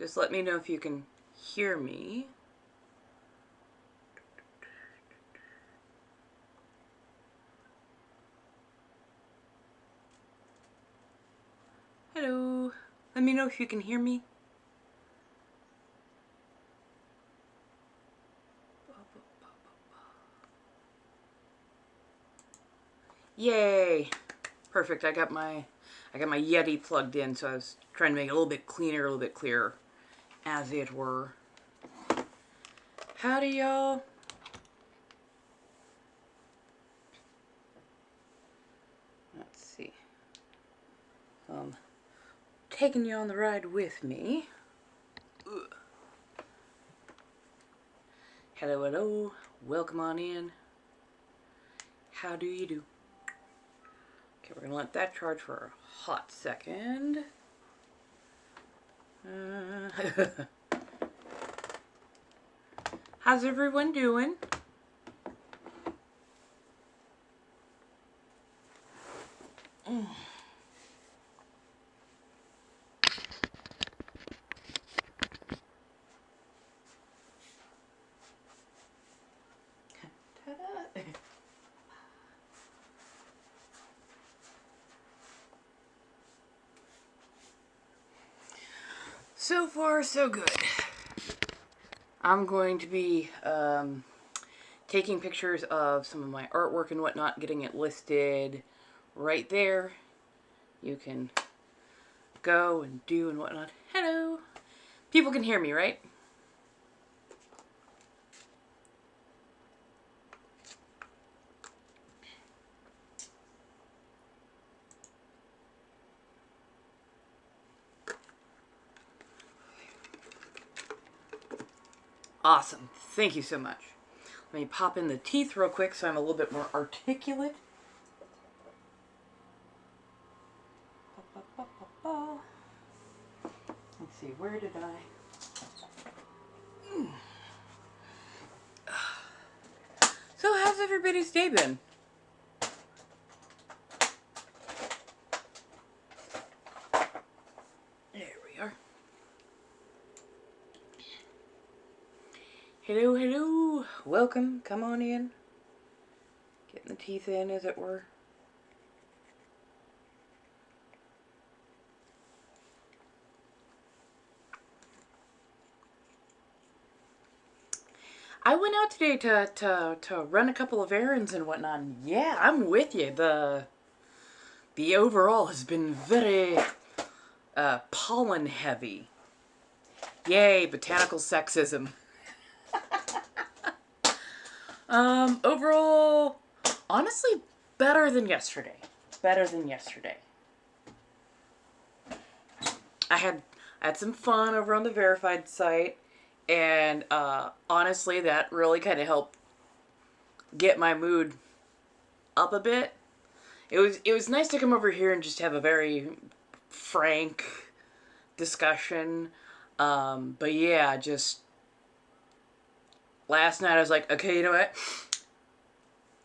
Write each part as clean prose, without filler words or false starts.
Just let me know if you can hear me. Hello. Let me know if you can hear me. Yay! Perfect. I got my Yeti plugged in, so I was trying to make it a little bit cleaner, a little bit clearer, as it were. Howdy, y'all. Let's see. Taking you on the ride with me. Ugh. Hello, hello. Welcome on in. How do you do? Okay, we're gonna let that charge for a hot second. How's everyone doing? So far, so good. I'm going to be taking pictures of some of my artwork and whatnot, getting it listed right there. You can go and do and whatnot. Hello. People can hear me, right? Awesome. Thank you so much. Let me pop in the teeth real quick so I'm a little bit more articulate. Let's see, where did I... So how's everybody's day been? There we are. Hello, hello. Welcome. Come on in. Getting the teeth in, as it were. I went out today to run a couple of errands and whatnot. And yeah, I'm with you. The overall has been very pollen heavy. Yay, botanical sexism. Overall, honestly, better than yesterday. Better than yesterday. I had some fun over on the verified site, and honestly, that really kind of helped get my mood up a bit. It was nice to come over here and just have a very frank discussion. But yeah, just last night I was like, okay, you know what?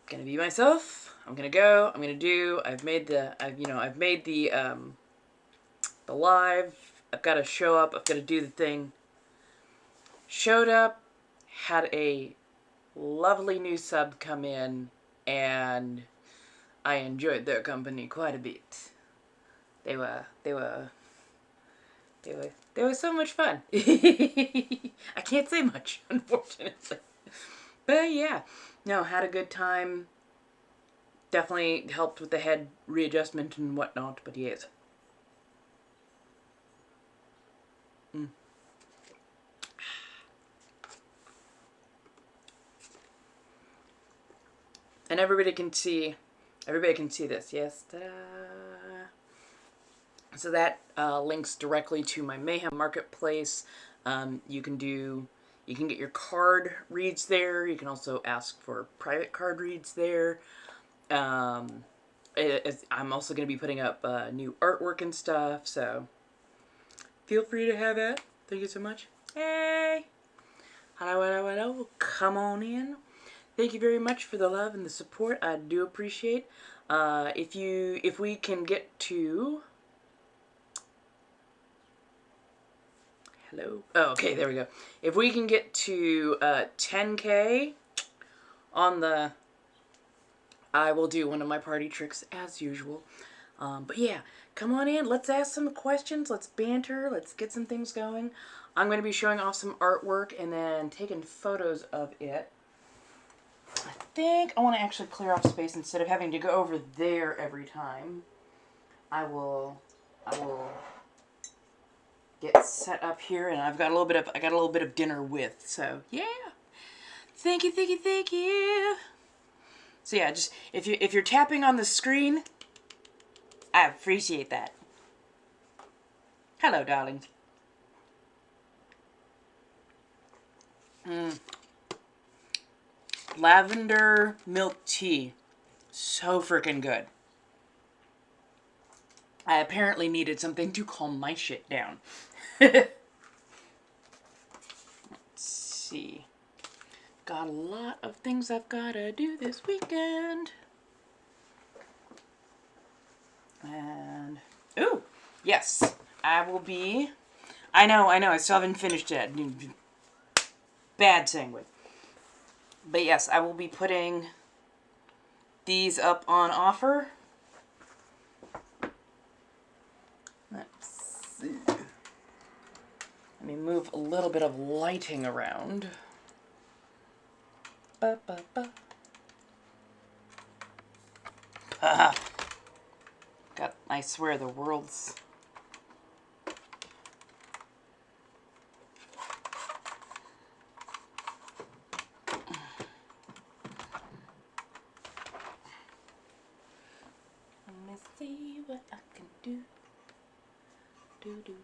I'm gonna be myself. I'm gonna go. I'm gonna do. I've made the live. I've got to show up. I've got to do the thing. Showed up, had a lovely new sub come in, and I enjoyed their company quite a bit. They were so much fun. I can't say much, unfortunately. But yeah, no, had a good time. Definitely helped with the head readjustment and whatnot, but yes. And everybody can see this, yes. Ta-da. So that links directly to my Mayhem Marketplace. You can get your card reads there. You can also ask for private card reads there. I'm also going to be putting up new artwork and stuff, so feel free to have that. Thank you so much. Hey! Hello, hello, hello. Come on in. Thank you very much for the love and the support. I do appreciate. If we can get to... Hello? Oh, okay, there we go. If we can get to 10K on the... I will do one of my party tricks as usual. But yeah, come on in. Let's ask some questions. Let's banter. Let's get some things going. I'm going to be showing off some artwork and then taking photos of it. I think I want to actually clear off space instead of having to go over there every time. I will get set up here, and I got a little bit of dinner with. So yeah, thank you, thank you, thank you. So yeah, just if you're tapping on the screen, I appreciate that. Hello, darlings. Lavender milk tea, so freaking good. I apparently needed something to calm my shit down. Let's see. Got a lot of things I've got to do this weekend. And, ooh, yes, I will be, I know, I still haven't finished yet. Bad segue. But yes, I will be putting these up on offer. Let's see. Let me move a little bit of lighting around. Ba, ba, ba. Got, I swear, the world's... Let me see what I can do. Do.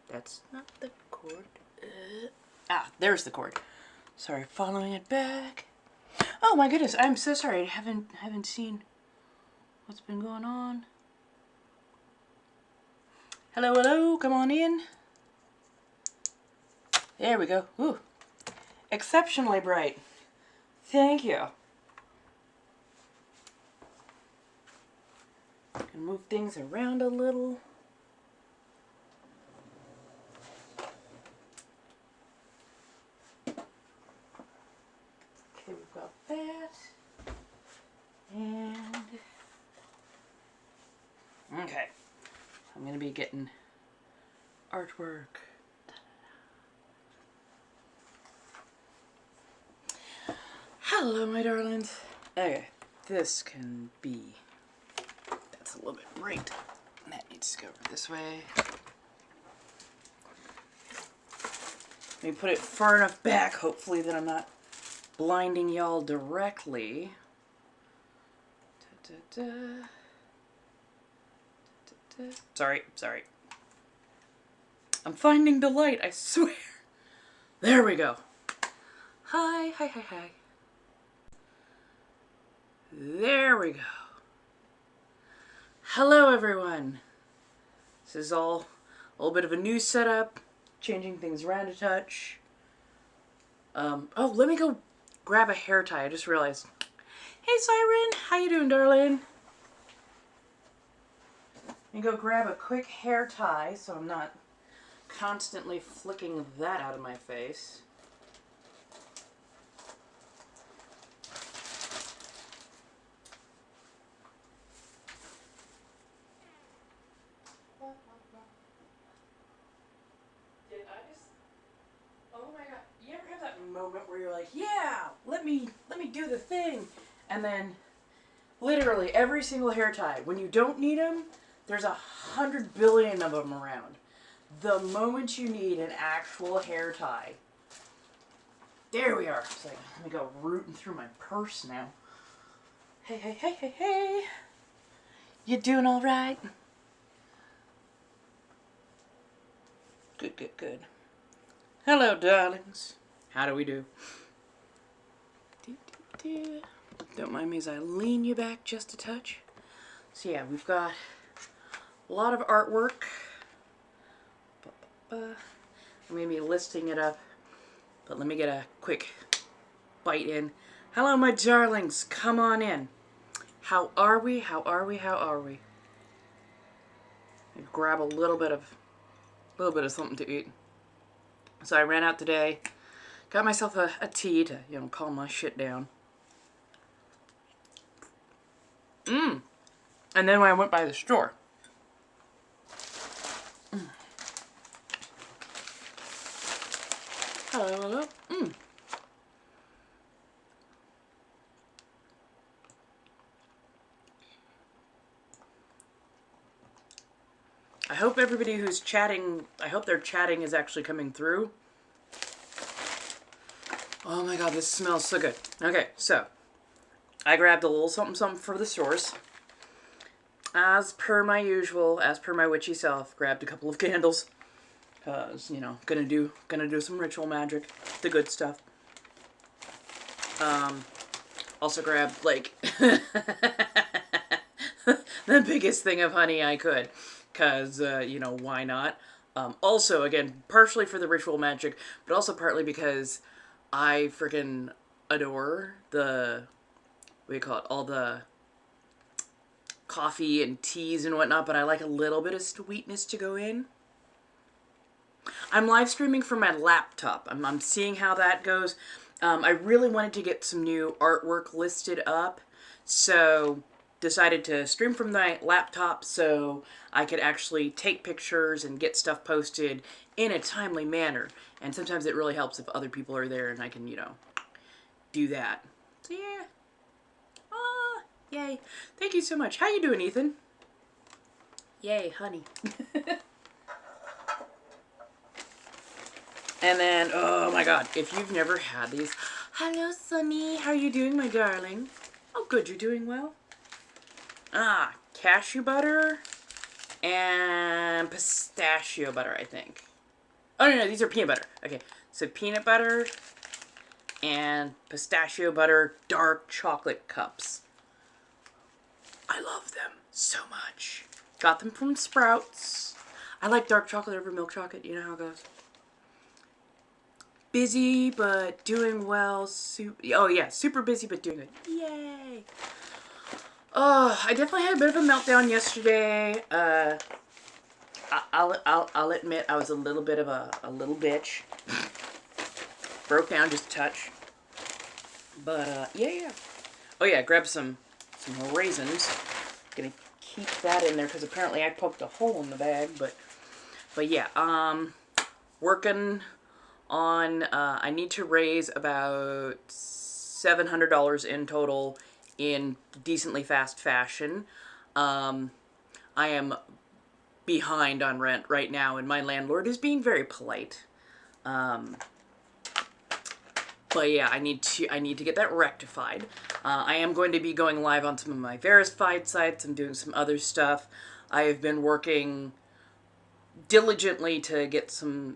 That's not the cord. There's the cord. Sorry, following it back. Oh my goodness, I'm so sorry. I haven't seen what's been going on. Hello, hello, come on in. There we go. Ooh. Exceptionally bright. Thank you. Can move things around a little. Okay, we've got that. And okay. I'm gonna be getting artwork. Hello, my darlings. Okay, this can be, that's a little bit bright. That needs to go over this way. Let me put it far enough back, hopefully, that I'm not blinding y'all directly. Sorry. I'm finding the light, I swear. There we go. Hi. There we go. Hello, everyone. This is all a little bit of a new setup, changing things around a touch. Oh, let me go grab a hair tie. I just realized. Hey, Siren, how you doing, darling? Let me go grab a quick hair tie so I'm not constantly flicking that out of my face. Moment where you're like, yeah, let me do the thing, and then literally every single hair tie, when you don't need them, there's 100 billion of them around. The moment you need an actual hair tie, there we are. It's like, let me go rooting through my purse now. Hey, you doing all right? Good. Hello, darlings. How do we do? Don't mind me as I lean you back just a touch. So yeah, we've got a lot of artwork. I'm going to be listing it up, but let me get a quick bite in. Hello, my darlings. Come on in. How are we? Grab a little bit little bit of something to eat. So I ran out today, got myself a tea to, you know, calm my shit down. And then when I went by the store, hello. I hope everybody who's chatting, I hope their chatting is actually coming through. Oh my god, this smells so good. Okay, so I grabbed a little something something for the stores. As per my usual, as per my witchy self, grabbed a couple of candles. Cause, you know, gonna do some ritual magic, the good stuff. Also grabbed, like, the biggest thing of honey I could. Cause, you know, why not? Also, again, partially for the ritual magic, but also partly because I freaking adore the, what do you call it, all the coffee and teas and whatnot, but I like a little bit of sweetness to go in. I'm live streaming from my laptop. I'm seeing how that goes. I really wanted to get some new artwork listed up, so decided to stream from my laptop so I could actually take pictures and get stuff posted in a timely manner. And sometimes it really helps if other people are there and I can, you know, do that. So yeah. Ah, yay. Thank you so much. How you doing, Ethan? Yay, honey. And then, oh my god, if you've never had these, hello Sunny, how are you doing, my darling? Oh good, you're doing well. Ah, cashew butter and pistachio butter, I think. Oh no, these are peanut butter. Okay, so peanut butter and pistachio butter dark chocolate cups. I love them so much. Got them from Sprouts. I like dark chocolate over milk chocolate, you know how it goes. Busy, but doing well. Oh yeah, super busy, but doing good. Yay! Oh, I definitely had a bit of a meltdown yesterday. I'll admit I was a little bit of a little bitch. Broke down just a touch. But yeah. Oh yeah, grab some raisins. Gonna keep that in there because apparently I poked a hole in the bag. But yeah, working on, I need to raise about $700 in total in decently fast fashion. I am behind on rent right now, and my landlord is being very polite. But yeah, I need to get that rectified. I am going to be going live on some of my verified sites. I'm doing some other stuff. I have been working diligently to get some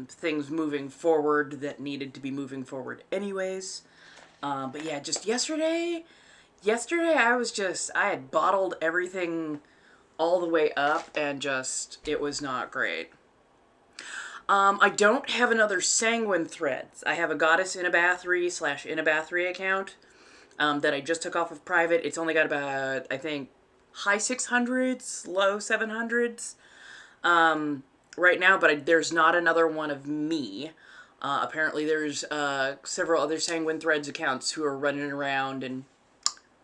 things moving forward that needed to be moving forward anyways. But yeah, just yesterday I had bottled everything all the way up and it was not great. I don't have another Sanguine Threads. I have a Goddess in a Bathory / in a Bathory account that I just took off of private. It's only got about, I think, high 600s, low 700s right now, but there's not another one of me. Apparently there's several other Sanguine Threads accounts who are running around and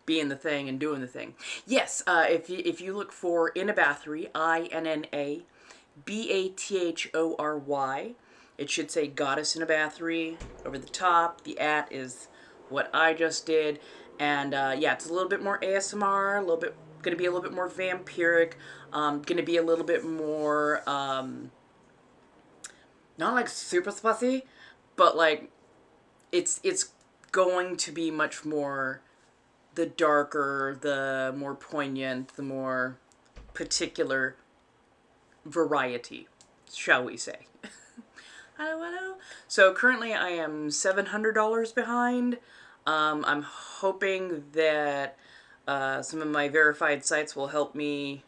being the thing and doing the thing. Yes, if you look for In a Bathory, INNABATHORY, it should say Goddess in a Bathory over the top. The @ is what I just did. And yeah, it's a little bit more ASMR, gonna be a little bit more vampiric, gonna be a little bit more, not like super spicy, but like, it's going to be much more the darker, the more poignant, the more particular variety, shall we say. Hello. So currently I am $700 behind. I'm hoping that some of my verified sites will help me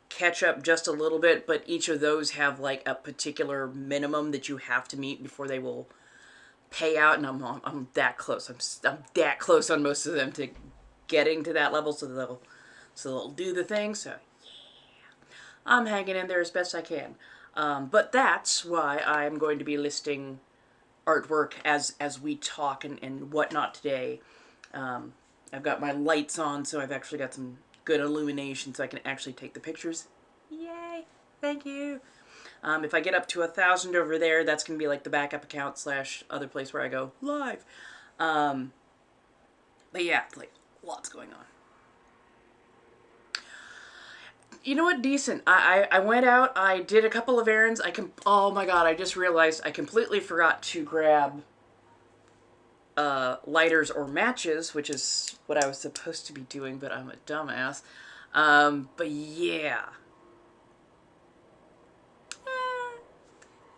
catch up just a little bit, but each of those have like a particular minimum that you have to meet before they will pay out, and I'm that close. I'm that close on most of them to getting to that level, so they'll do the thing. So I'm hanging in there as best I can. But that's why I'm going to be listing artwork as we talk and whatnot today. I've got my lights on, so I've actually got some good illumination so I can actually take the pictures. Yay! Thank you! If I get up to 1,000 over there, that's going to be like the backup account / other place where I go live. But yeah, like, lots going on. You know what? Decent. I went out, I did a couple of errands. Oh my god, I just realized I completely forgot to grab lighters or matches, which is what I was supposed to be doing, but I'm a dumbass. But yeah.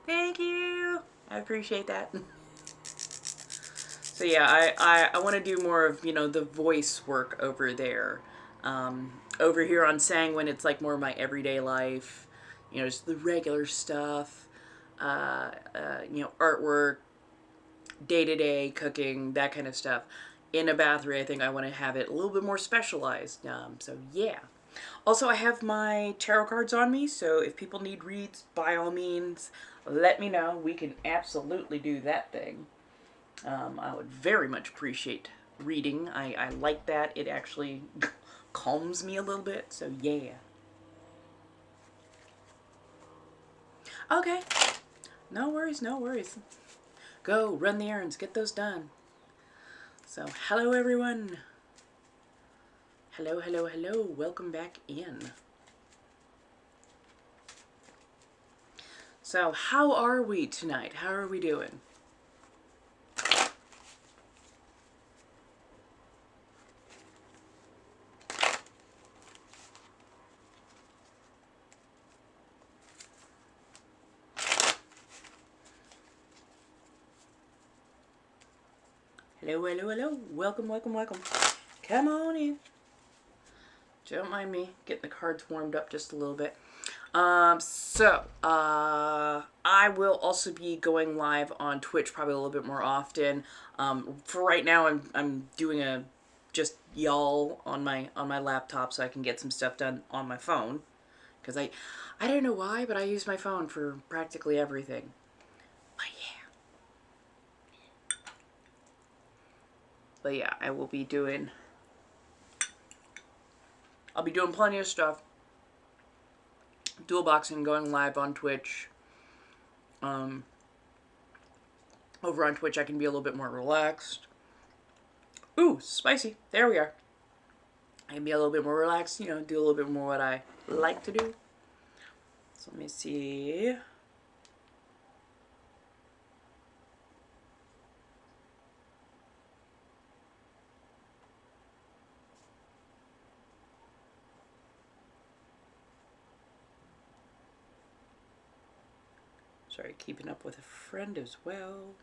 Thank you. I appreciate that. So yeah, I want to do more of, you know, the voice work over there. Over here on Sanguine, it's like more of my everyday life, you know, just the regular stuff, you know, artwork, day-to-day cooking, that kind of stuff. In a Bathory, I think I want to have it a little bit more specialized. So yeah. Also, I have my tarot cards on me, so if people need reads, by all means, let me know. We can absolutely do that thing. I would very much appreciate reading. I like that. It actually calms me a little bit, so yeah. Okay. No worries, no worries. Go, run the errands, get those done. So, hello everyone. Hello, hello, hello. Welcome back in. So, how are we tonight? How are we doing? Hello, hello, hello. Welcome, welcome, welcome. Come on in. Don't mind me getting the cards warmed up just a little bit. I will also be going live on Twitch probably a little bit more often. For right now, I'm doing a just y'all on my laptop so I can get some stuff done on my phone. Because I don't know why, but I use my phone for practically everything. But yeah, I will be doing... I'll be doing plenty of stuff. Dual boxing, going live on Twitch. Over on Twitch, I can be a little bit more relaxed. Ooh, spicy. There we are. I can be a little bit more relaxed, you know, do a little bit more what I like to do. So let me see. Sorry, keeping up with a friend as well.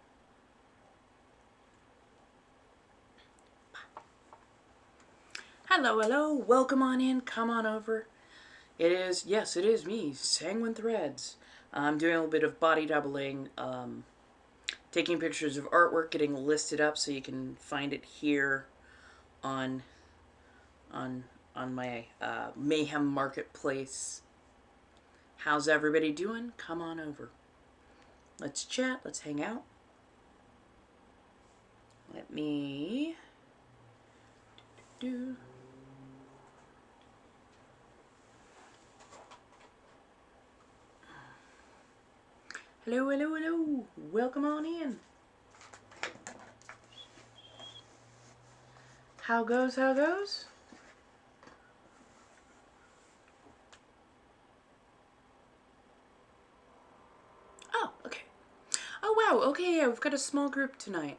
Hello, hello, welcome on in, come on over. It is, yes, it is me, Sanguine Threads. I'm doing a little bit of body doubling, taking pictures of artwork, getting listed up so you can find it here on my Mayhem Marketplace. How's everybody doing? Come on over. Let's chat, let's hang out. Let me do. Hello, hello, hello. Welcome on in. How goes, how goes? Oh, okay. Oh, wow. Okay, yeah, we've got a small group tonight.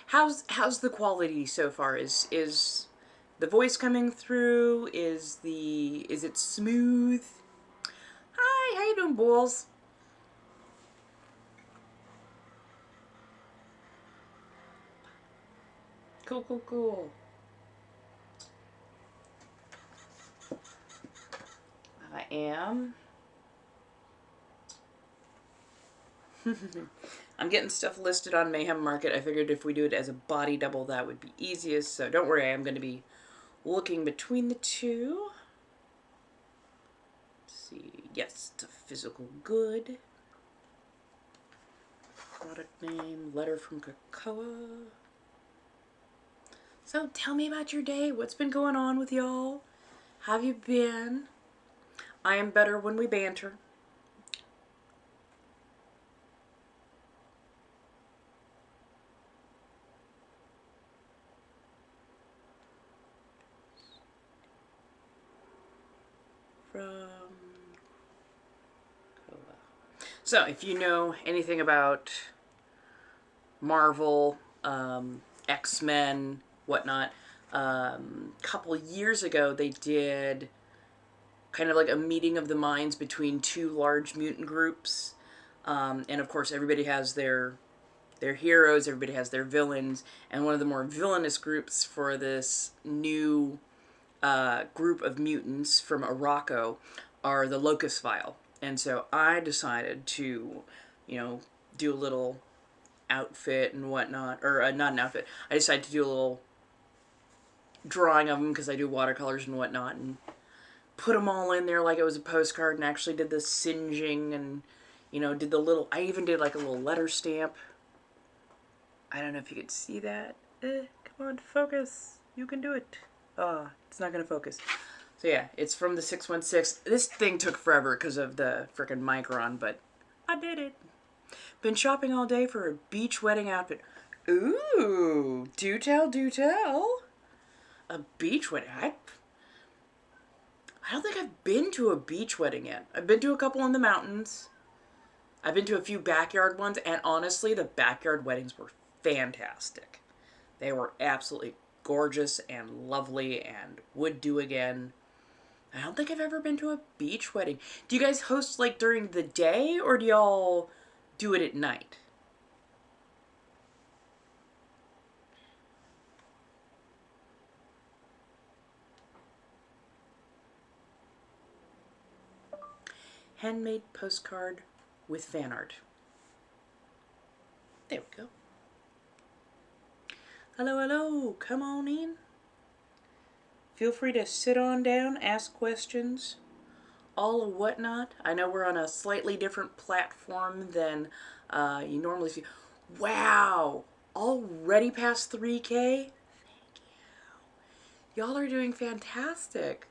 How's the quality so far? Is the voice coming through? Is it smooth? Hi, how you doing, Bulls? Cool, cool, cool. I am. I'm getting stuff listed on Mayhem Market. I figured if we do it as a body double, that would be easiest. So don't worry, I am going to be looking between the two. Let's Yes, it's a physical good. Product name, letter from Cocoa. So tell me about your day. What's been going on with y'all? How have you been? I am better when we banter. From Cola. So if you know anything about Marvel, X-Men, whatnot, couple years ago they did kind of like a meeting of the minds between two large mutant groups. And of course everybody has their heroes, everybody has their villains, and one of the more villainous groups for this new group of mutants from Morocco are the Locust Vile. And so I decided to, do a little outfit and whatnot, or not an outfit. I decided to do a little drawing of them because I do watercolors and whatnot, and put them all in there like it was a postcard, and actually did the singeing and, did the little, I even did like a little letter stamp. I don't know if you could see that. Come on, focus. You can do it. It's not going to focus. So yeah, it's from the 616. This thing took forever because of the frickin' Micron, but I did it. Been shopping all day for a beach wedding outfit. Ooh, do tell, do tell. A beach wedding. I don't think I've been to a beach wedding yet. I've been to a couple in the mountains. I've been to a few backyard ones, and honestly, the backyard weddings were fantastic. They were absolutely gorgeous and lovely and would do again. I don't think I've ever been to a beach wedding. Do you guys host like during the day, or do y'all do it at night? Handmade postcard with fan art. There we go. Hello, hello, come on in. Feel free to sit on down, ask questions, all of whatnot. I know we're on a slightly different platform than you normally see. Wow, already past 3K? Thank you. Y'all are doing fantastic.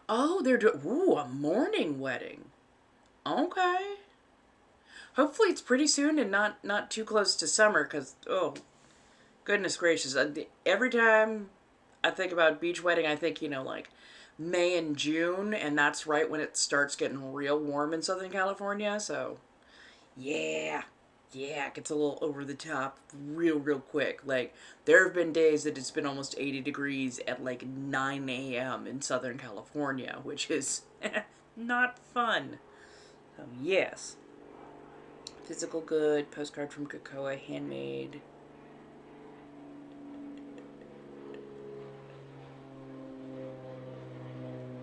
Oh, they're doing, ooh, a morning wedding. Okay. Hopefully it's pretty soon and not too close to summer, because, oh, goodness gracious. Every time I think about beach wedding, I think, like May and June, and that's right when it starts getting real warm in Southern California, so yeah. Yeah, it gets a little over the top real quick. Like, there have been days that it's been almost 80 degrees at like 9 a.m. in Southern California, which is not fun. So, yes. Physical good, postcard from Cocoa, handmade.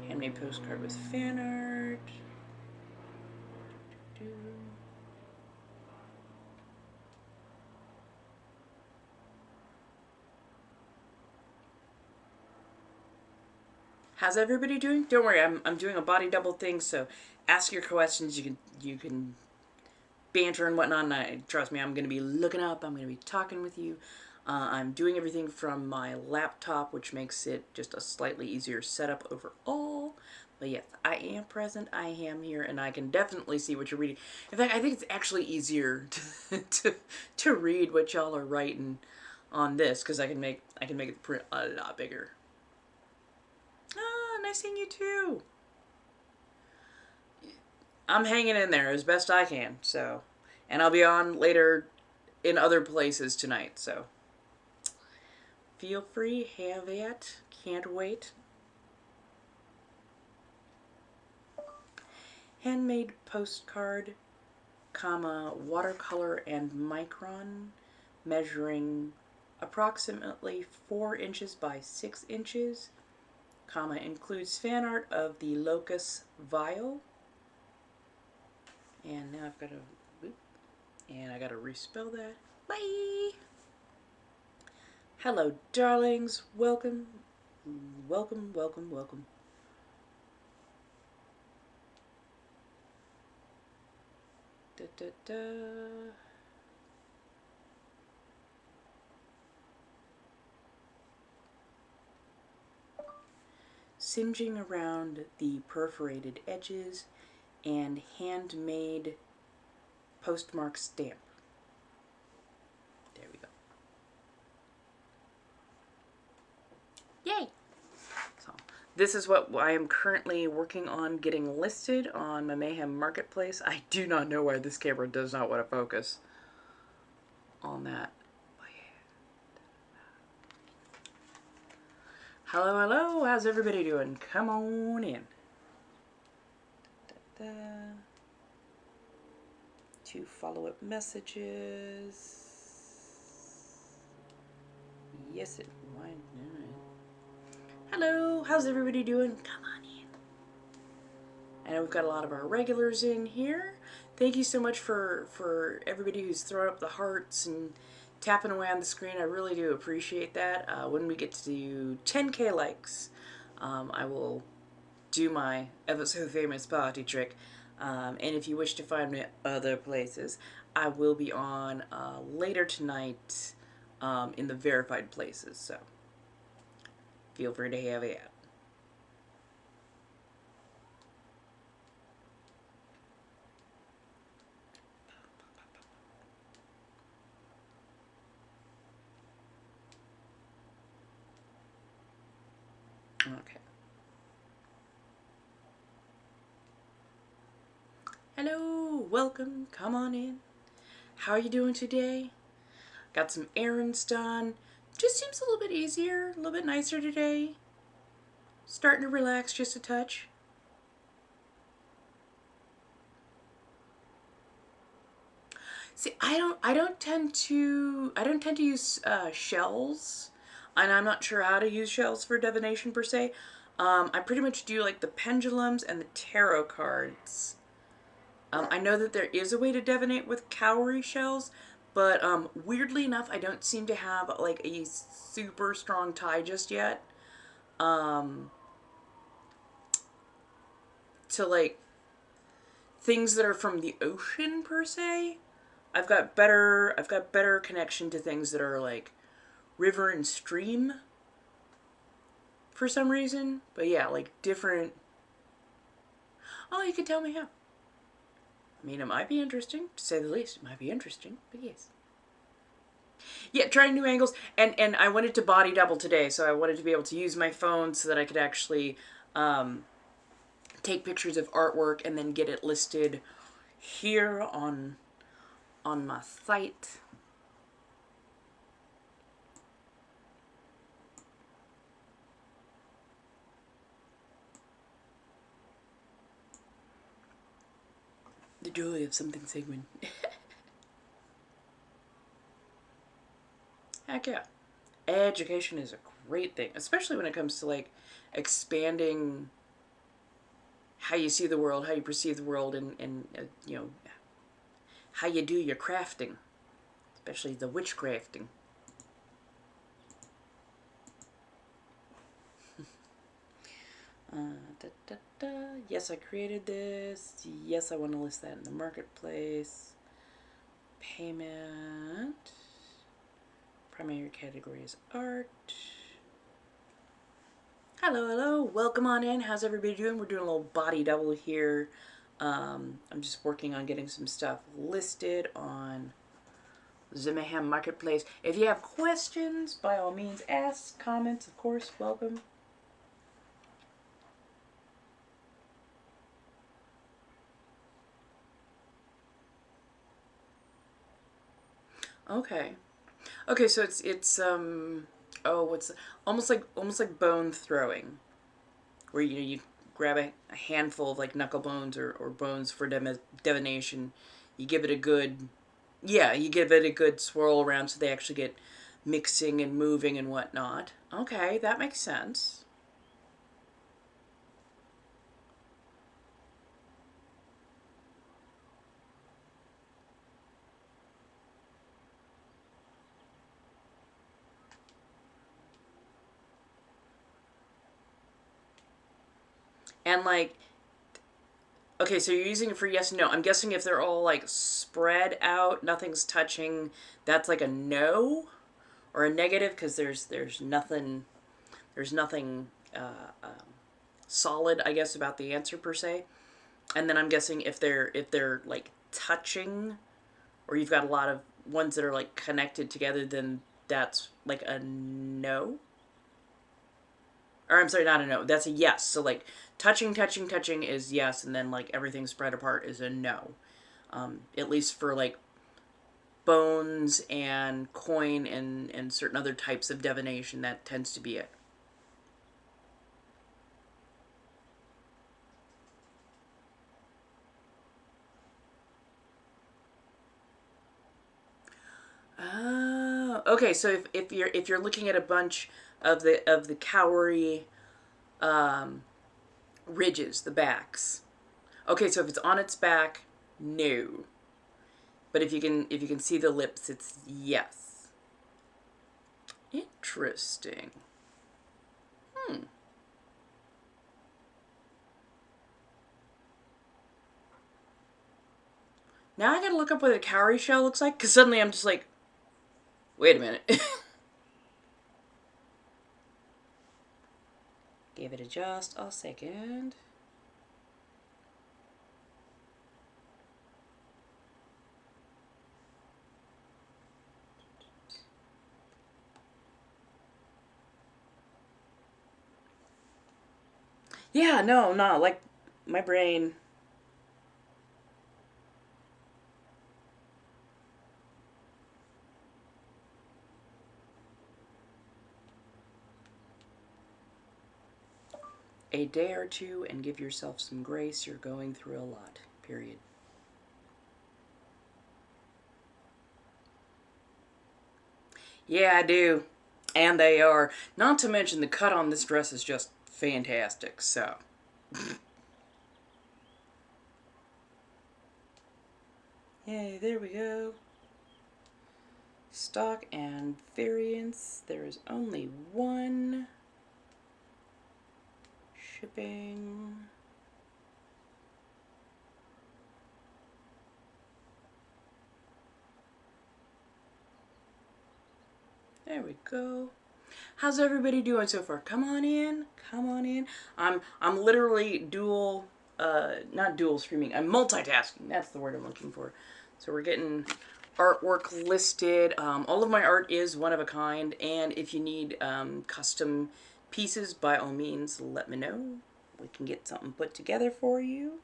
Handmade postcard with fan art. How's everybody doing? Don't worry, I'm doing a body double thing, so ask your questions. You can banter and whatnot, and trust me, I'm going to be looking up, I'm going to be talking with you. I'm doing everything from my laptop, which makes it just a slightly easier setup overall. But yes, I am present, I am here, and I can definitely see what you're reading. In fact, I think it's actually easier to read what y'all are writing on this, because I can make it print a lot bigger. Ah, nice seeing you too. I'm hanging in there as best I can, so. And I'll be on later in other places tonight, so. Feel free, have at. Can't wait. Handmade postcard, comma, watercolor and micron, measuring approximately 4 inches by 6 inches, comma, includes fan art of the Locust Vile. And now I've got to, whoop, and I got to respell that. Bye! Hello, darlings. Welcome. Welcome, welcome, welcome. Da, da, da. Singeing around the perforated edges and handmade postmark stamp. There we go. Yay! So this is what I am currently working on getting listed on my Mayhem Marketplace. I do not know why this camera does not want to focus on that. Hello, hello, how's everybody doing? Come on in. Da, da, da. 2 follow-up messages. Yes, it might. Hello, how's everybody doing? Come on in. I know we've got a lot of our regulars in here. Thank you so much for everybody who's throwing up the hearts and tapping away on the screen. I really do appreciate that. When we get to do 10K likes, I will do my ever so famous party trick. And if you wish to find me other places, I will be on later tonight in the verified places. So feel free to have it. Okay. Hello, welcome, come on in. How are you doing today? Got some errands done. Just seems a little bit easier, a little bit nicer today. Starting to relax just a touch. See, I don't tend to use shells, and I'm not sure how to use shells for divination per se. I pretty much do like the pendulums and the tarot cards. I know that there is a way to divinate with cowrie shells, but weirdly enough, I don't seem to have like a super strong tie just yet. To like things that are from the ocean per se. I've got better connection to things that are like river and stream for some reason. But yeah, like different. Oh, you could tell me how. I mean, it might be interesting, to say the least. It might be interesting, but yes. Yeah, trying new angles. And I wanted to body double today, so I wanted to be able to use my phone so that I could actually take pictures of artwork and then get it listed here on my site. The joy of something Sigmund. Heck yeah. Education is a great thing, especially when it comes to like expanding how you see the world, how you perceive the world, and you know, how you do your crafting, especially the witchcrafting. Da, da, da. Yes, I created this. Yes, I want to list that in the marketplace. Payment. Primary category is art. Hello, hello. Welcome on in. How's everybody doing? We're doing a little body double here. I'm just working on getting some stuff listed on the Mayhem Marketplace. If you have questions, by all means, ask. Comments, of course, welcome. Okay. Okay, so it's oh, what's almost like bone throwing, where you grab a handful of like knuckle bones or bones for divination. You give it a good, yeah, you give it a good swirl around so they actually get mixing and moving and whatnot. Okay, that makes sense. And like, okay, so you're using it for yes and no. I'm guessing if they're all like spread out, nothing's touching, that's like a no or a negative, because there's nothing solid, I guess, about the answer per se. And then I'm guessing if they're like touching, or you've got a lot of ones that are like connected together, then that's like a no. Or I'm sorry, not a no. That's a yes. So like touching is yes, and then like everything spread apart is a no. At least for like bones and coin and certain other types of divination, that tends to be it. Oh, okay. So if you're looking at a bunch of the cowrie ridges, the backs. Okay, so if it's on its back, no. But if you can see the lips, it's yes. Interesting. Now I gotta look up what a cowrie shell looks like, because suddenly I'm just like, wait a minute. Give it just a second. Yeah, no, like my brain. A day or two and give yourself some grace. You're going through a lot, period. Yeah, I do. And they are. Not to mention the cut on this dress is just fantastic, so. Yay, there we go. Stock and variants. There is only one. Shipping. There we go. How's everybody doing so far? Come on in. Come on in. I'm literally not dual streaming. I'm multitasking. That's the word I'm looking for. So we're getting artwork listed. All of my art is one of a kind, and if you need custom pieces, by all means, let me know. We can get something put together for you.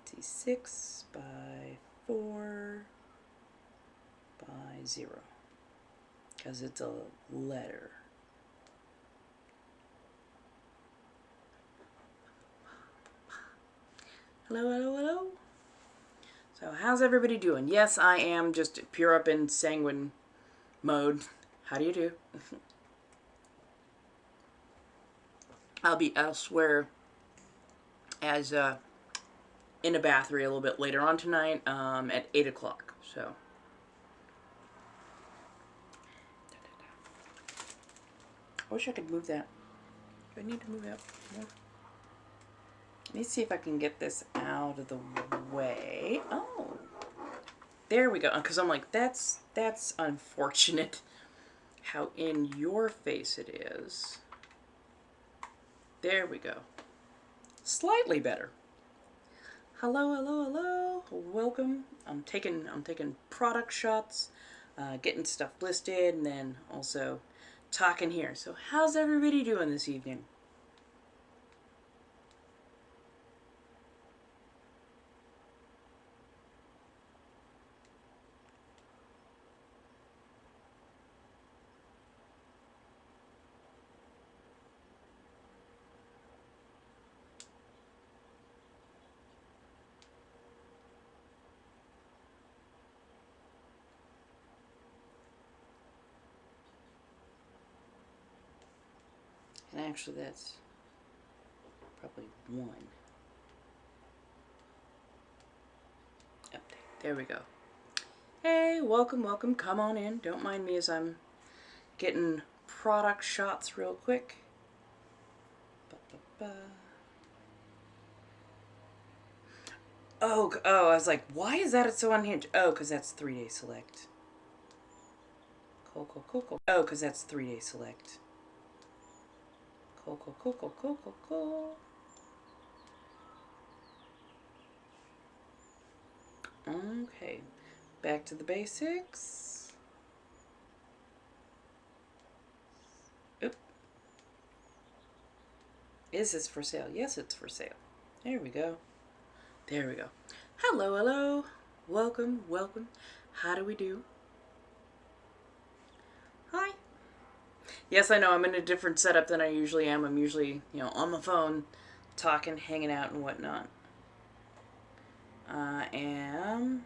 T6 by 4 by 0, because it's a letter. Hello, hello, hello. So how's everybody doing? Yes, I am just pure up in sanguine mode. How do you do? I'll be elsewhere as in a battery a little bit later on tonight at 8 o'clock. So. I wish I could move that. Do I need to move that more? Let me see if I can get this out of the way. Oh. There we go. Because I'm like, that's unfortunate how in your face it is. There we go. Slightly better. Hello, hello, hello. Welcome. I'm taking product shots, getting stuff listed, and then also talking here. So how's everybody doing this evening? And actually that's probably 1. Update. There we go. Hey, welcome, welcome. Come on in. Don't mind me as I'm getting product shots real quick. Oh, I was like, why is that so unhinged? Oh, because that's 3-day select. Cool. Oh, because that's 3-day select. Cool. Okay, back to the basics. Oop. Is this for sale? Yes, it's for sale. There we go. Hello. Welcome. How do we do? Hi. Yes, I know I'm in a different setup than I usually am. I'm usually, on the phone, talking, hanging out, and whatnot. I am...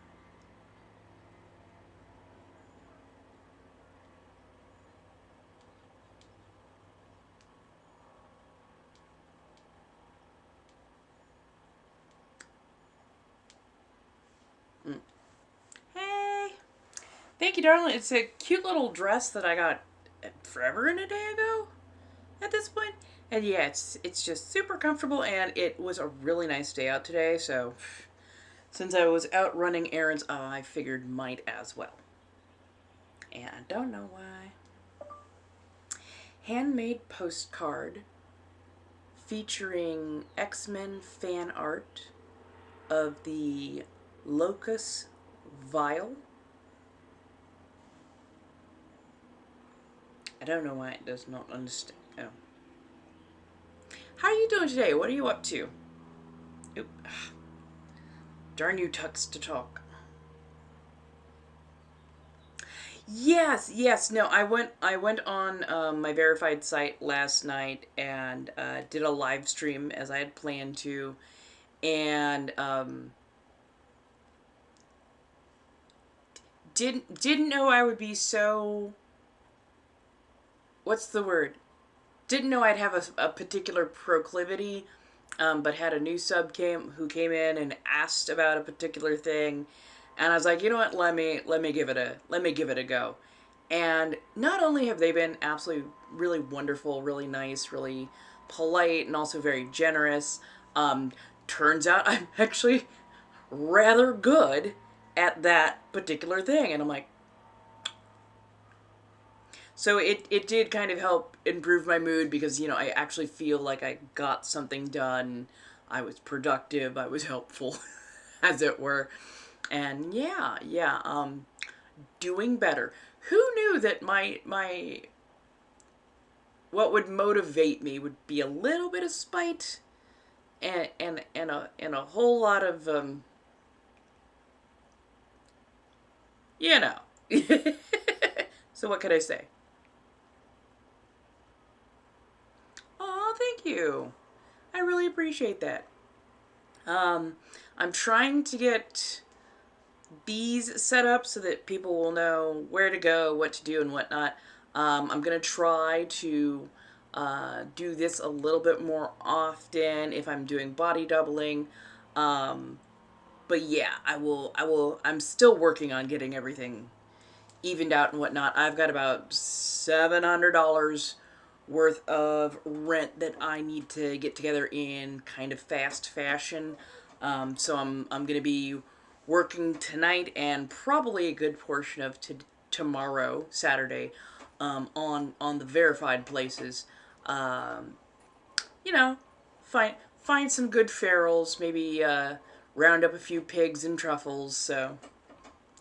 Hey! Thank you, darling. It's a cute little dress that I got forever and a day ago at this point. And yeah, it's just super comfortable, and it was a really nice day out today, so since I was out running errands, I figured might as well. And I don't know why. Handmade postcard featuring X-Men fan art of the Locus Vial. I don't know why it does not understand. Oh. How are you doing today? What are you up to? Oop. Darn you, Tux to talk. Yes. No, I went on my verified site last night and did a live stream as I had planned to, and didn't know I would be so. What's the word? Didn't know I'd have a particular proclivity, but had a new sub who came in and asked about a particular thing, and I was like, you know what? Let me give it a go. And not only have they been absolutely really wonderful, really nice, really polite, and also very generous. Turns out I'm actually rather good at that particular thing, and I'm like. So it did kind of help improve my mood because, I actually feel like I got something done. I was productive. I was helpful, as it were. And yeah, doing better. Who knew that my what would motivate me would be a little bit of spite and a whole lot of So what could I say? Oh, thank you. I really appreciate that. I'm trying to get these set up so that people will know where to go, what to do, and whatnot. I'm going to try to do this a little bit more often if I'm doing body doubling. But yeah, I'm still working on getting everything evened out and whatnot. I've got about $700 worth of rent that I need to get together in kind of fast fashion. So I'm gonna be working tonight and probably a good portion of tomorrow, Saturday, on the verified places. Find some good ferals, maybe round up a few pigs and truffles. So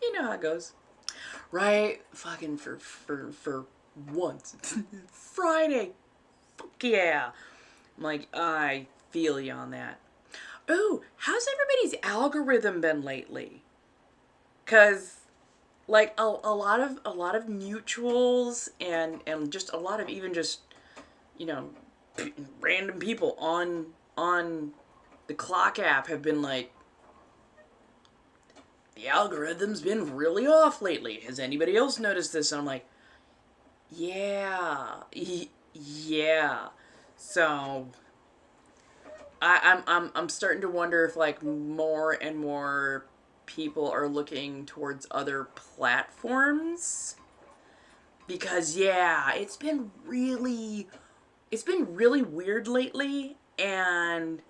you know how it goes. Right? Fucking for once. Friday. Fuck yeah. I'm like, I feel you on that. Oh, how's everybody's algorithm been lately? Cause like a lot of mutuals and just a lot of even just random people on the clock app have been like, the algorithm's been really off lately. Has anybody else noticed this? And I'm like, yeah. So I'm starting to wonder if like more and more people are looking towards other platforms Because yeah, it's been really weird lately, and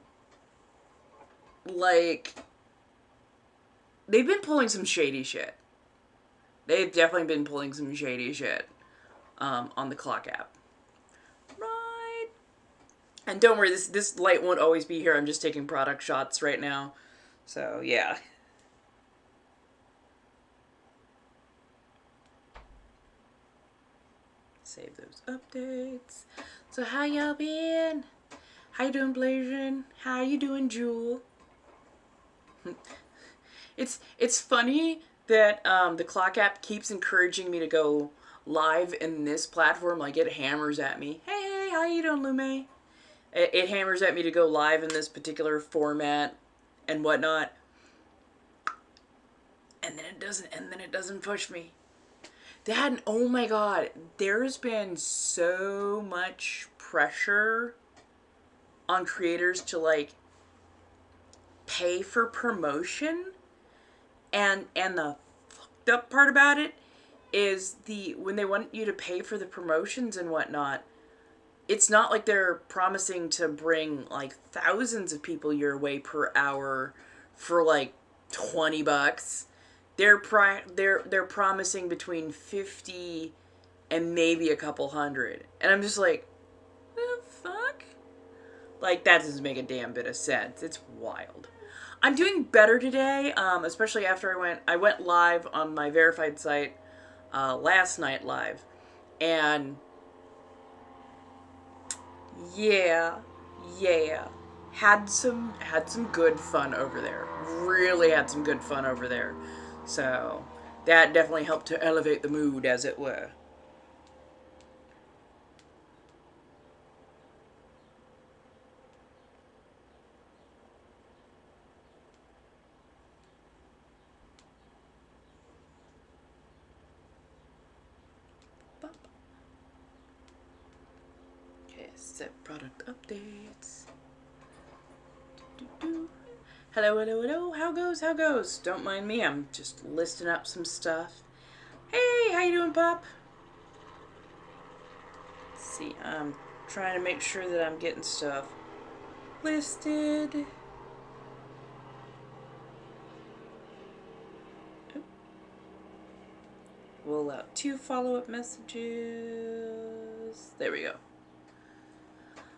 like they've been pulling some shady shit. They've definitely been pulling some shady shit on the clock app. Right. And don't worry, this light won't always be here. I'm just taking product shots right now. So yeah. Save those updates. So how y'all been? How you doing, Blasian? How you doing, Jewel? It's funny that the clock app keeps encouraging me to go live in this platform. Like, it hammers at me. Hey, how you doing, Lume? It hammers at me to go live in this particular format and whatnot. And then it doesn't push me. That, oh my god, there's been so much pressure on creators to, like, pay for promotion, and the fucked up part about it is when they want you to pay for the promotions and whatnot, it's not like they're promising to bring like thousands of people your way per hour for like $20. They're promising between 50 and maybe a couple hundred. And I'm just like, the fuck? Like, that doesn't make a damn bit of sense. It's wild. I'm doing better today, especially after I went live on my verified site last night live. And yeah, had some good fun over there. Really had some good fun over there. So that definitely helped to elevate the mood, as it were. Okay, set product updates. Hello, hello, hello. How goes? How goes? Don't mind me. I'm just listing up some stuff. Hey, how you doing, Pop? Let's see, I'm trying to make sure that I'm getting stuff listed. Oh. We'll allow 2 follow-up messages. There we go.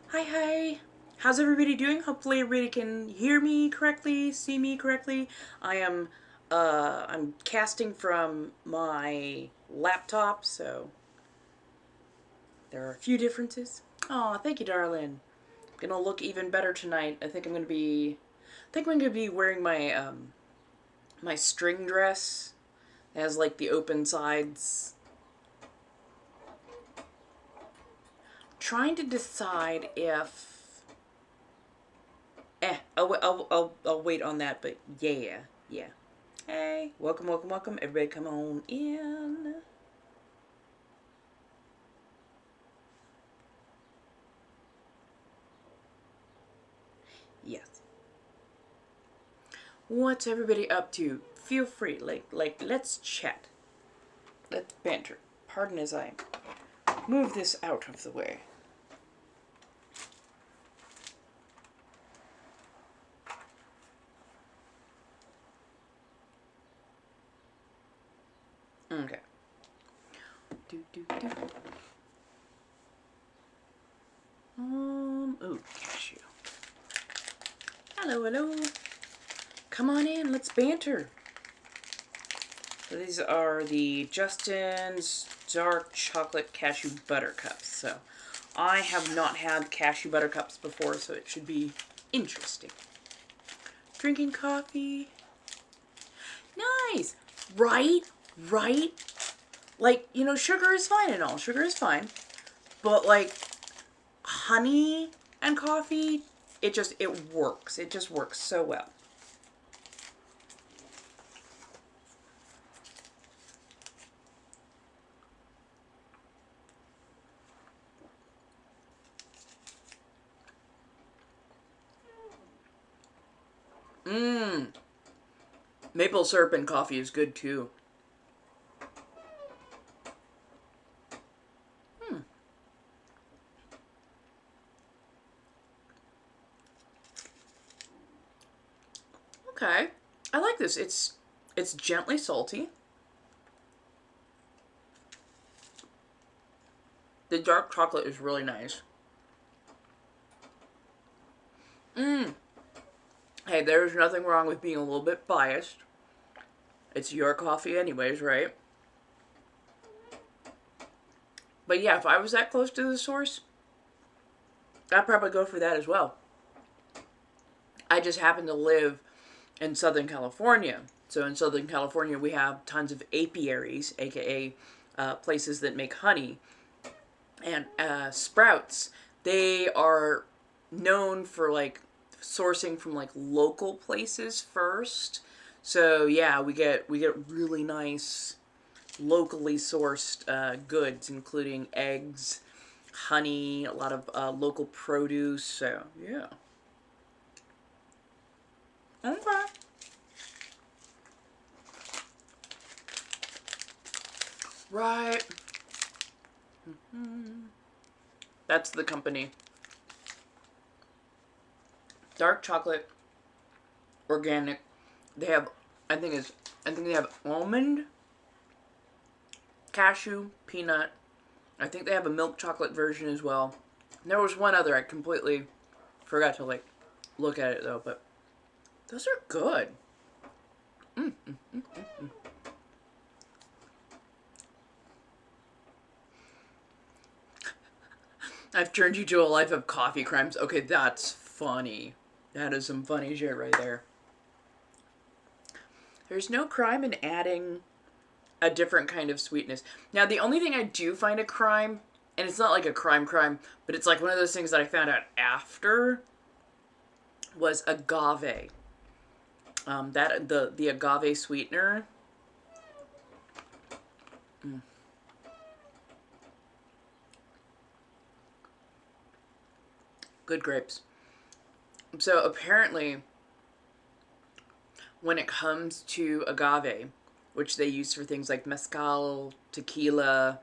Hi. How's everybody doing? Hopefully everybody can hear me correctly, see me correctly. I'm casting from my laptop, so there are a few differences. Aw, thank you, darling. I'm gonna look even better tonight. I think I'm gonna be wearing my my string dress. It has like the open sides. Trying to decide if I'll wait on that, but yeah. Hey, welcome. Everybody come on in. Yes. What's everybody up to? Feel free, like let's chat. Let's banter. Pardon as I move this out of the way. Okay. Oh, cashew. Hello. Come on in, let's banter. So these are the Justin's dark chocolate cashew buttercups. So I have not had cashew buttercups before, so it should be interesting. Drinking coffee. Nice. Right? Like, you know, sugar is fine and all. Sugar is fine. But, like, honey and coffee, it works. It just works so well. Maple syrup and coffee is good too. Okay. I like this. It's gently salty. The dark chocolate is really nice. Hey, there's nothing wrong with being a little bit biased. It's your coffee anyways, right? But yeah, if I was that close to the source, I'd probably go for that as well. I just happen to live in Southern California. So in Southern California, we have tons of apiaries, aka places that make honey. And sprouts, they are known for like sourcing from like local places first. So yeah, we get really nice locally sourced goods, including eggs, honey, a lot of local produce. So yeah. Okay. Right. That's the company. Dark chocolate, organic. They have, I think they have almond, cashew, peanut. I think they have a milk chocolate version as well. And there was one other, I completely forgot to like look at it though, but those are good. I've turned you to a life of coffee crimes. Okay, that's funny. That is some funny shit right there. There's no crime in adding a different kind of sweetness. Now, the only thing I do find a crime, and it's not like a crime, but it's like one of those things that I found out after, was agave. The agave sweetener. Good grapes. So apparently, when it comes to agave, which they use for things like mezcal, tequila,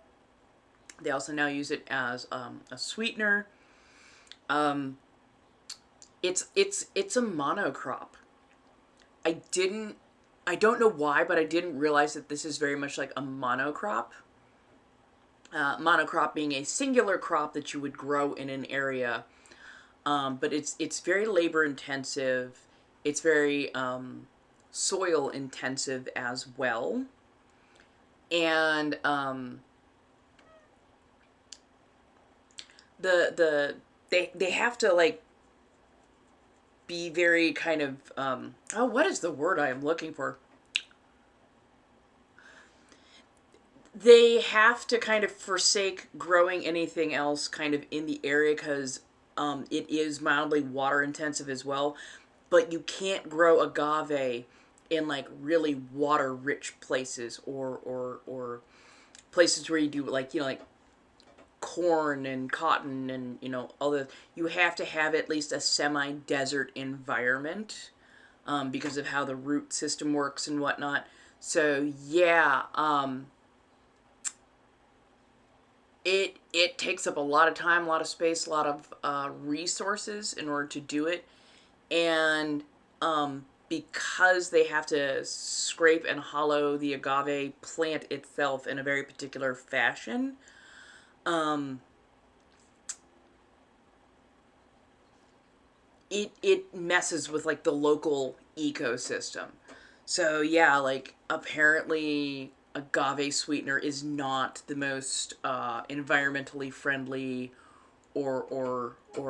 they also now use it as a sweetener. It's a monocrop. I don't know why, but I didn't realize that this is very much like a monocrop. Monocrop being a singular crop that you would grow in an area. But it's very labor intensive. It's very soil intensive as well. And they have to like be very kind of oh, what is the word I am looking for? They have to kind of forsake growing anything else kind of in the area because it is mildly water intensive as well. But you can't grow agave in like really water rich places or places where you do like, you know, like corn and cotton and, you know, all the, you have to have at least a semi-desert environment because of how the root system works and whatnot. So yeah, it takes up a lot of time, a lot of space, a lot of resources in order to do it. And because they have to scrape and hollow the agave plant itself in a very particular fashion, it messes with like the local ecosystem. So yeah, like apparently agave sweetener is not the most environmentally friendly or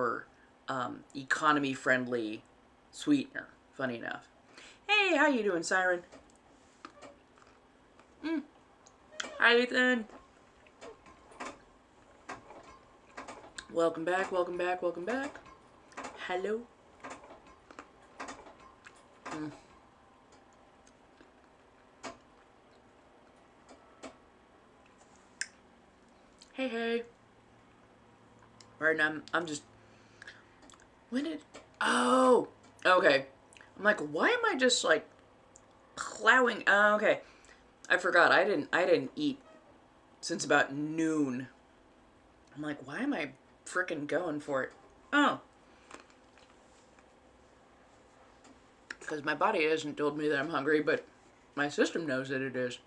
economy friendly sweetener. Funny enough. Hey, how you doing, Siren? Hi, Ethan. Welcome back, welcome back, welcome back. Hello. Hey, hey. Pardon, I'm just... When did... Oh! Okay. I'm like, why am I just, like, plowing... Oh, okay. I forgot. I didn't eat since about noon. I'm like, why am I frickin' going for it? Oh. Because my body hasn't told me that I'm hungry, but my system knows that it is.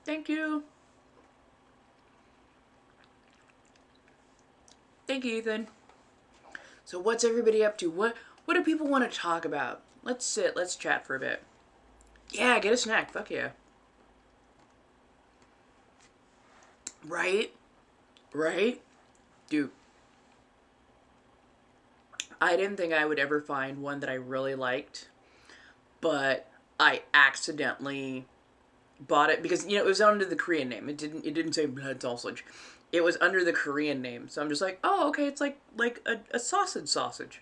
Thank you. Thank you, Ethan. So what's everybody up to? What do people want to talk about? Let's sit. Let's chat for a bit. Yeah, get a snack. Fuck yeah. Right? Right? Dude. I didn't think I would ever find one that I really liked, but I accidentally bought it because, you know, it was under the Korean name. It didn't say blood sausage. It was under the Korean name. So I'm just like, oh, okay, it's like a sausage.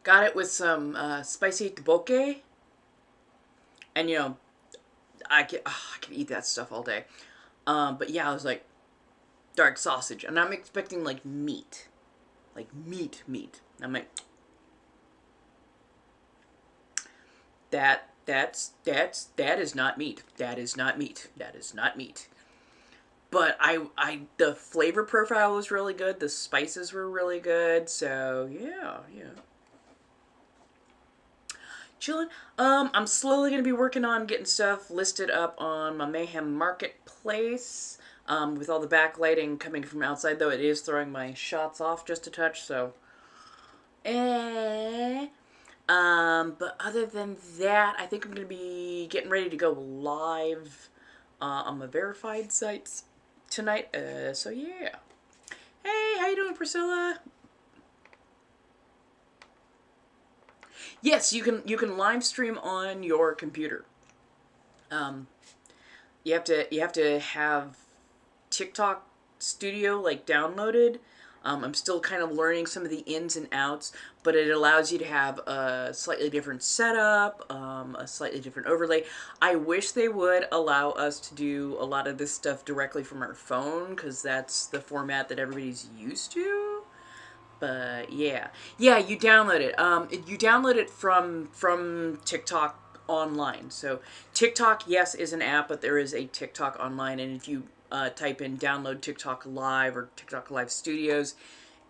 Got it with some spicy tteokbokki. And, you know, I can eat that stuff all day. But yeah, I was like, dark sausage. And I'm expecting like meat. Like meat. I'm like, that is not meat. That is not meat. That is not meat. But the flavor profile was really good. The spices were really good. So yeah. Chilling. I'm slowly gonna be working on getting stuff listed up on my Mayhem Marketplace. With all the backlighting coming from outside, though, it is throwing my shots off just a touch. So, but other than that, I think I'm gonna be getting ready to go live on my verified sites tonight. So yeah. Hey, how you doing, Priscilla? Yes, you can live stream on your computer. You have to have TikTok Studio like downloaded. I'm still kind of learning some of the ins and outs, but it allows you to have a slightly different setup, a slightly different overlay. I wish they would allow us to do a lot of this stuff directly from our phone, because that's the format that everybody's used to. But yeah, you download it. You download it from TikTok online. So TikTok, yes, is an app, but there is a TikTok online, and if you type in download TikTok Live or TikTok Live Studios,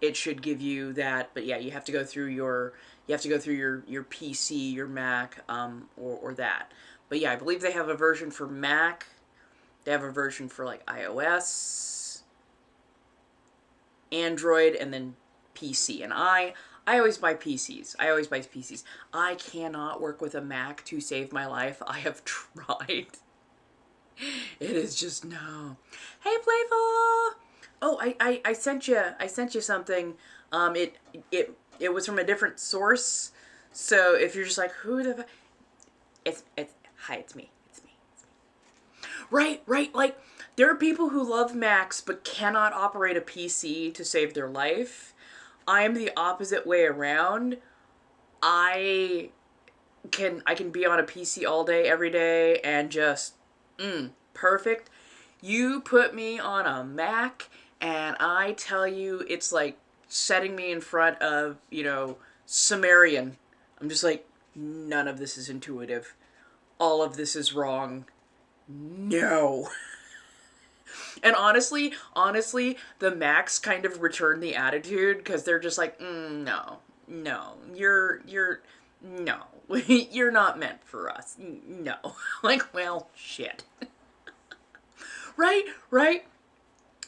it should give you that. But yeah, you have to go through your PC, your Mac, or that. But yeah, I believe they have a version for Mac. They have a version for like iOS, Android, and then PC. And I always buy PCs. I cannot work with a Mac to save my life. I have tried. It is just no. Hey, Playful! Oh, I sent you something. It was from a different source. So if you're just like, who the hi, it's me. Right. Like, there are people who love Macs but cannot operate a PC to save their life. I am the opposite way around. I can be on a PC all day, every day, and just, perfect. You put me on a Mac, and I tell you, it's like setting me in front of, Sumerian. I'm just like, none of this is intuitive. All of this is wrong. No. And honestly, the Macs kind of return the attitude, because they're just like, no, you're no, you're not meant for us. No. Like, well, shit. Right?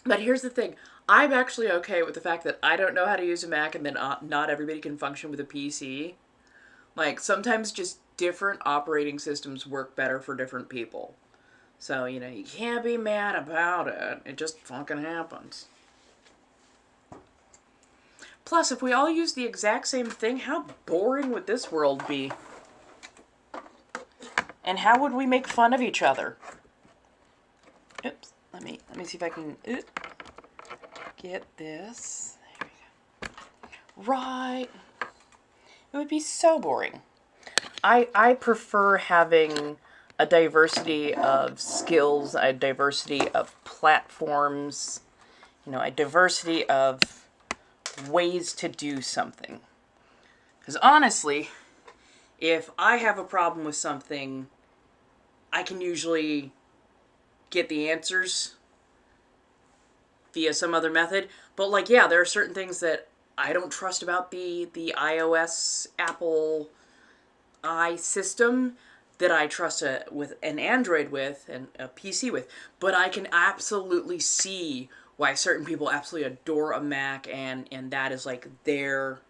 But here's the thing. I'm actually okay with the fact that I don't know how to use a Mac, and then not everybody can function with a PC. Like, sometimes just different operating systems work better for different people. So, you can't be mad about it. It just fucking happens. Plus, if we all use the exact same thing, how boring would this world be? And how would we make fun of each other? Oops. Let me see if I can get this. There we go. Right. It would be so boring. I prefer having a diversity of skills, a diversity of platforms, a diversity of ways to do something. Because honestly, if I have a problem with something, I can usually get the answers via some other method. But like, yeah, there are certain things that I don't trust about the iOS Apple system that I trust with an Android with and a PC with. But I can absolutely see why certain people absolutely adore a Mac, and that is like their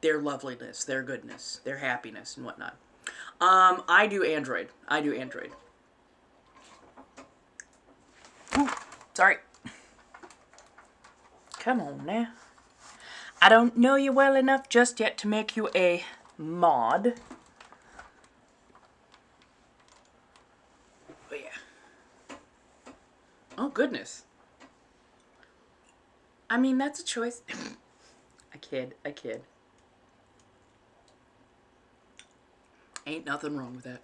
loveliness, their goodness, their happiness, and whatnot. I do Android. Ooh, sorry. Come on now. I don't know you well enough just yet to make you a mod. But yeah. Oh, goodness. I mean, that's a choice. I kid. Ain't nothing wrong with that.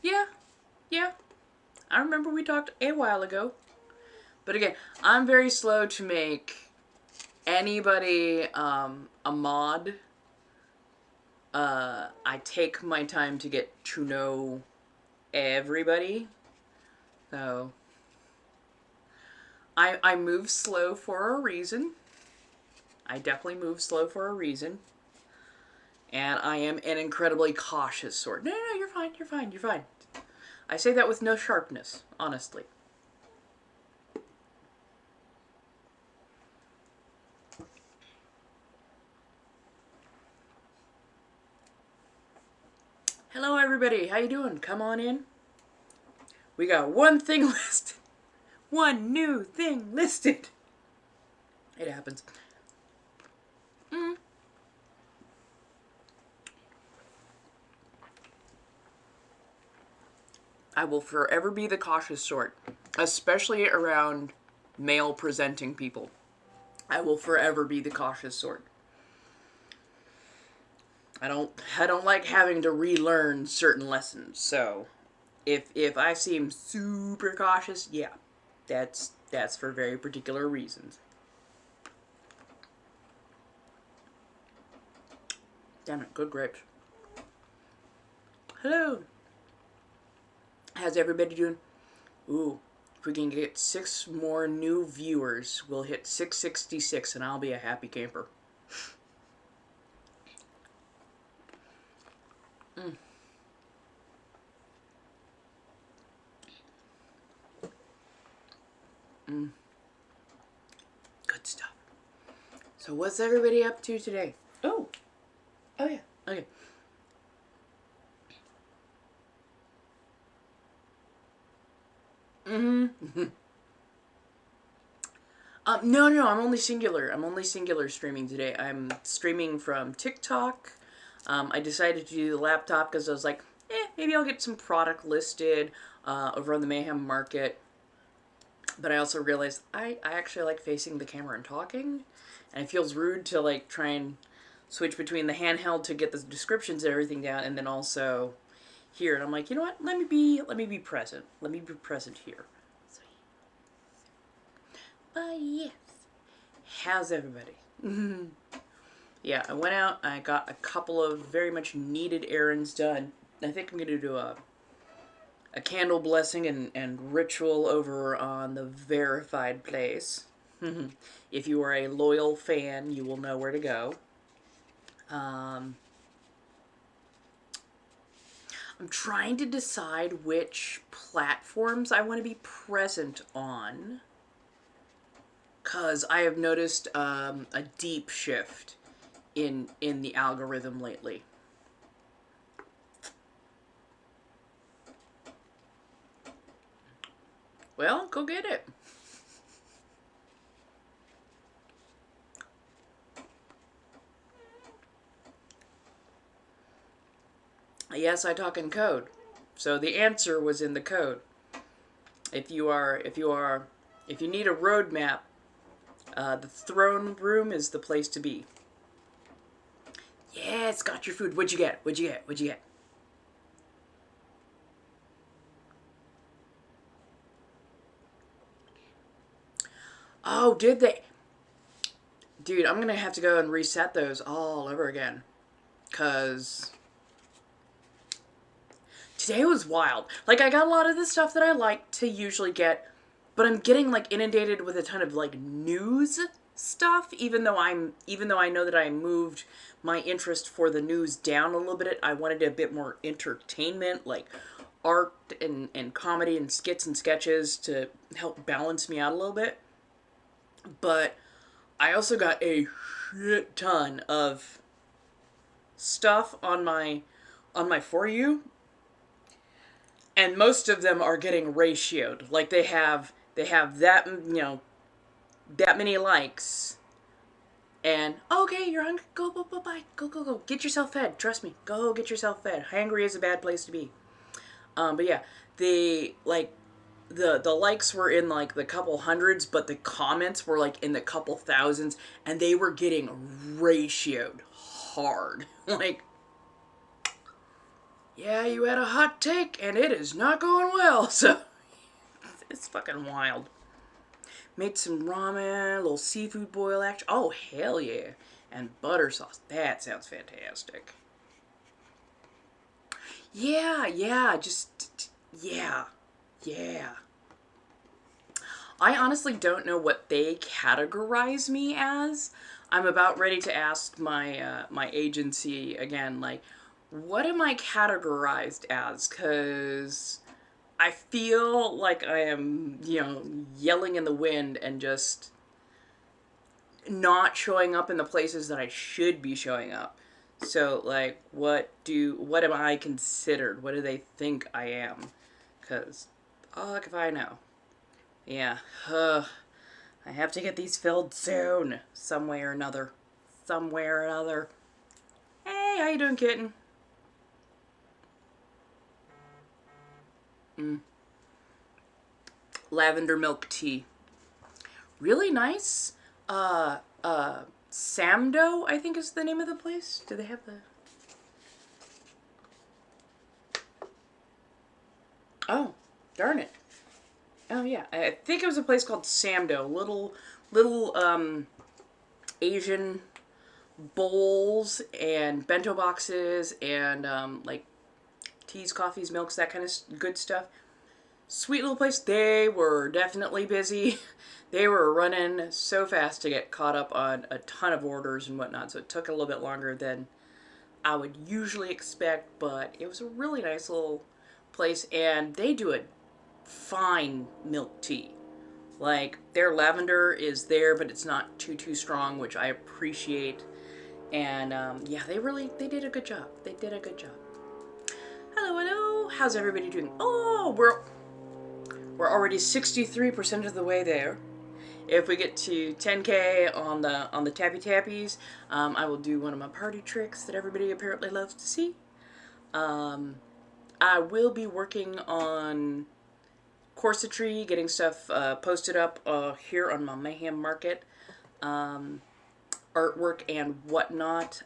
Yeah. I remember we talked a while ago. But again, I'm very slow to make anybody a mod. I take my time to get to know everybody. So I move slow for a reason. I definitely move slow for a reason. And I am an incredibly cautious sort. No, you're fine. I say that with no sharpness, honestly. Hello, everybody. How you doing? Come on in. We got one thing listed. One new thing listed. It happens. I will forever be the cautious sort, especially around male presenting people. I will forever be the cautious sort. I don't like having to relearn certain lessons. So if I seem super cautious, yeah, that's for very particular reasons. Damn it, good grapes. Hello. How's everybody doing? Ooh, if we can get 6 more new viewers, we'll hit 666 and I'll be a happy camper. Good stuff. So what's everybody up to today? Oh yeah, okay. No, I'm only singular. I'm only singular streaming today. I'm streaming from TikTok. I decided to do the laptop because I was like, maybe I'll get some product listed over on the Mayhem Market. But I also realized I actually like facing the camera and talking. And it feels rude to like try and switch between the handheld to get the descriptions and everything down, and then also here. And I'm like, you know what? Let me be present. Let me be present here. So, yes. How's everybody? Yeah, I went out. I got a couple of very much needed errands done. I think I'm gonna do a candle blessing and ritual over on the verified place. If you are a loyal fan, you will know where to go. I'm trying to decide which platforms I want to be present on, because I have noticed a deep shift in the algorithm lately. Well, go get it. Yes, I talk in code. So the answer was in the code. If you need a roadmap, the throne room is the place to be. Yeah, it's got your food. What'd you get? Oh, did they? Dude, I'm gonna have to go and reset those all over again. 'Cause today was wild. Like, I got a lot of the stuff that I like to usually get, but I'm getting, like, inundated with a ton of, like, news stuff, even though I know that I moved my interest for the news down a little bit. I wanted a bit more entertainment, like art and comedy and skits and sketches to help balance me out a little bit. But I also got a shit ton of stuff on my For You, and most of them are getting ratioed. Like, they have that, you know, that many likes, and okay, you're hungry, go bye, go get yourself fed. Trust me, go get yourself fed. Hangry is a bad place to be. But yeah, the likes were in like the couple hundreds, but the comments were like in the couple thousands, and they were getting ratioed hard. Like, yeah, you had a hot take and it is not going well. So it's fucking wild. Made some ramen, a little seafood boil action. Oh, hell yeah. And butter sauce. That sounds fantastic. Yeah, yeah. I honestly don't know what they categorize me as. I'm about ready to ask my my agency again, like, what am I categorized as? Because I feel like I am, you know, yelling in the wind and just not showing up in the places that I should be showing up. So, like, what am I considered? What do they think I am? Because, oh, look if I know. Yeah, I have to get these filled soon. Some way or another. Somewhere or another. Hey, how you doing, kitten? Lavender milk tea. Really nice. Samdo, I think is the name of the place. Do they have the... Oh, darn it. Oh, yeah. I think it was a place called Samdo. Little Asian bowls and bento boxes and, like, teas, coffees, milks, that kind of good stuff. Sweet little place. They were definitely busy. They were running so fast to get caught up on a ton of orders and whatnot, so it took a little bit longer than I would usually expect, but it was a really nice little place, and they do a fine milk tea. Like, their lavender is there, but it's not too strong, which I appreciate. And yeah, they did a good job. They did a good job. Hello. How's everybody doing? Oh, we're already 63% of the way there. If we get to 10K on the Tappy Tappies, I will do one of my party tricks that everybody apparently loves to see. I will be working on corsetry, getting stuff posted up here on my Mayhem Market, artwork and whatnot.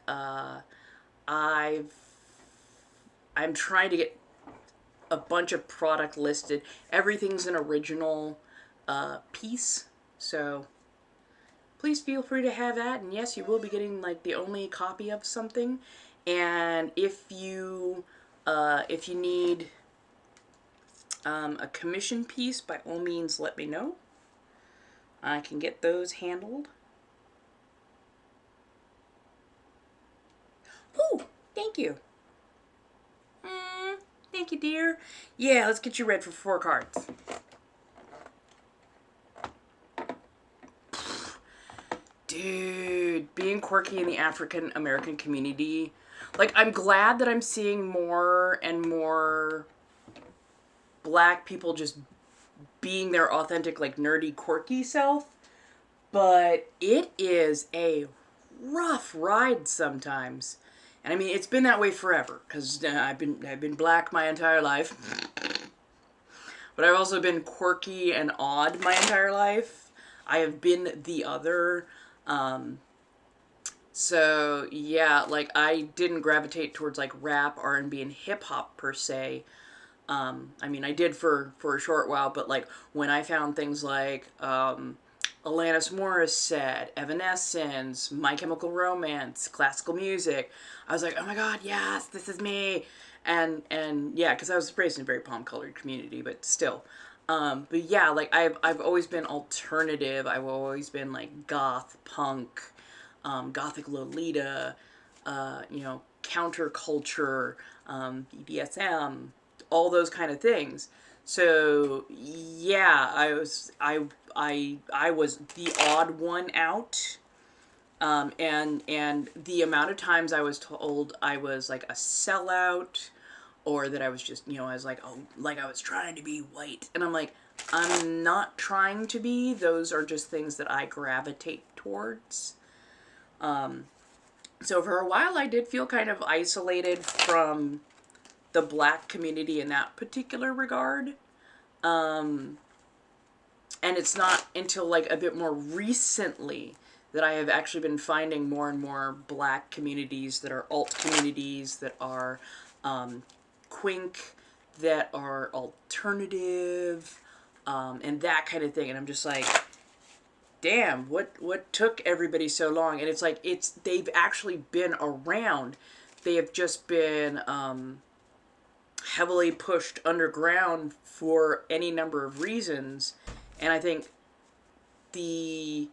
I'm trying to get a bunch of product listed. Everything's an original piece, so please feel free to have that. And yes, you will be getting like the only copy of something. And if you need a commission piece, by all means let me know. I can get those handled. Oh, thank you. Thank you, dear. Yeah, let's get you read for 4 cards. Dude, being quirky in the African American community, like, I'm glad that I'm seeing more and more Black people just being their authentic, like, nerdy, quirky self, but it is a rough ride sometimes. And I mean, it's been that way forever, because I've been Black my entire life. But I've also been quirky and odd my entire life. I have been the other. So, yeah, like, I didn't gravitate towards, like, rap, R&B, and hip-hop, per se. I mean, I did for a short while, but, like, when I found things like, Alanis Morissette, Evanescence, My Chemical Romance, classical music, I was like, oh my god, yes, this is me. And yeah, because I was raised in a very palm-colored community, but still. But yeah, like I've always been alternative. I've always been like goth, punk, gothic Lolita, you know, counterculture, BDSM, all those kind of things. So yeah, I was the odd one out. And the amount of times I was told I was like a sellout, or that I was just, you know, I was like, oh, like I was trying to be white. And I'm like, I'm not trying to be. Those are just things that I gravitate towards. So for a while I did feel kind of isolated from the black community in that particular regard. And it's not until like a bit more recently that I have actually been finding more and more black communities that are alt communities, that are quink, that are alternative, and that kind of thing. And I'm just like, damn, what took everybody so long? And it's like, they've actually been around. They have just been heavily pushed underground for any number of reasons. And I think the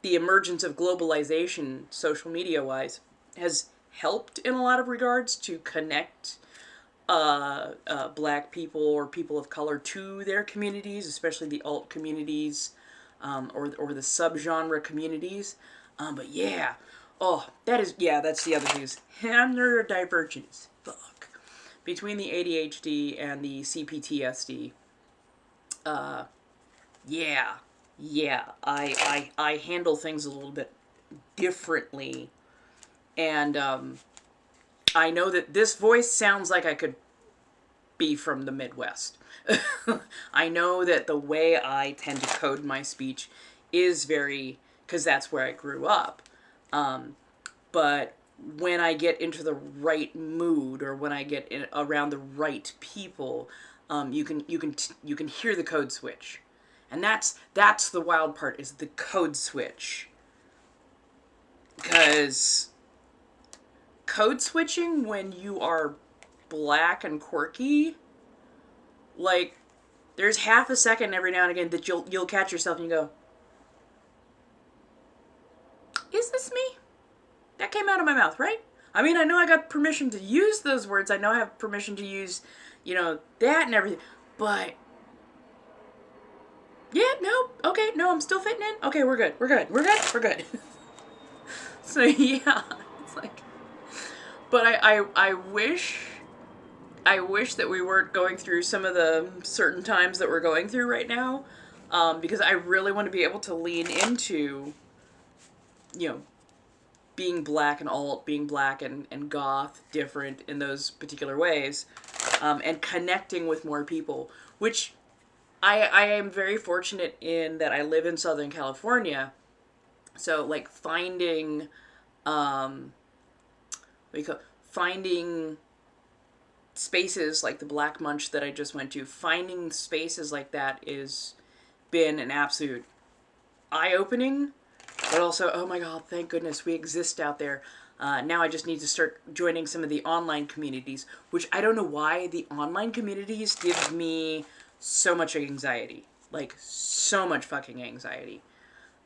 emergence of globalization, social media wise, has helped in a lot of regards to connect black people or people of color to their communities, especially the alt communities, or the subgenre communities. But yeah, oh, that's the other thing is, I'm neurodivergent as fuck. Between the ADHD and the CPTSD, yeah, I handle things a little bit differently. And I know that this voice sounds like I could be from the Midwest. I know that the way I tend to code my speech is very, because that's where I grew up. But when I get into the right mood, or when I get around the right people, you can hear the code switch. And that's the wild part, is the code switch. Because code switching when you are black and quirky, like, there's half a second every now and again that you'll catch yourself and you go, is this me? That came out of my mouth, right? I mean, I know I got permission to use those words. I know I have permission to use, you know, that and everything. But yeah, no, okay, no, I'm still fitting in. Okay, we're good. So yeah, it's like, but I wish that we weren't going through some of the certain times that we're going through right now, because I really want to be able to lean into, you know, being black and alt, being black and goth, different in those particular ways, and connecting with more people, which I am very fortunate in that I live in Southern California. So like finding, finding spaces like the Black Munch that I just went to, finding spaces like that is been an absolute eye-opening, but also, oh my god, thank goodness we exist out there. Now I just need to start joining some of the online communities, which I don't know why the online communities give me so much anxiety. Like, so much fucking anxiety.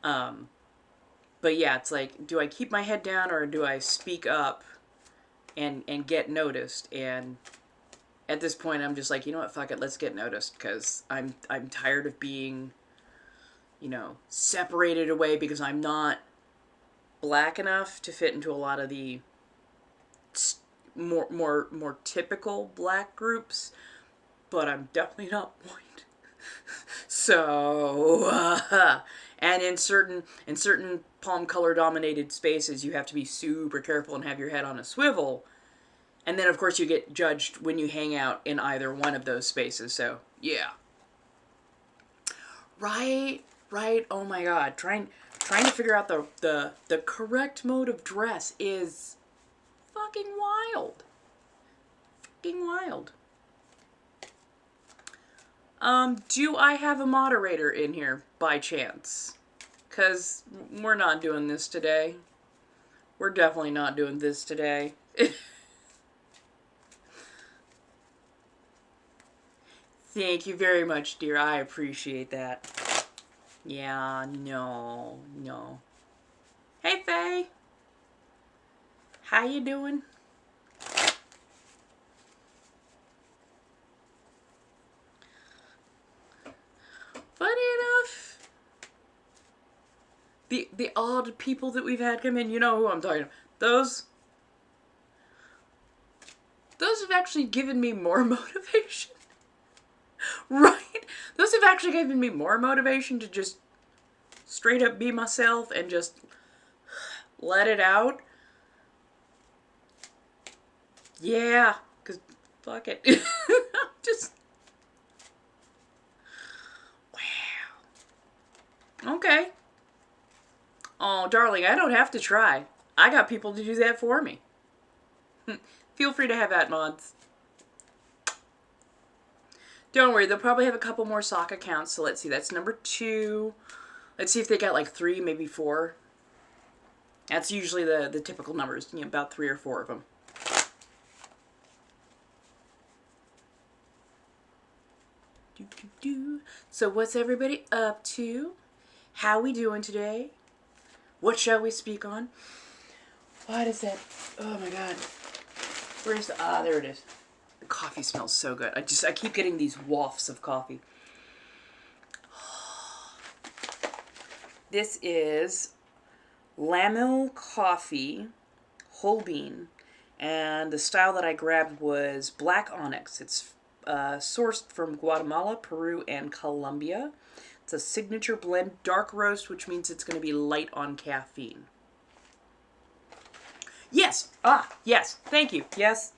But yeah, it's like, do I keep my head down or do I speak up and get noticed? And at this point, I'm just like, you know what, fuck it, let's get noticed, because I'm tired of being, you know, separated away because I'm not black enough to fit into a lot of the more typical black groups, but I'm definitely not white. So, and in certain palm color dominated spaces, you have to be super careful and have your head on a swivel. And then, of course, you get judged when you hang out in either one of those spaces. So, yeah. Right. Oh my god. Trying to figure out the correct mode of dress is fucking wild. Fucking wild. Do I have a moderator in here by chance? 'Cause we're not doing this today. We're definitely not doing this today. Thank you very much, dear. I appreciate that. Yeah, no. Hey, Faye. How you doing? Funny enough, the odd people that we've had come in, you know who I'm talking about. Those have actually given me more motivation. Right? Those have actually given me more motivation to just straight up be myself and just let it out. Yeah, because fuck it. Just, wow. Okay. Oh, darling, I don't have to try. I got people to do that for me. Feel free to have at mods. Don't worry, they'll probably have a couple more sock accounts. So let's see, that's number 2. Let's see if they got like 3, maybe 4. That's usually the typical numbers, you know, about 3 or 4 of them. So what's everybody up to? How we doing today? What shall we speak on? What is that? Oh my god. Where's the... Ah, there it is. The coffee smells so good. I keep getting these wafts of coffee. This is Lamel Coffee, whole bean, and the style that I grabbed was Black Onyx. It's sourced from Guatemala, Peru, and Colombia. It's a signature blend, dark roast, which means it's going to be light on caffeine. Yes! Ah, yes. Thank you. Yes.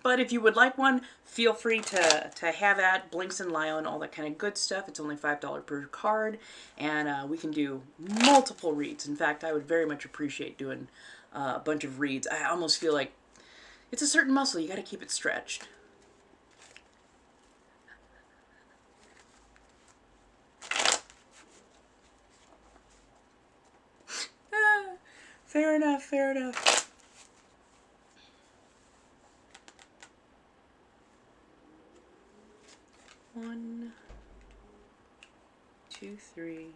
But if you would like one, feel free to have at Blinks and Lion, all that kind of good stuff. It's only $5 per card, and we can do multiple reads. In fact, I would very much appreciate doing a bunch of reads. I almost feel like it's a certain muscle. You got to keep it stretched. Fair enough, fair enough. One, 2, 3,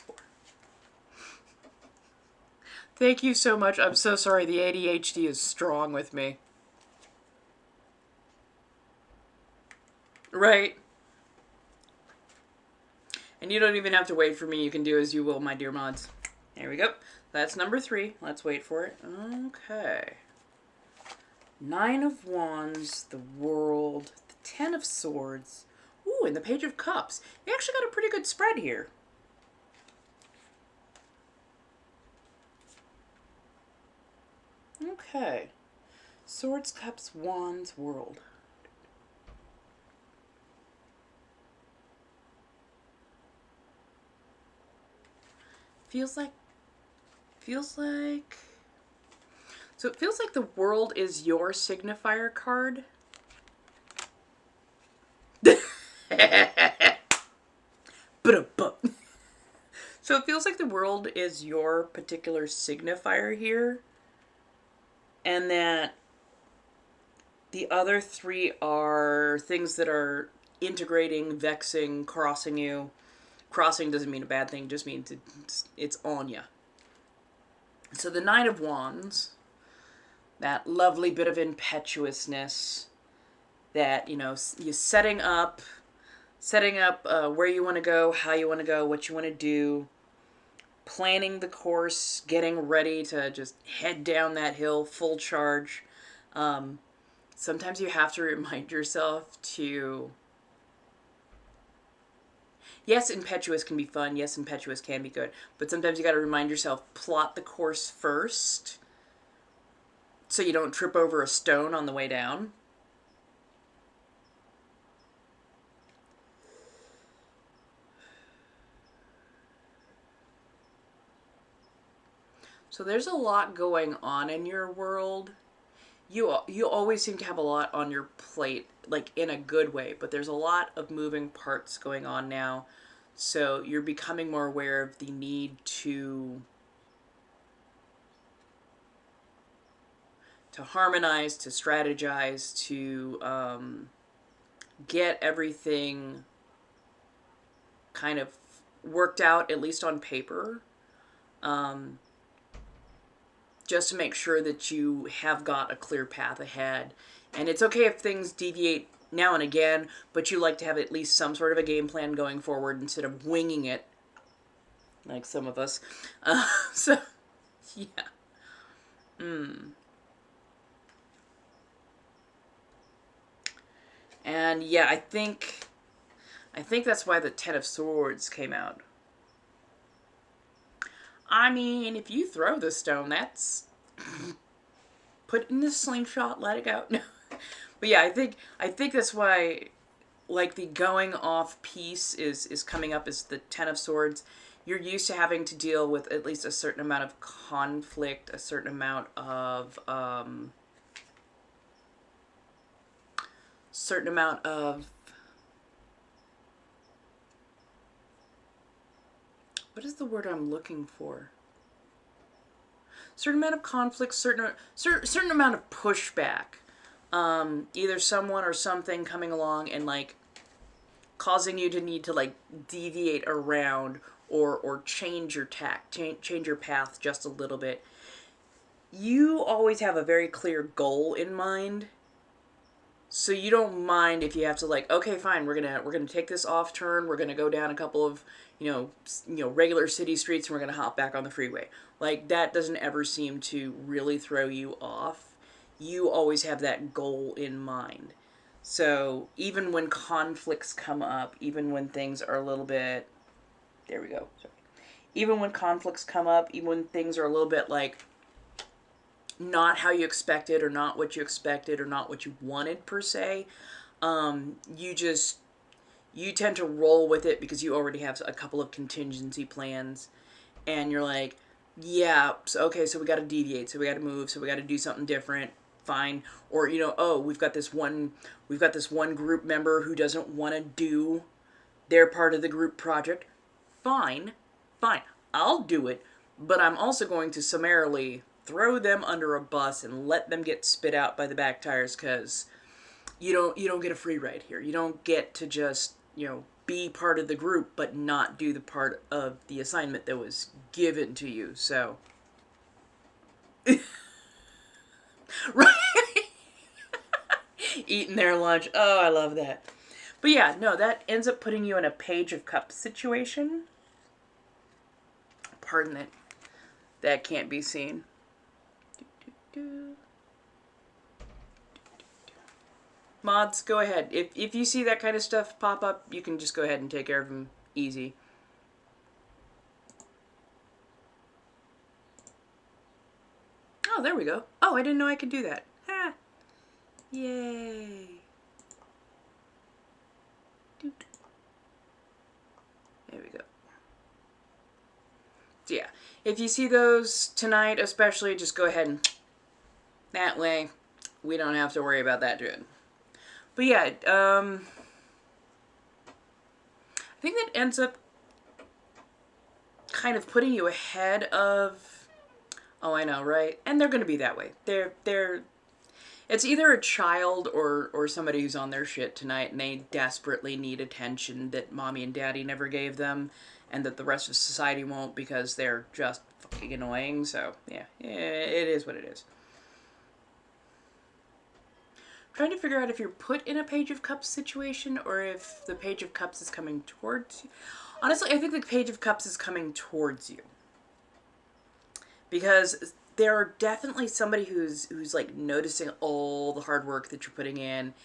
4. Thank you so much. I'm so sorry. The ADHD is strong with me. Right. And you don't even have to wait for me. You can do as you will, my dear mods. There we go. That's number 3. Let's wait for it. Okay. 9 of Wands, the World, the 10 of Swords. Ooh, and the Page of Cups. You actually got a pretty good spread here. Okay. Swords, Cups, Wands, World. Feels like... So it feels like the World is your signifier card. So it feels like the World is your particular signifier here. And that the other 3 are things that are integrating, vexing, crossing you. Crossing doesn't mean a bad thing, just means it's on you. So the 9 of Wands, that lovely bit of impetuousness, that, you know, you're setting up where you want to go, how you want to go, what you want to do, planning the course, getting ready to just head down that hill full charge. Sometimes you have to remind yourself to... Yes, impetuous can be fun. Yes, impetuous can be good. But sometimes you got to remind yourself, plot the course first so you don't trip over a stone on the way down. So there's a lot going on in your world. You always seem to have a lot on your plate, like in a good way, but there's a lot of moving parts going on now. So you're becoming more aware of the need to harmonize, to strategize, to get everything kind of worked out, at least on paper, just to make sure that you have got a clear path ahead. And it's okay if things deviate now and again, but you like to have at least some sort of a game plan going forward instead of winging it, like some of us. So, yeah. And yeah, I think that's why the Ten of Swords came out. I mean, if you throw the stone, that's put it in the slingshot, let it go. No. But yeah, I think that's why, like, the going off piece is coming up as the Ten of Swords. You're used to having to deal with at least a certain amount of conflict, a certain amount of what is the word I'm looking for? Certain amount of conflict, certain amount of pushback. Either someone or something coming along and, like, causing you to need to, like, deviate around or change your tack, change your path just a little bit. You always have a very clear goal in mind, so you don't mind if you have to, like, okay, fine, we're gonna take this off turn, we're gonna go down a couple of regular city streets, and we're gonna hop back on the freeway. Like, that doesn't ever seem to really throw you off. You always have that goal in mind. So even when conflicts come up, even when things are a little bit, there we go. Sorry. Even when conflicts come up, even when things are a little bit, like, not how you expected, or not what you expected, or not what you wanted per se, you tend to roll with it because you already have a couple of contingency plans, and you're like, yeah, so, okay, so we got to deviate, so we got to move, so we got to do something different. Fine. Or, oh, we've got this one group member who doesn't want to do their part of the group project. Fine, I'll do it, but I'm also going to summarily throw them under a bus and let them get spit out by the back tires, because you don't get a free ride here. You don't get to just, be part of the group but not do the part of the assignment that was given to you. So right. Eating their lunch. Oh, I love that. But yeah, no, that ends up putting you in a Page of Cups situation. Pardon that can't be seen. Mods, go ahead. If you see that kind of stuff pop up, you can just go ahead and take care of them easy. Oh, there we go. Oh, I didn't know I could do that. Ha! Yay! There we go. So yeah, if you see those tonight, especially, just go ahead and that way we don't have to worry about that doing. But yeah, I think that ends up kind of putting you ahead of, oh, I know, right? And they're going to be that way. It's either a child or somebody who's on their shit tonight, and they desperately need attention that mommy and daddy never gave them, and that the rest of society won't, because they're just fucking annoying. So yeah, it is what it is. Trying to figure out if you're put in a Page of Cups situation, or if the Page of Cups is coming towards you. Honestly, I think the Page of Cups is coming towards you, because there are definitely somebody who's like noticing all the hard work that you're putting in,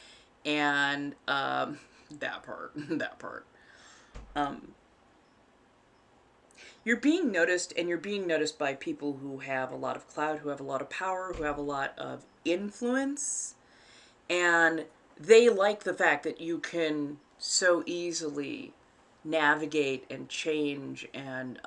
and that part. You're being noticed, and you're being noticed by people who have a lot of clout, who have a lot of power, who have a lot of influence, and they like the fact that you can so easily navigate and change and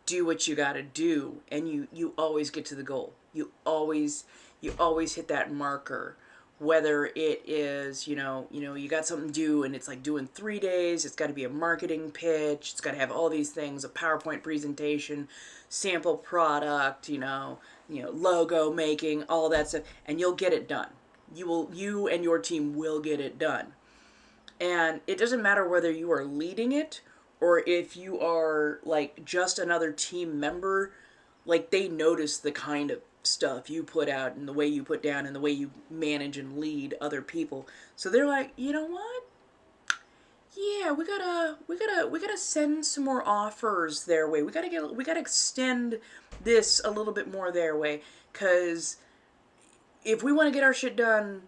do what you gotta do, and you always get to the goal. You always hit that marker whether it is, you got something due and it's like due in 3 days, it's got to be a marketing pitch, it's got to have all these things, a PowerPoint presentation, sample product, logo making, all that stuff, and you'll get it done. You and your team will get it done. And it doesn't matter whether you are leading it or if you are like just another team member, like they notice the kind of stuff you put out and the way you put down and the way you manage and lead other people. So they're like, you know what? Yeah, we gotta send some more offers their way. We gotta extend this a little bit more their way, because if we want to get our shit done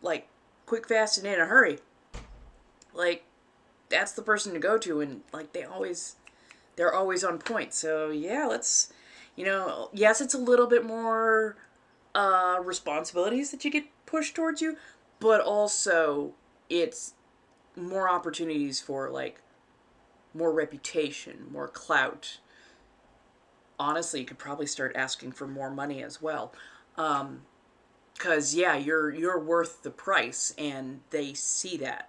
like quick, fast, and in a hurry, like that's the person to go to, and like they're always on point. So yeah, let's, yes, it's a little bit more responsibilities that you get pushed towards you, but also it's more opportunities for like more reputation, more clout. Honestly, you could probably start asking for more money as well. Because yeah, you're worth the price, and they see that,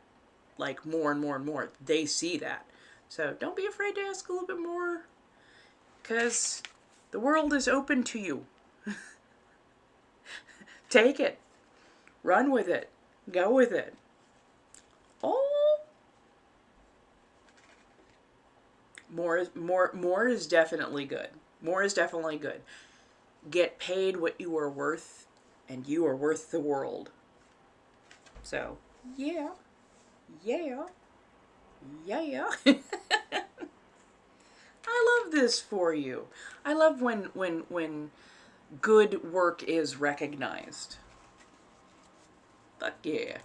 like more and more and more. They see that, so don't be afraid to ask a little bit more, because the world is open to you. Take it, run with it, go with it. Oh, more is definitely good. More is definitely good. Get paid what you are worth, and you are worth the world. So, yeah. I love this for you. I love when good work is recognized. Fuck yeah.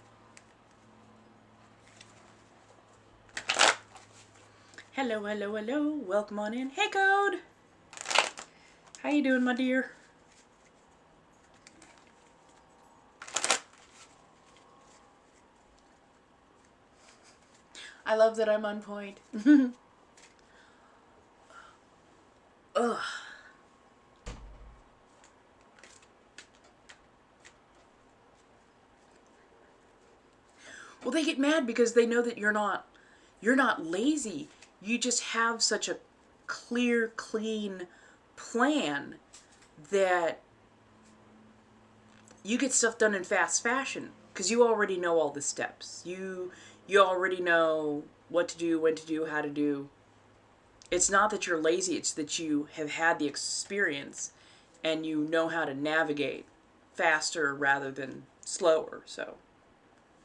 Hello. Welcome on in. Hey, Code. How you doing, my dear? I love that I'm on point. Ugh. Well, they get mad because they know that you're not lazy. You just have such a clear, clean plan that you get stuff done in fast fashion because you already know all the steps. You already know what to do, when to do, how to do. It's not that you're lazy, it's that you have had the experience and you know how to navigate faster rather than slower. So,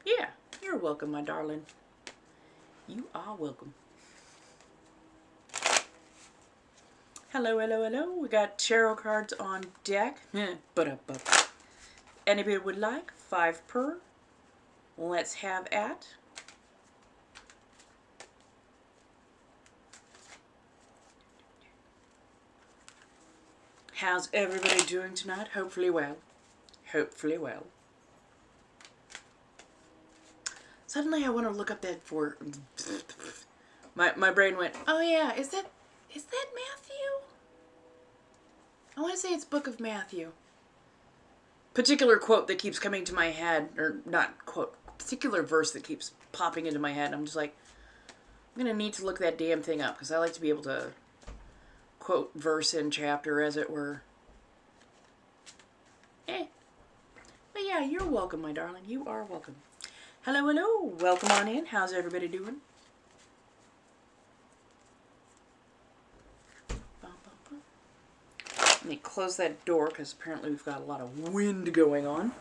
yeah, you're welcome, my darling. You are welcome. Hello. We got tarot cards on deck. Anybody would like? 5 per. Let's have at. How's everybody doing tonight? Hopefully well. Hopefully well. Suddenly I want to look up that for... My brain went, oh yeah, is that Matthew? I want to say it's Book of Matthew. Particular quote that keeps coming to my head, or not quote, particular verse that keeps popping into my head. I'm just like, I'm going to need to look that damn thing up, because I like to be able to quote verse and chapter, as it were. Hey. But yeah, you're welcome, my darling. You are welcome. Hello. Welcome on in. How's everybody doing? Let me close that door, because apparently we've got a lot of wind going on.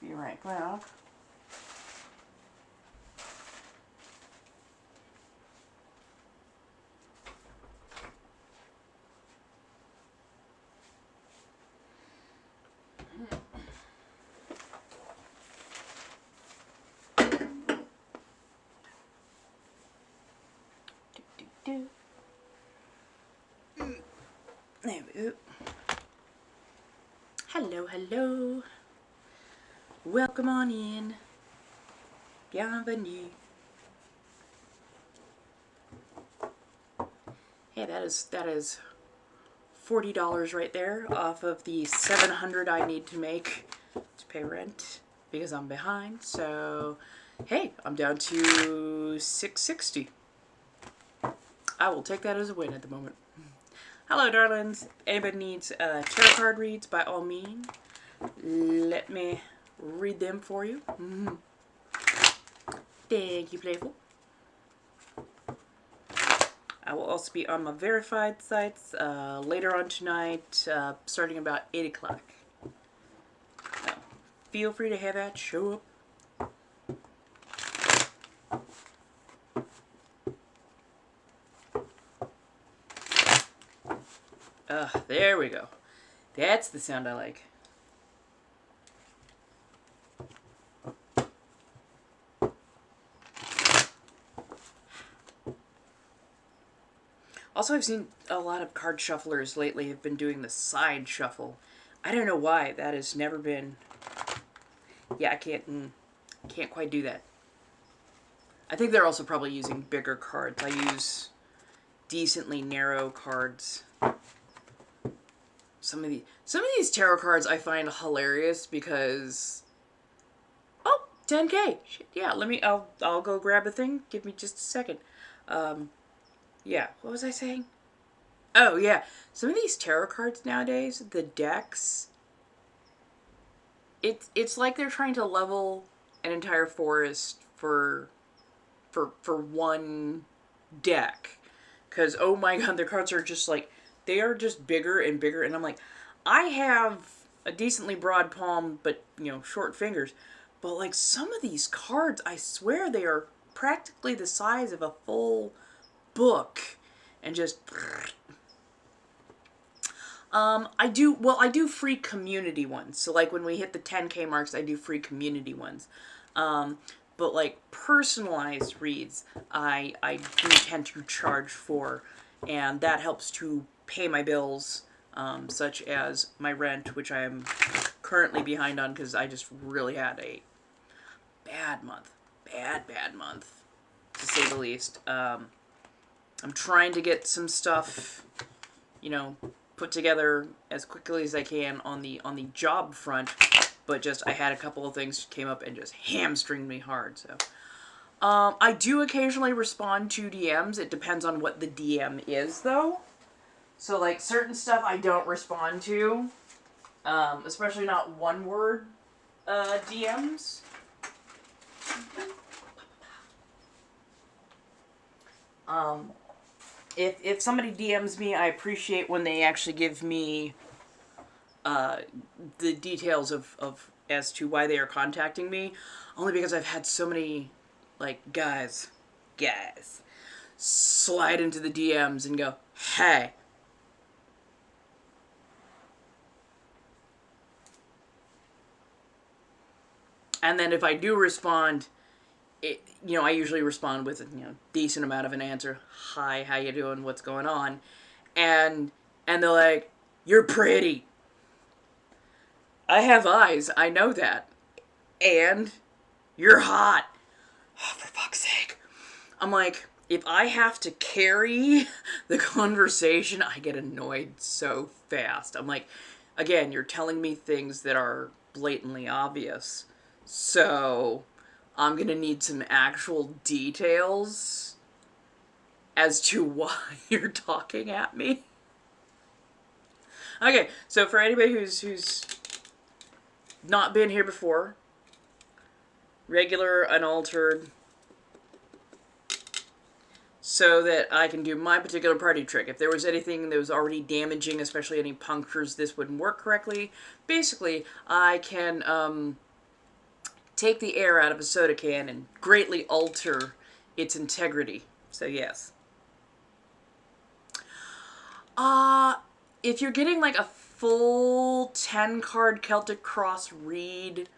Be right back. There we go. Hello. Welcome on in. Bienvenue. Hey, that is $40 right there off of the $700 I need to make to pay rent because I'm behind. So, hey, I'm down to $660. I will take that as a win at the moment. Hello, darlings. Anybody needs tarot card reads, by all means, let me read them for you. Thank you, Playful. I will also be on my verified sites later on tonight, starting about 8 o'clock. So, feel free to have that show up. There we go. That's the sound I like. Also, I've seen a lot of card shufflers lately have been doing the side shuffle. I don't know why. That has never been... Yeah, I can't quite do that. I think they're also probably using bigger cards. I use decently narrow cards. Some of these tarot cards I find hilarious because... Oh, 10K. Shit, yeah, I'll go grab a thing. Give me just a second. Yeah, what was I saying? Oh, yeah. Some of these tarot cards nowadays, the decks, it's like they're trying to level an entire forest for one deck. Because, oh my god, their cards are just like, they are just bigger and bigger. And I'm like, I have a decently broad palm, but, you know, short fingers. But, like, some of these cards, I swear they are practically the size of a full book. And just... I do free community ones. So, like, when we hit the 10K marks, I do free community ones. But, like, personalized reads, I do tend to charge for. And that helps to pay my bills, such as my rent, which I am currently behind on because I just really had a bad month. Bad month, to say the least. I'm trying to get some stuff, you know, put together as quickly as I can on the job front, but just I had a couple of things came up and just hamstringed me hard. So I do occasionally respond to DMs. It depends on what the DM is, though. So, like, certain stuff I don't respond to, especially not one-word DMs. If somebody DMs me, I appreciate when they actually give me the details of as to why they are contacting me. Only because I've had so many, like, guys, slide into the DMs and go, hey. And then if I do respond, I usually respond with a decent amount of an answer. Hi, how you doing? What's going on? And they're like, you're pretty. I have eyes. I know that. And you're hot. Oh, for fuck's sake. I'm like, if I have to carry the conversation, I get annoyed so fast. I'm like, again, you're telling me things that are blatantly obvious. So I'm going to need some actual details as to why you're talking at me. Okay, so for anybody who's not been here before, regular, unaltered, so that I can do my particular party trick. If there was anything that was already damaging, especially any punctures, this wouldn't work correctly. Basically, I can take the air out of a soda can and greatly alter its integrity. So yes. If you're getting like a full 10-card Celtic Cross read,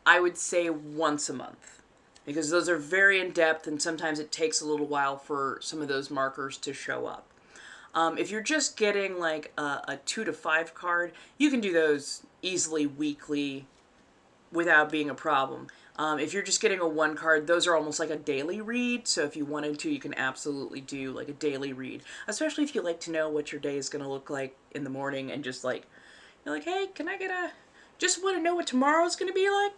I would say once a month. Because those are very in-depth and sometimes it takes a little while for some of those markers to show up. If you're just getting like a 2 to 5 card, you can do those easily weekly without being a problem. If you're just getting a 1 card, those are almost like a daily read. So if you wanted to, you can absolutely do like a daily read. Especially if you like to know what your day is going to look like in the morning and just like, you're like, hey, can I get just want to know what tomorrow's going to be like,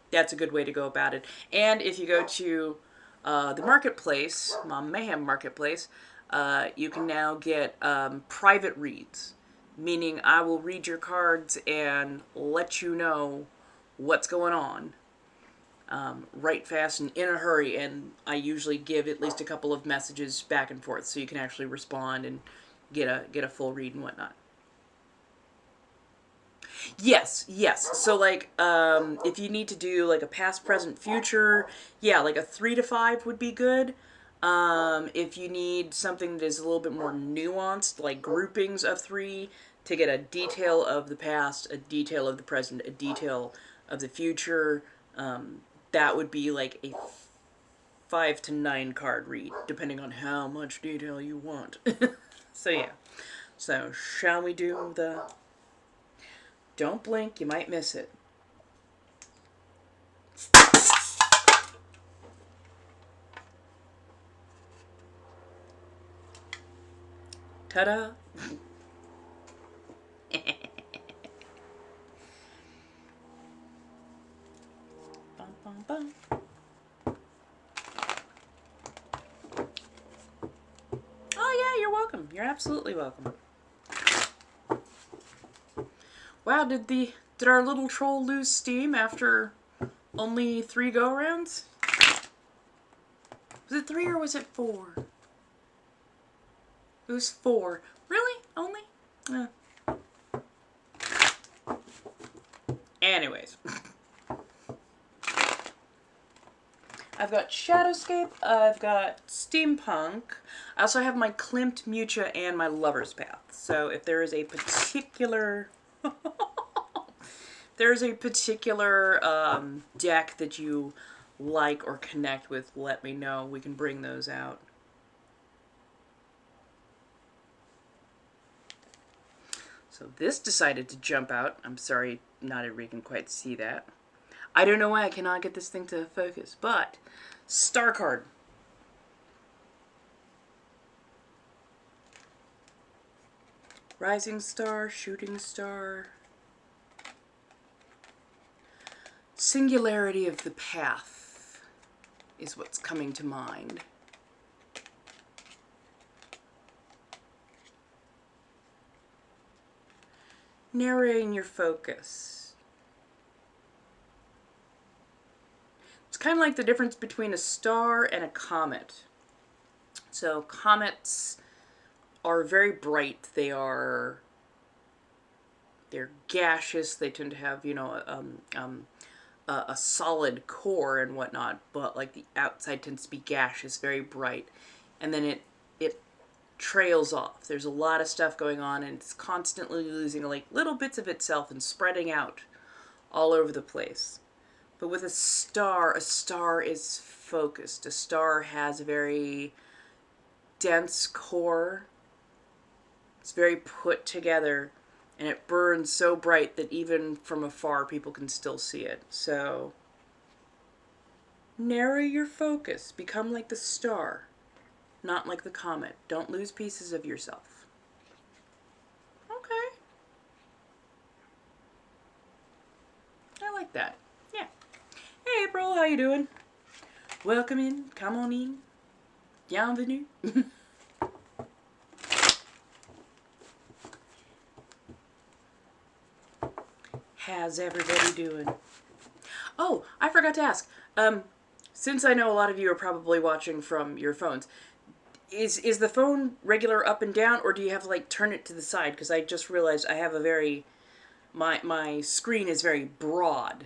that's a good way to go about it. And if you go to the marketplace, Mom Mayhem Marketplace, you can now get private reads, meaning I will read your cards and let you know what's going on right fast and in a hurry, and I usually give at least a couple of messages back and forth so you can actually respond and get a full read and whatnot. Yes. So like, if you need to do like a past, present, future, yeah, like a 3 to 5 would be good. If you need something that is a little bit more nuanced, like groupings of 3 to get a detail of the past, a detail of the present, a detail of the future, that would be like a 5 to 9 card read, depending on how much detail you want. So yeah. So shall we do the... Don't blink, you might miss it. Ta-da! Bum, bum, bum. Oh yeah, you're welcome. You're absolutely welcome. Wow, did our little troll lose steam after only 3 go-rounds? Was it 3 or was it 4? It was 4. Really? Only? Anyways. I've got Shadowscape, I've got Steampunk, I also have my Klimt Mucha and my Lover's Path. So if there is a particular... there's a particular deck that you like or connect with, let me know. We can bring those out. So this decided to jump out. I'm sorry, not everybody can quite see that. I don't know why I cannot get this thing to focus, but star card. Rising star, shooting star. Singularity of the path is what's coming to mind. Narrowing your focus. It's kind of like the difference between a star and a comet. So comets are very bright. They're gaseous. They tend to have, you know, a solid core and whatnot, but like the outside tends to be gaseous, very bright, and then it trails off. There's a lot of stuff going on, and it's constantly losing like little bits of itself and spreading out all over the place. But with a star is focused. A star has a very dense core. It's very put together, and it burns so bright that even from afar people can still see it. So narrow your focus. Become like the star, not like the comet. Don't lose pieces of yourself. Okay. I like that. Yeah. Hey April, how you doing? Welcome in. Come on in. Bienvenue. How's everybody doing? Oh, I forgot to ask. Since I know a lot of you are probably watching from your phones, is the phone regular up and down, or do you have to like turn it to the side? Because I just realized I have a very, my screen is very broad,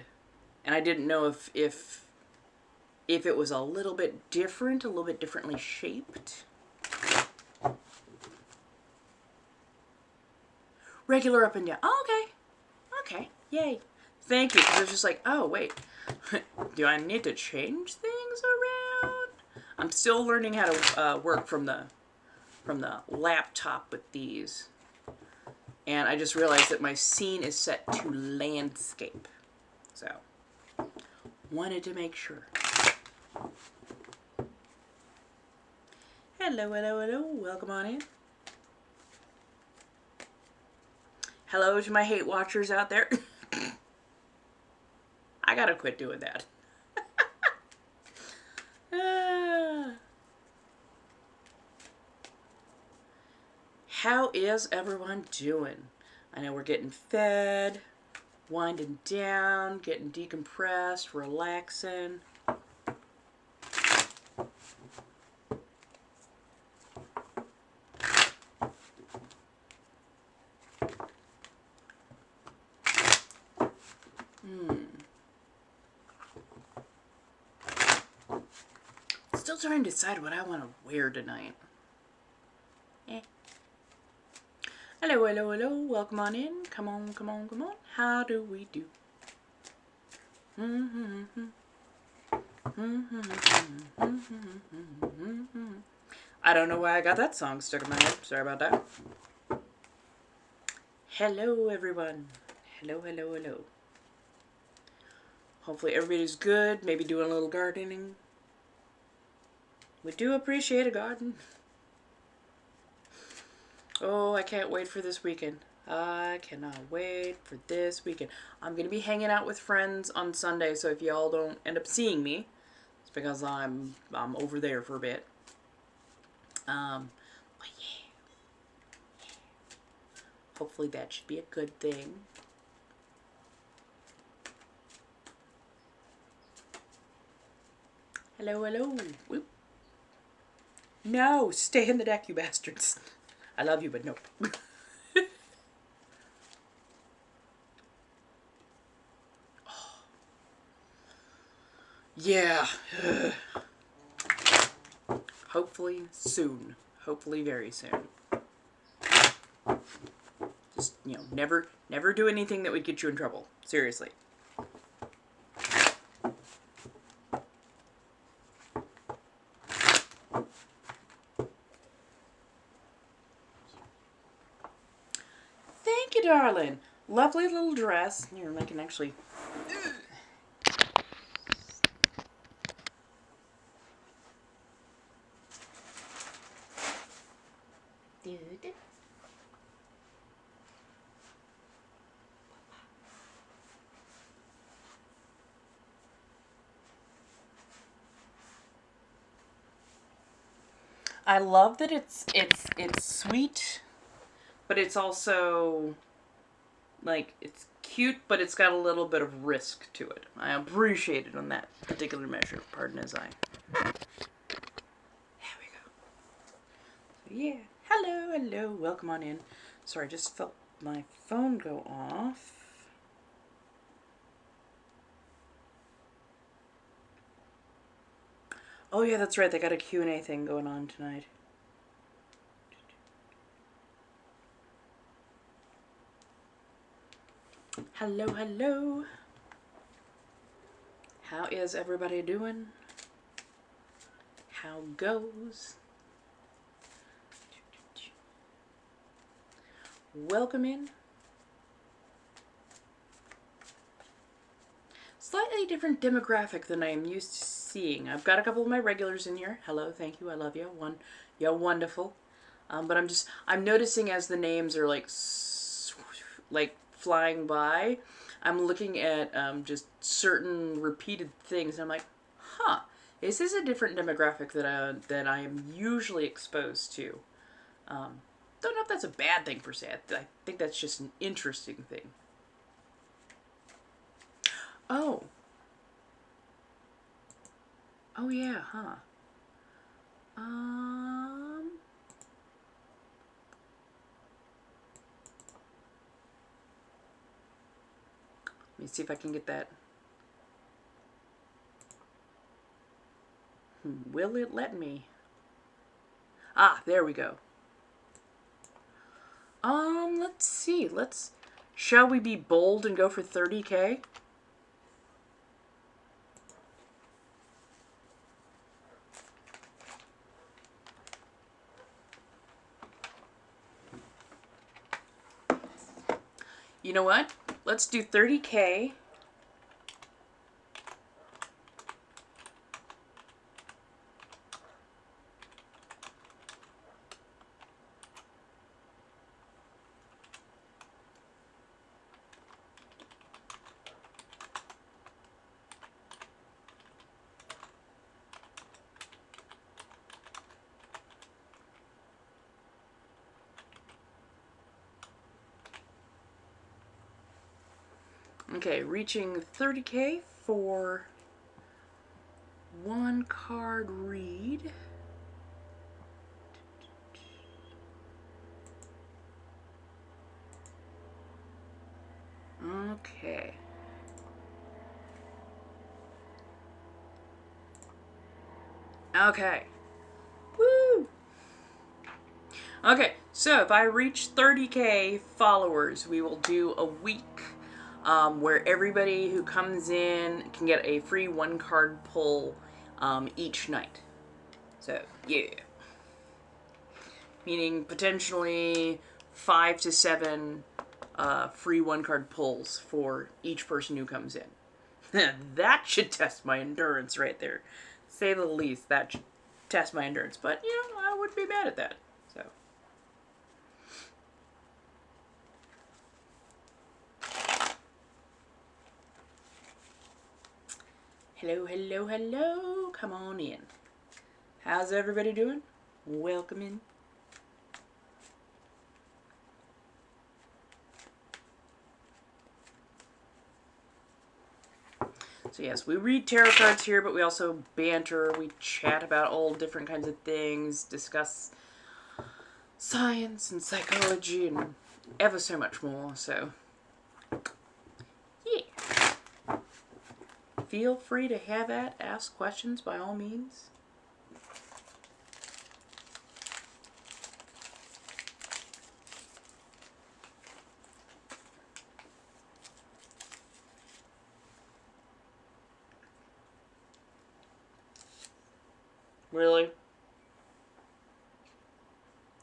and I didn't know if it was a little bit different, a little bit differently shaped. Regular up and down. Oh, okay. Okay. Yay. Thank you. Because I was just like, oh, wait. Do I need to change things around? I'm still learning how to work from the laptop with these. And I just realized that my scene is set to landscape. So, wanted to make sure. Hello, hello, hello. Welcome on in. Hello to my hate watchers out there. I gotta quit doing that. How is everyone doing? I know we're getting fed, winding down, getting decompressed, relaxing. Still trying to decide what I want to wear tonight. Hello, hello, hello. Welcome on in. Come on, come on, come on. How do we do? I don't know why I got that song stuck in my head. Sorry about that. Hello, everyone. Hello, hello, hello. Hopefully everybody's good. Maybe doing a little gardening. We do appreciate a garden. Oh, I can't wait for this weekend. I cannot wait for this weekend. I'm going to be hanging out with friends on Sunday, so if y'all don't end up seeing me, it's because I'm over there for a bit. But yeah. Hopefully that should be a good thing. Hello, hello. Whoop. No, stay in the deck, you bastards. I love you, but nope. Oh. Yeah. Hopefully soon. Hopefully very soon. Just, you know, never do anything that would get you in trouble. Seriously. Thank you, darling. Lovely little dress. Here, I can actually... I love that it's sweet, but it's also like it's cute, but it's got a little bit of risk to it. I appreciate it on that particular measure. Pardon as I. There we go. So yeah. Hello, hello. Welcome on in. Sorry, I just felt my phone go off. Oh yeah, that's right. They got a Q&A thing going on tonight. Hello, hello. How is everybody doing? How goes? Welcome in. Slightly different demographic than I am used to seeing. I've got a couple of my regulars in here. Hello, thank you, I love you. You're wonderful. But I'm noticing as the names are like flying by, I'm looking at just certain repeated things, and I'm like, huh, is this a different demographic that I am usually exposed to? Don't know if that's a bad thing per se. I think that's just an interesting thing. Oh. Oh yeah, huh. Let me see if I can get that. Will it let me? Ah, there we go. Let's see. Shall we be bold and go for 30K? You know what? Let's do 30K. Okay, reaching 30K for one card read. Okay. Okay. Woo! Okay, so if I reach 30K followers, we will do a week where everybody who comes in can get a free one card pull each night. So, yeah. Meaning potentially 5 to 7 free one card pulls for each person who comes in. That should test my endurance right there. Say the least, that should test my endurance. But, you know, I wouldn't be mad at that. So. Hello, hello, hello. Come on in. How's everybody doing? Welcome in. So yes, we read tarot cards here, but we also banter. We chat about all different kinds of things, discuss science and psychology and ever so much more. So, yeah. Feel free to have at, ask questions by all means. Really?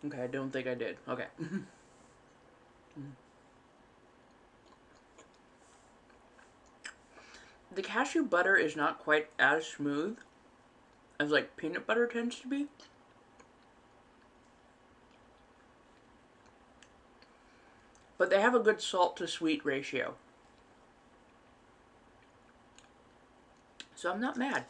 Okay, I don't think I did. Okay. The cashew butter is not quite as smooth as like peanut butter tends to be. But they have a good salt to sweet ratio. So I'm not mad.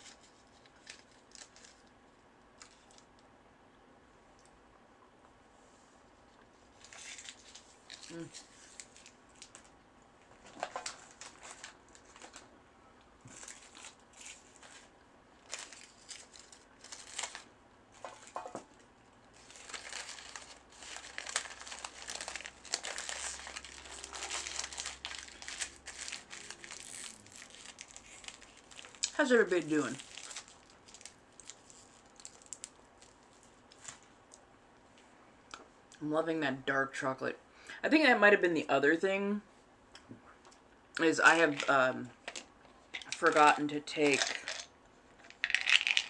How's everybody doing? I'm loving that dark chocolate. I think that might have been the other thing, is I have forgotten to take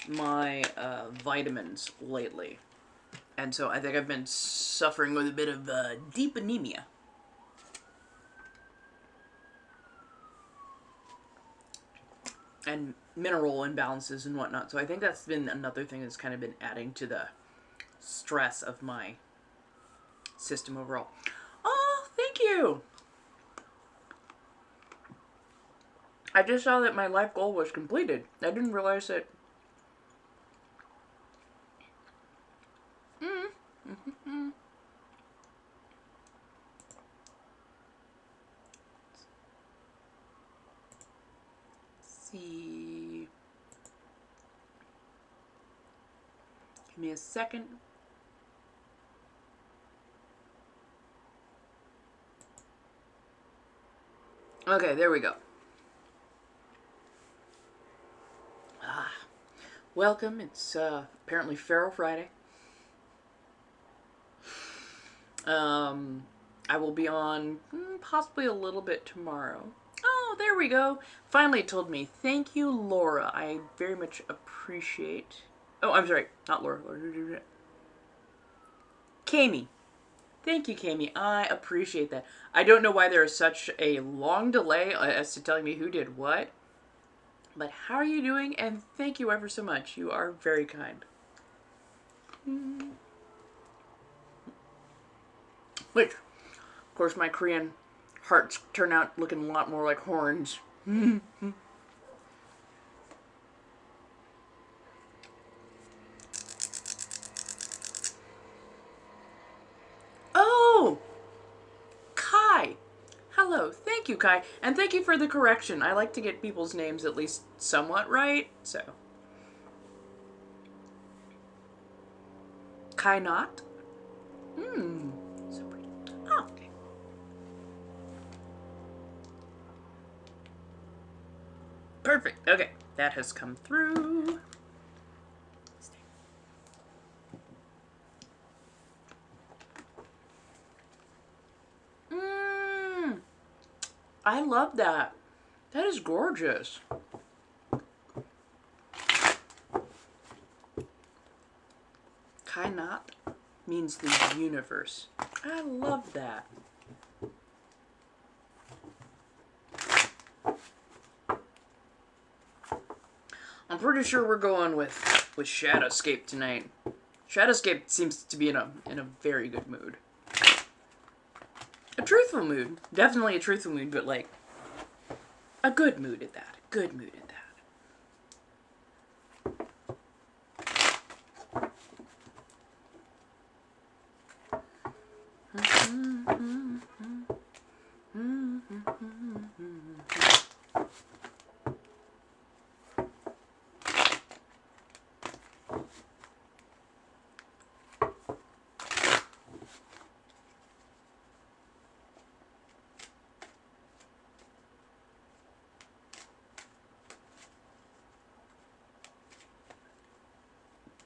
my vitamins lately. And so I think I've been suffering with a bit of deep anemia. And mineral imbalances and whatnot. So I think that's been another thing that's kind of been adding to the stress of my system overall. Oh, thank you! I just saw that my life goal was completed. I didn't realize that. See. Give me a second. Okay, there we go. Welcome. It's apparently Feral Friday. I will be on possibly a little bit tomorrow. Oh, there we go. Finally it told me. Thank you, Laura. I very much appreciate... Oh, I'm sorry. Not Laura. Kami. Thank you, Kami. I appreciate that. I don't know why there is such a long delay as to telling me who did what. But how are you doing? And thank you ever so much. You are very kind. Which, of course, my Korean hearts turn out looking a lot more like horns. Oh! Kai! Hello. Thank you, Kai. And thank you for the correction. I like to get people's names at least somewhat right, so. Kai not? So pretty. Oh, okay. Perfect. Okay. That has come through. I love that. That is gorgeous. Kai not means the universe. I love that. I'm pretty sure we're going with Shadowscape tonight. Shadowscape seems to be in a very good mood. A truthful mood. Definitely a truthful mood, but like a good mood at that. A good mood at that.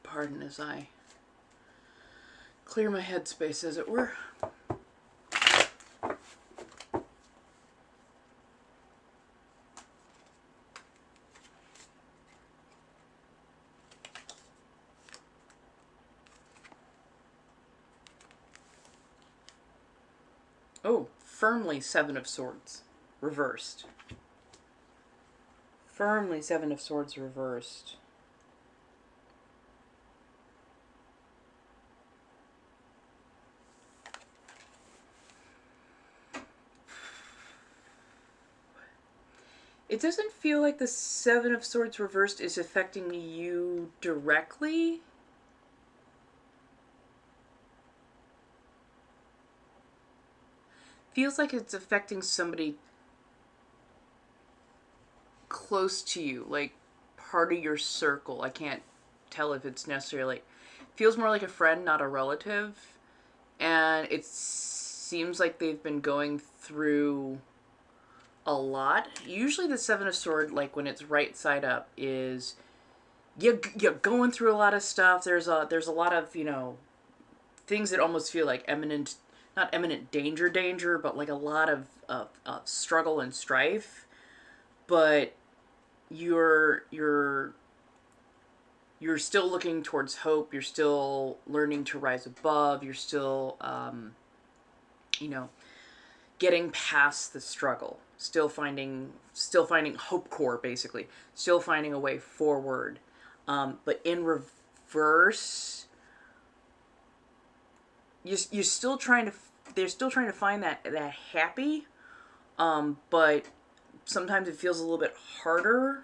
Pardon as I clear my headspace, as it were. Oh, firmly Seven of Swords reversed. Firmly Seven of Swords reversed. It doesn't feel like the Seven of Swords reversed is affecting you directly. Feels like it's affecting somebody close to you, like part of your circle. I can't tell if it's necessarily like, feels more like a friend, not a relative. And it seems like they've been going through a lot. Usually the Seven of Swords, like when it's right side up, is you're going through a lot of stuff. There's a lot of, you know, things that almost feel like imminent, not imminent danger, but like a lot of struggle and strife. But you're still looking towards hope. You're still learning to rise above. You're still, you know, getting past the struggle. Still finding hope core, basically. Still finding a way forward. But in reverse, you're still trying to. They're still trying to find that happy. But sometimes it feels a little bit harder.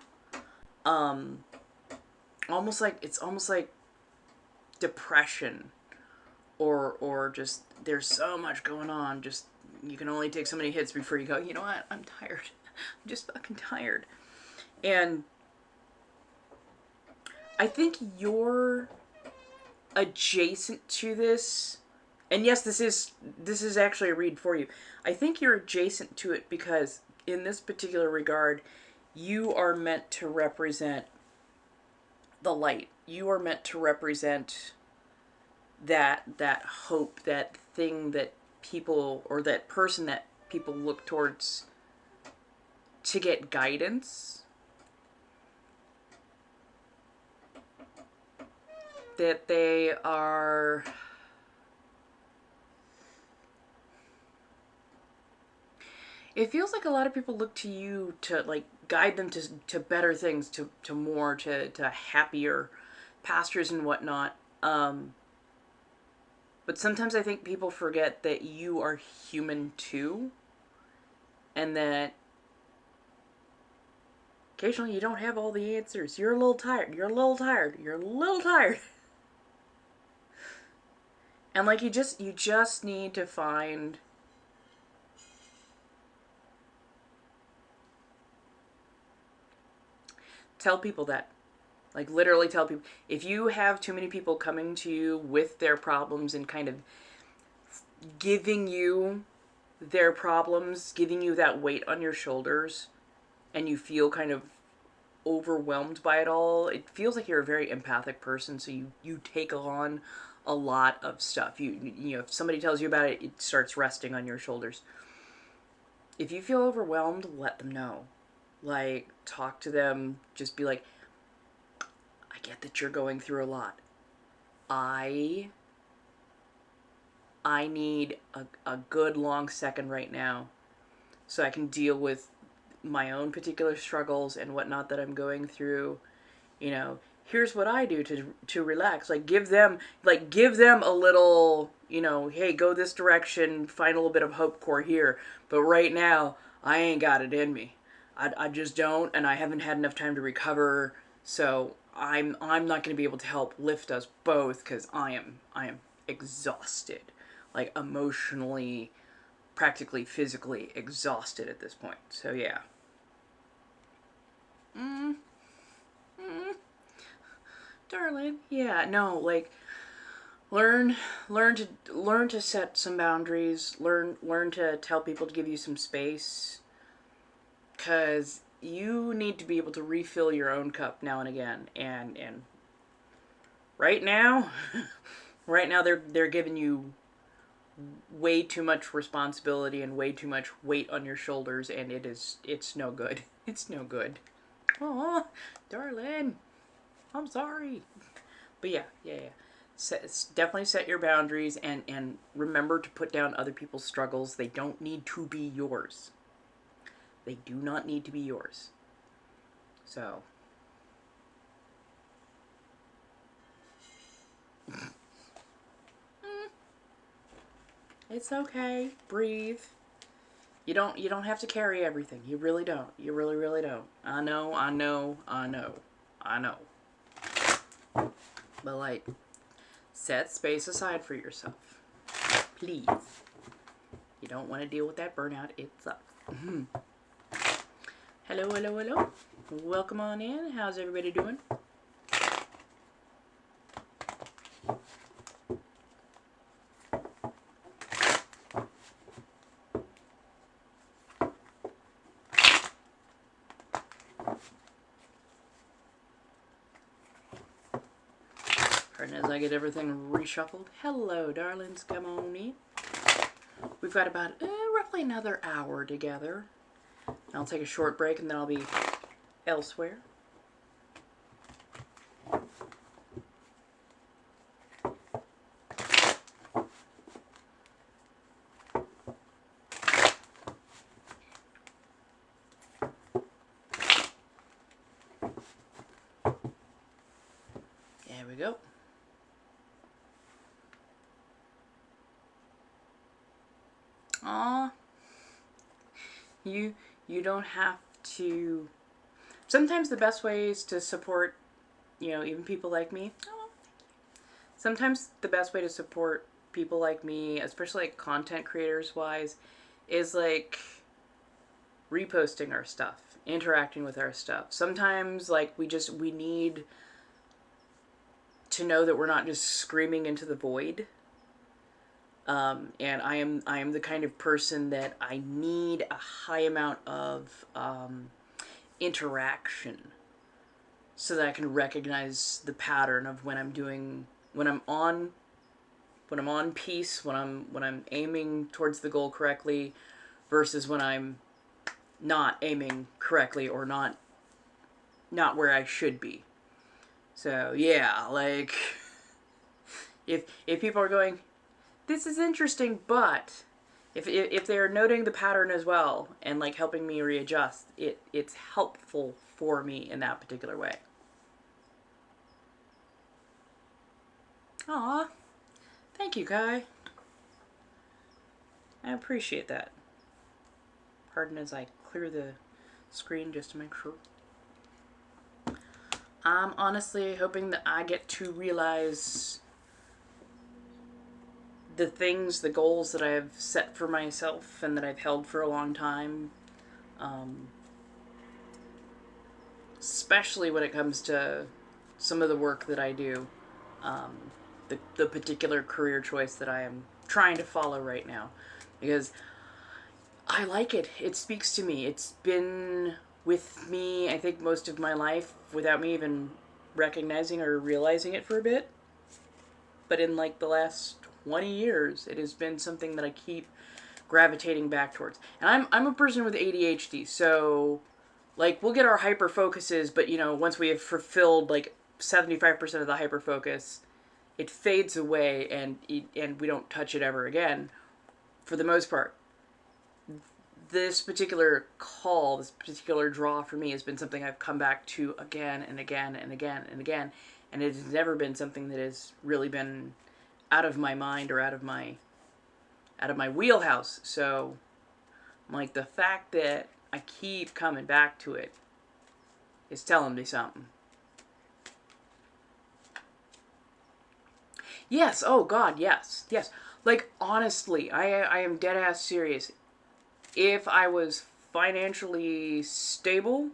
Almost like depression, or just there's so much going on. Just you can only take so many hits before you go, you know what? I'm tired. I'm just fucking tired. And I think you're adjacent to this. And yes, this is actually a read for you. I think you're adjacent to it because in this particular regard, you are meant to represent the light. You are meant to represent that hope, that thing that people, or that person that people look towards to get guidance. That they are... It feels like a lot of people look to you to like guide them to better things, to more, to happier pastures and whatnot. But sometimes I think people forget that you are human too. And that occasionally you don't have all the answers. You're a little tired. You're a little tired. You're a little tired. And like you just need to find Tell people that. Like, literally tell people. If you have too many people coming to you with their problems and kind of giving you their problems, giving you that weight on your shoulders, and you feel kind of overwhelmed by it all, it feels like you're a very empathic person, so you take on a lot of stuff. You know, if somebody tells you about it, it starts resting on your shoulders. If you feel overwhelmed, let them know. Like, talk to them. Just be like, I get that you're going through a lot. I need a good long second right now so I can deal with my own particular struggles and whatnot that I'm going through. You know, here's what I do to relax. Like, give them a little, you know, hey, go this direction, find a little bit of hope core here. But right now, I ain't got it in me. I just don't, and I haven't had enough time to recover, so I'm not going to be able to help lift us both, because I am exhausted. Like, emotionally, practically physically exhausted at this point. So yeah. Darling, yeah, no, like, learn to set some boundaries. Learn to tell people to give you some space, because you need to be able to refill your own cup now and again. And right now, they're giving you way too much responsibility and way too much weight on your shoulders, and it's no good. It's no good. Oh, darling, I'm sorry. But yeah. Definitely set your boundaries, and remember to put down other people's struggles. They don't need to be yours. They do not need to be yours. So. It's okay. Breathe. You don't have to carry everything. You really don't. You really, really don't. I know. But, like, set space aside for yourself. Please. You don't want to deal with that burnout. It sucks. Hello. Welcome on in. How's everybody doing? As I get everything reshuffled. Hello, darlings. Come on in. We've got about roughly another hour together. I'll take a short break and then I'll be elsewhere. There we go. Aw, you don't have to. Sometimes the best ways to support, you know, even people like me. Oh, sometimes the best way to support people like me, especially like content creators wise, is like reposting our stuff, interacting with our stuff. Sometimes like we need to know that we're not just screaming into the void. And I am the kind of person that I need a high amount of interaction so that I can recognize the pattern of when I'm on piece, when I'm aiming towards the goal correctly, versus when I'm not aiming correctly or not where I should be. So yeah, like if people are going, this is interesting, but if they're noting the pattern as well and like helping me readjust, it's helpful for me in that particular way. Aw, thank you, Kai. I appreciate that. Pardon as I clear the screen just to make sure. I'm honestly hoping that I get to realize the things, the goals that I've set for myself and that I've held for a long time. especially when it comes to some of the work that I do, the particular career choice that I am trying to follow right now, because I like it. It speaks to me. It's been with me, I think, most of my life without me even recognizing or realizing it for a bit. But in like the last 20 years, it has been something that I keep gravitating back towards. And I'm a person with ADHD, so like we'll get our hyper focuses, but you know, once we have fulfilled like 75% of the hyper focus, it fades away and we don't touch it ever again for the most part. This particular call, this particular draw for me has been something I've come back to again and again and again and again, and it has never been something that has really been out of my mind or out of my wheelhouse. So like the fact that I keep coming back to it is telling me something. Yes, oh God, yes, yes. Like honestly, I am dead ass serious. If I was financially stable,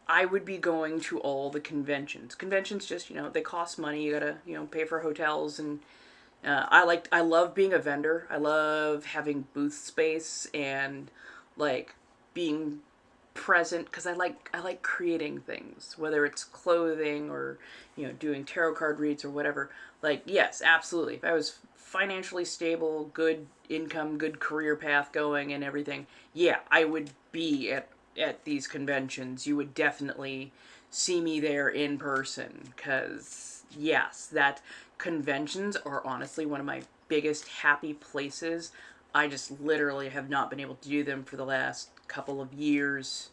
I would be going to all the conventions. Conventions just, you know, they cost money. You gotta, you know, pay for hotels, and I love being a vendor. I love having booth space and like being present, because I like creating things, whether it's clothing or, you know, doing tarot card reads or whatever. Like, yes, absolutely. If I was financially stable, good income, good career path going and everything, yeah, I would be at these conventions. You would definitely see me there in person, because yes, that conventions are honestly one of my biggest happy places. I just literally have not been able to do them for the last couple of years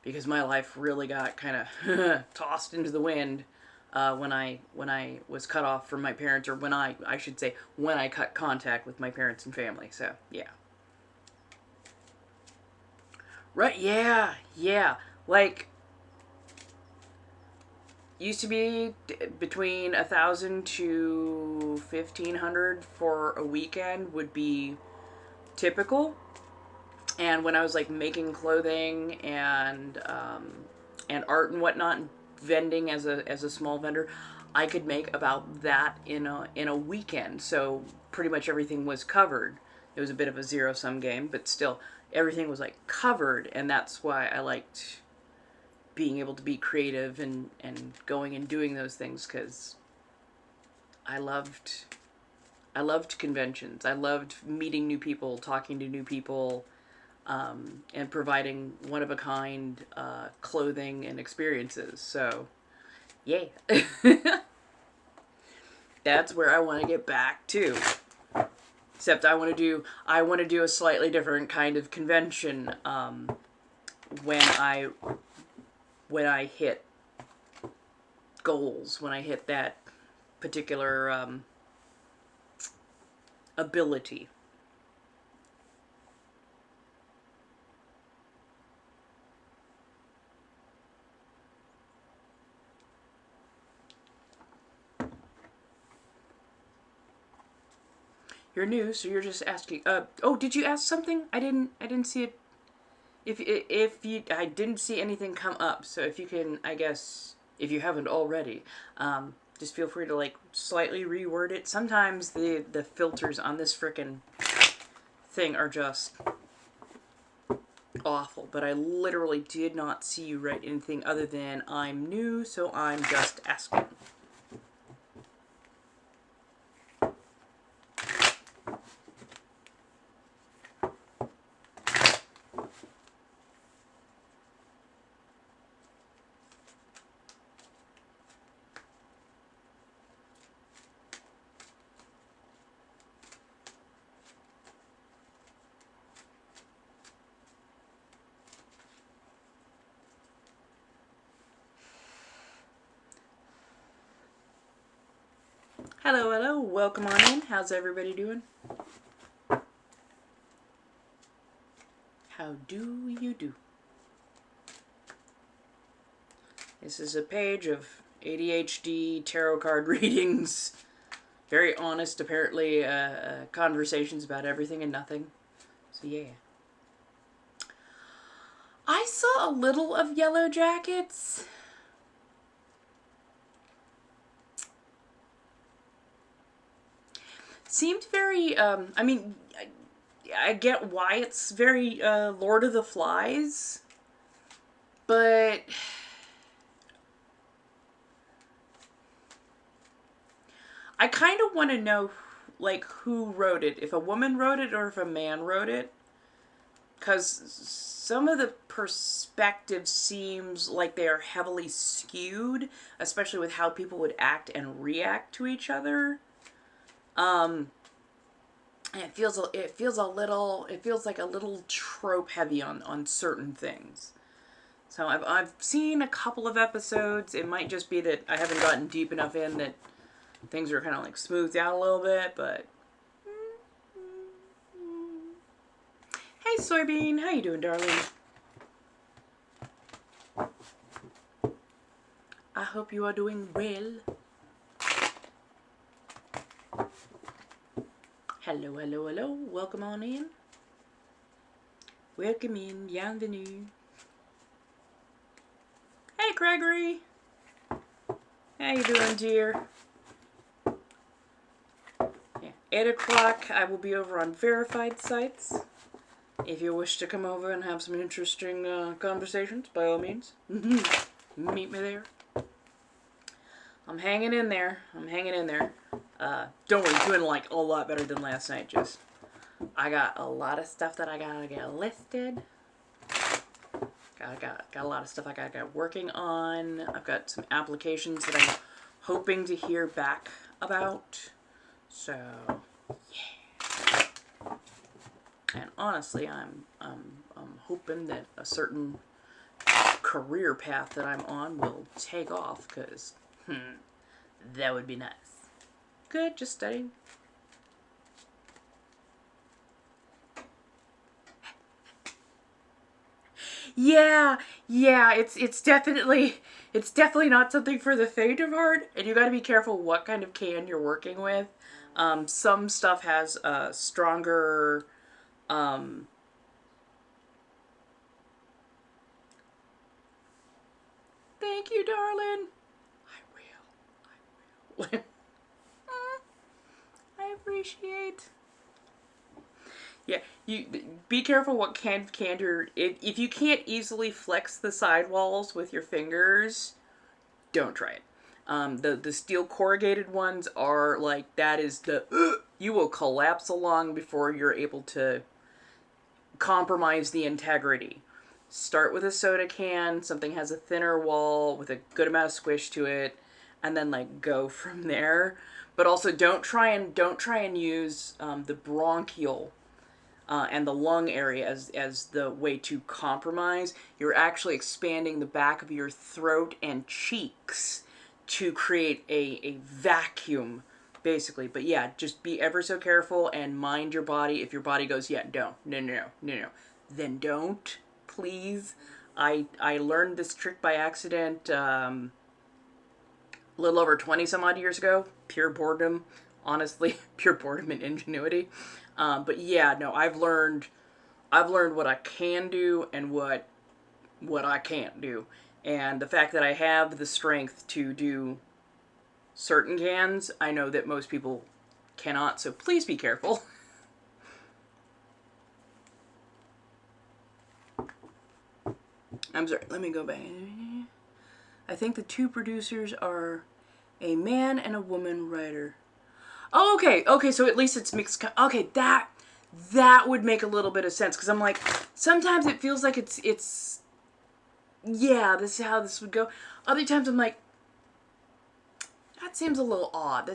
because my life really got kind of tossed into the wind when I was cut off from my parents, or when I should say when I cut contact with my parents and family. So yeah. Right, yeah, yeah. Like, used to be between 1,000 to 1,500 for a weekend would be typical. And when I was like making clothing and art and whatnot, and vending as a small vendor, I could make about that in a weekend. So pretty much everything was covered. It was a bit of a zero-sum game, but still everything was like covered, and that's why I liked being able to be creative and going and doing those things, because I loved conventions. I loved meeting new people, talking to new people, and providing one-of-a-kind clothing and experiences. So, yeah. That's where I want to get back to. Except I want to do a slightly different kind of convention when I hit goals, when I hit that particular ability. You're new, so you're just asking. Oh, did you ask something? I didn't see it. I didn't see anything come up. So if you can, I guess, if you haven't already, just feel free to like slightly reword it. Sometimes the filters on this frickin' thing are just awful. But I literally did not see you write anything other than I'm new, so I'm just asking. Hello, hello, welcome on in. How's everybody doing? How do you do? This is a page of ADHD tarot card readings. Very honest, apparently, conversations about everything and nothing. So yeah. I saw a little of Yellow Jackets. Seemed very, I mean, I get why it's very Lord of the Flies, but I kind of want to know, like, who wrote it. If a woman wrote it or if a man wrote it. Because some of the perspective seems like they are heavily skewed, especially with how people would act and react to each other. And it feels like a little trope heavy on certain things. So I've seen a couple of episodes. It might just be that I haven't gotten deep enough in that things are kind of like smoothed out a little bit, but hey Soybean, how you doing, darling? I hope you are doing well. Hello, hello, hello. Welcome on in. Welcome in. Bienvenue. Hey, Gregory. How you doing, dear? Yeah, 8 o'clock, I will be over on verified sites. If you wish to come over and have some interesting conversations, by all means, meet me there. I'm hanging in there. I'm hanging in there. Don't worry, doing like a lot better than last night. Just, I got a lot of stuff that I gotta get listed. Got a lot of stuff I gotta get working on. I've got some applications that I'm hoping to hear back about. So, yeah. And honestly, I'm hoping that a certain career path that I'm on will take off, because that would be nice. Good, just studying. Yeah, it's definitely not something for the faint of heart, and you got to be careful what kind of can you're working with. Some stuff has stronger thank you, darling. I will. I appreciate. Yeah, you be careful what can you're. If you can't easily flex the sidewalls with your fingers, don't try it. The steel corrugated ones are like, that is the you will collapse along before you're able to compromise the integrity. Start with a soda can, something has a thinner wall with a good amount of squish to it, and then like go from there. But also don't try and use the bronchial and the lung area as the way to compromise. You're actually expanding the back of your throat and cheeks to create a vacuum, basically. But yeah, just be ever so careful and mind your body. If your body goes, yeah, no, then don't, please. I learned this trick by accident a little over 20 some odd years ago. Pure boredom, honestly, pure boredom and ingenuity. But yeah, no, I've learned what I can do and what I can't do. And the fact that I have the strength to do certain cans, I know that most people cannot, so please be careful. I'm sorry, let me go back. I think the two producers are a man and a woman writer. Oh, okay, so at least it's mixed. Okay, that would make a little bit of sense, because I'm like, sometimes it feels like it's yeah, this is how this would go. Other times I'm like, that seems a little odd.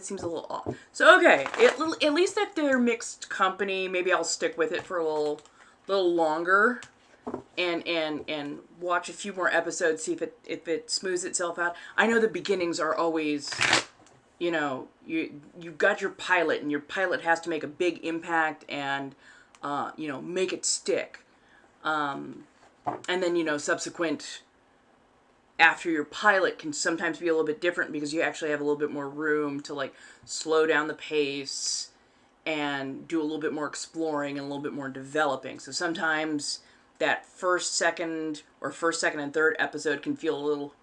So okay, at least if they're mixed company, maybe I'll stick with it for a little longer, and watch a few more episodes, see if it smooths itself out. I know the beginnings are always, you know, you've got your pilot, and your pilot has to make a big impact and you know, make it stick. And then, you know, subsequent after your pilot can sometimes be a little bit different, because you actually have a little bit more room to like slow down the pace and do a little bit more exploring and a little bit more developing. So sometimes that first, second, and third episode can feel a little,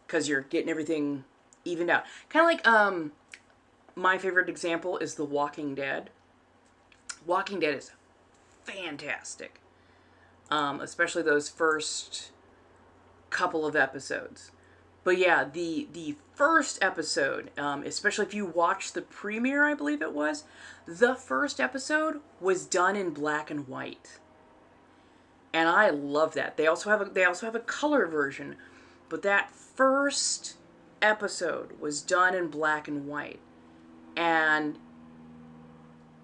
because you're getting everything evened out. Kind of like, my favorite example is The Walking Dead. Walking Dead is fantastic. Especially those first couple of episodes. But yeah, the first episode, especially if you watch the premiere, I believe it was, the first episode was done in black and white. And I love that. They also have a color version, but that first episode was done in black and white. And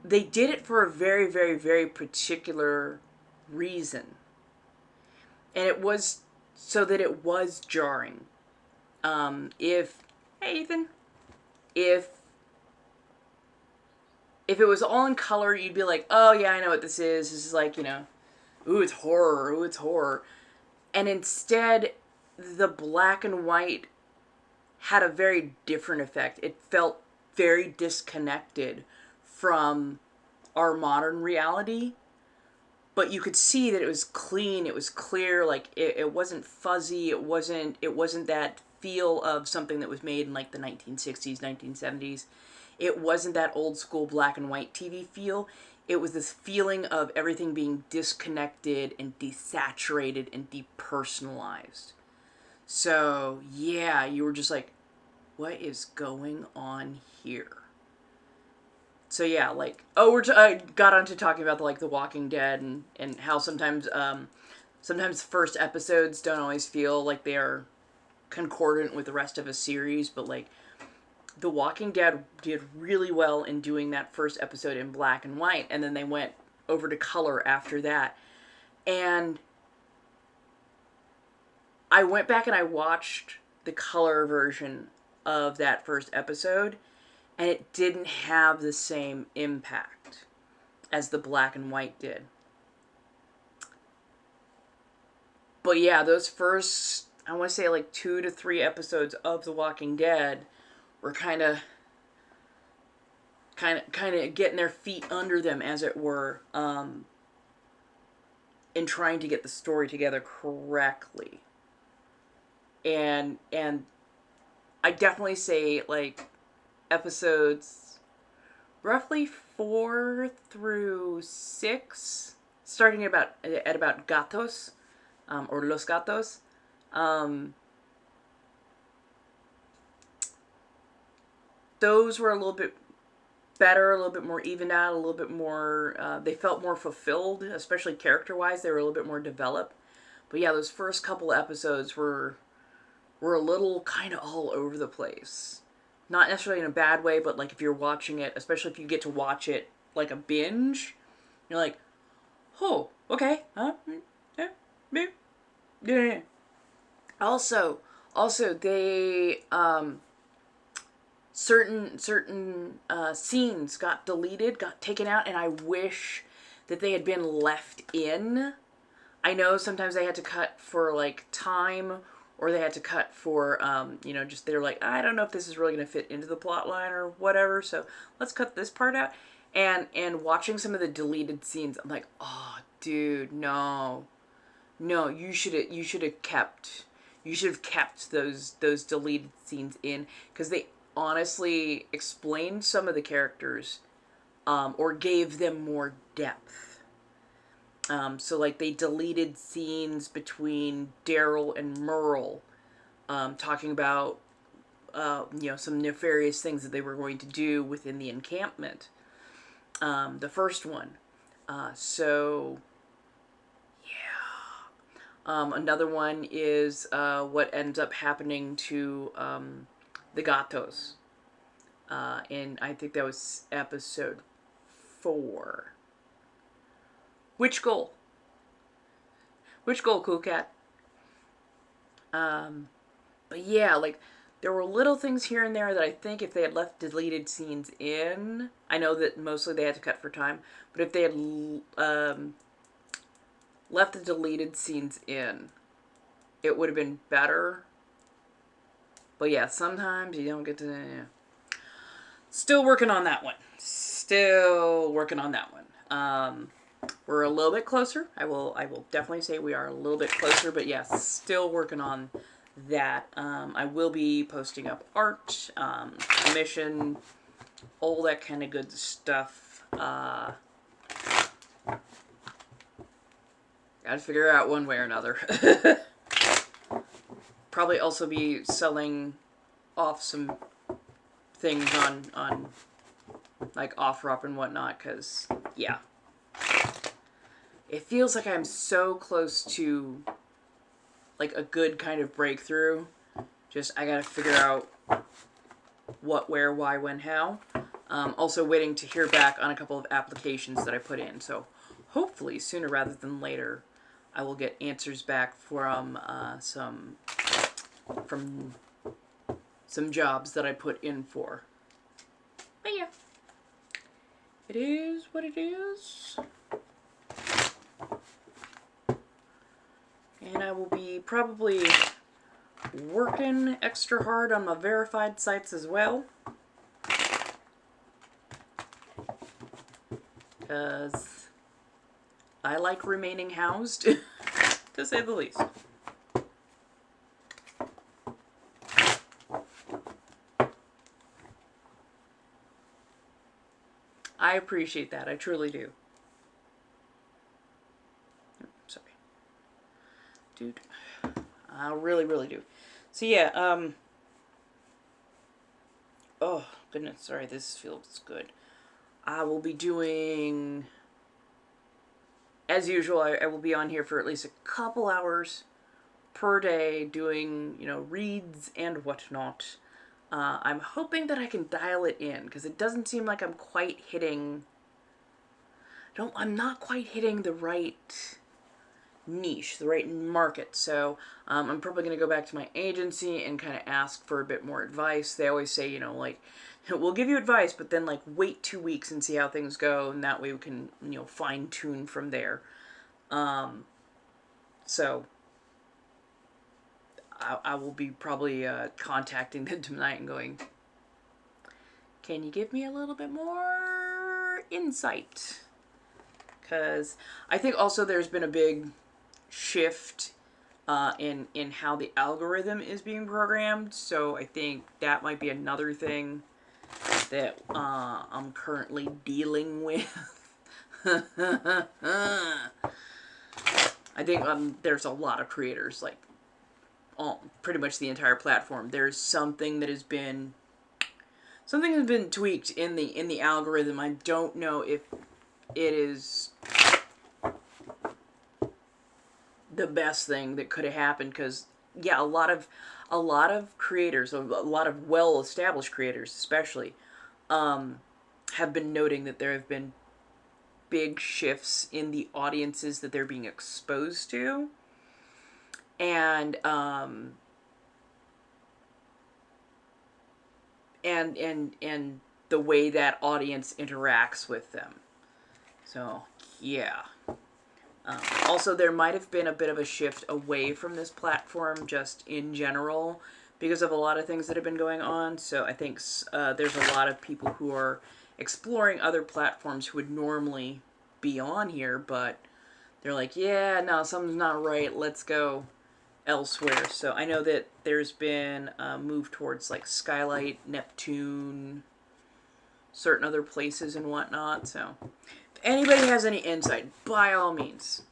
they did it for a very, very, very particular reason. And it was so that it was jarring. Hey Ethan, if it was all in color, you'd be like, oh yeah, I know what this is. This is like, you know, ooh, it's horror. Ooh, it's horror. And instead, the black and white had a very different effect. It felt very disconnected from our modern reality. But you could see that it was clean, it was clear, like it wasn't fuzzy, it wasn't that feel of something that was made in like the 1960s, 1970s. It wasn't that old school black and white TV feel. It was this feeling of everything being disconnected and desaturated and depersonalized. So, yeah, you were just like, what is going on here? So yeah, like, oh, I got onto talking about the Walking Dead and how sometimes first episodes don't always feel like they are concordant with the rest of a series, but like The Walking Dead did really well in doing that first episode in black and white, and then they went over to color after that. And I went back and I watched the color version of that first episode, and it didn't have the same impact as the black and white did. But yeah, those first, I want to say like 2 to 3 episodes of The Walking Dead were kind of getting their feet under them, as it were, in trying to get the story together correctly. And I definitely say like episodes roughly 4 through 6, starting at about Gatos, or Los Gatos. Those were a little bit better, a little bit more evened out, a little bit more, they felt more fulfilled, especially character-wise. They were a little bit more developed. But yeah, those first couple of episodes were a little kind of all over the place. Not necessarily in a bad way, but like if you're watching it, especially if you get to watch it like a binge, you're like, oh, okay, huh? Yeah. Also, they, certain scenes got deleted, got taken out, and I wish that they had been left in. I know sometimes they had to cut for like time, or they had to cut for, you know, just they're like, I don't know if this is really going to fit into the plot line or whatever, so let's cut this part out. And watching some of the deleted scenes, I'm like, oh, dude, no, you should have kept those deleted scenes in, because they honestly explained some of the characters, or gave them more depth. So like they deleted scenes between Daryl and Merle, talking about, you know, some nefarious things that they were going to do within the encampment. The first one. So yeah. Another one is what ends up happening to the Gatos. And I think that was episode 4. Which goal? Cool cat? But yeah, like, there were little things here and there that I think if they had left deleted scenes in, I know that mostly they had to cut for time, but if they had left the deleted scenes in, it would have been better. But yeah, sometimes you don't get to... Yeah. Still working on that one. we're a little bit closer. I will definitely say we are a little bit closer, but yes, still working on that. I will be posting up art, commission, all that kind of good stuff. Gotta figure out one way or another. Probably also be selling off some things on like OfferUp and whatnot, because yeah, it feels like I'm so close to like a good kind of breakthrough. Just I gotta figure out what, where, why, when, how. Also waiting to hear back on a couple of applications that I put in, so hopefully sooner rather than later I will get answers back from some jobs that I put in for. But yeah, it is what it is. And I will be probably working extra hard on my verified sites as well, because I like remaining housed, to say the least. I appreciate that. I truly do. Sorry. Dude. I really, really do. So yeah, oh, goodness. Sorry, this feels good. I will be doing, as usual, I will be on here for at least a couple hours per day doing, you know, reads and whatnot. I'm hoping that I can dial it in, because it doesn't seem like I'm quite hitting, I'm not quite hitting the right niche, the right market. So I'm probably going to go back to my agency and kind of ask for a bit more advice. They always say, you know, like, we'll give you advice, but then like wait 2 weeks and see how things go, and that way we can, you know, fine tune from there. So I will be probably contacting them tonight and going, can you give me a little bit more insight? Because I think also there's been a big shift in how the algorithm is being programmed. So I think that might be another thing that I'm currently dealing with. I think there's a lot of creators, like pretty much the entire platform. There's something that has been tweaked in the algorithm. I don't know if it is the best thing that could have happened, because yeah, a lot of creators, a lot of well-established creators especially, have been noting that there have been big shifts in the audiences that they're being exposed to, and the way that audience interacts with them. So yeah. Also, there might have been a bit of a shift away from this platform just in general because of a lot of things that have been going on. So I think there's a lot of people who are exploring other platforms who would normally be on here, but they're like, yeah, no, something's not right. Let's go elsewhere. So I know that there's been a move towards like Skylight, Neptune, certain other places and whatnot. So if anybody has any insight, by all means,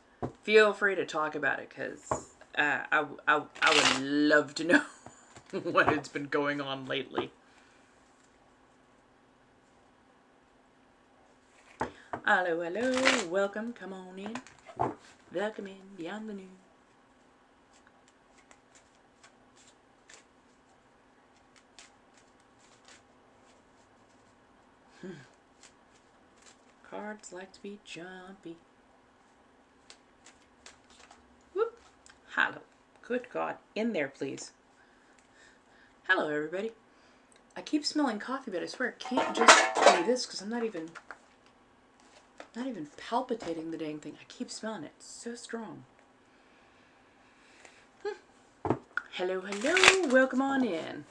feel free to talk about it, because I would love to know what has been going on lately. Hello, hello, welcome, come on in. Welcome in, beyond the noon. Cards like to be jumpy. Whoop. Hello. Good God. In there, please. Hello, everybody. I keep smelling coffee, but I swear it can't just be this, because I'm not even palpitating the dang thing. I keep smelling it. It's so strong. Hello, hello. Welcome on in.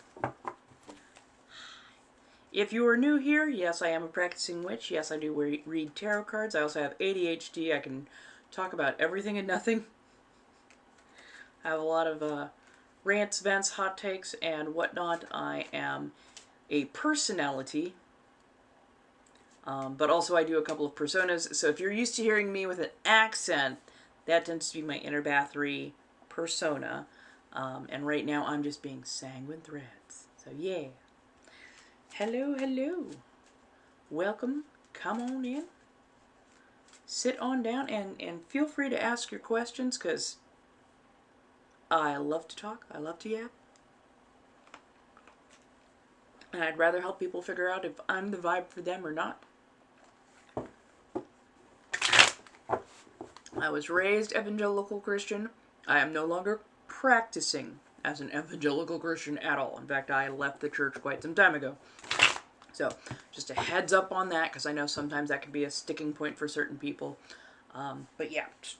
If you are new here, yes, I am a practicing witch. Yes, I do read tarot cards. I also have ADHD. I can talk about everything and nothing. I have a lot of rants, vents, hot takes, and whatnot. I am a personality, but also I do a couple of personas. So if you're used to hearing me with an accent, that tends to be my inner Bathory persona. And right now I'm just being Sanguine Threads. So yeah. Hello, hello. Welcome. Come on in. Sit on down and feel free to ask your questions, because I love to talk. I love to yap. And I'd rather help people figure out if I'm the vibe for them or not. I was raised evangelical Christian. I am no longer practicing as an evangelical Christian at all. In fact, I left the church quite some time ago. So, just a heads up on that, because I know sometimes that can be a sticking point for certain people. But yeah, just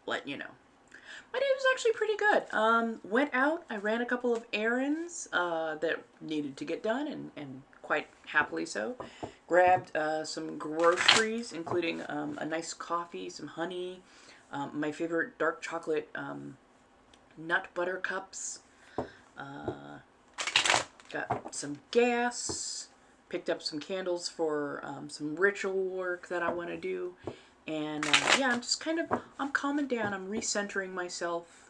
letting you know. My day was actually pretty good. Went out, I ran a couple of errands that needed to get done, and quite happily so. Grabbed some groceries, including a nice coffee, some honey, my favorite dark chocolate nut butter cups. Got some gas, picked up some candles for some ritual work that I want to do. And yeah, I'm just I'm calming down, I'm recentering myself,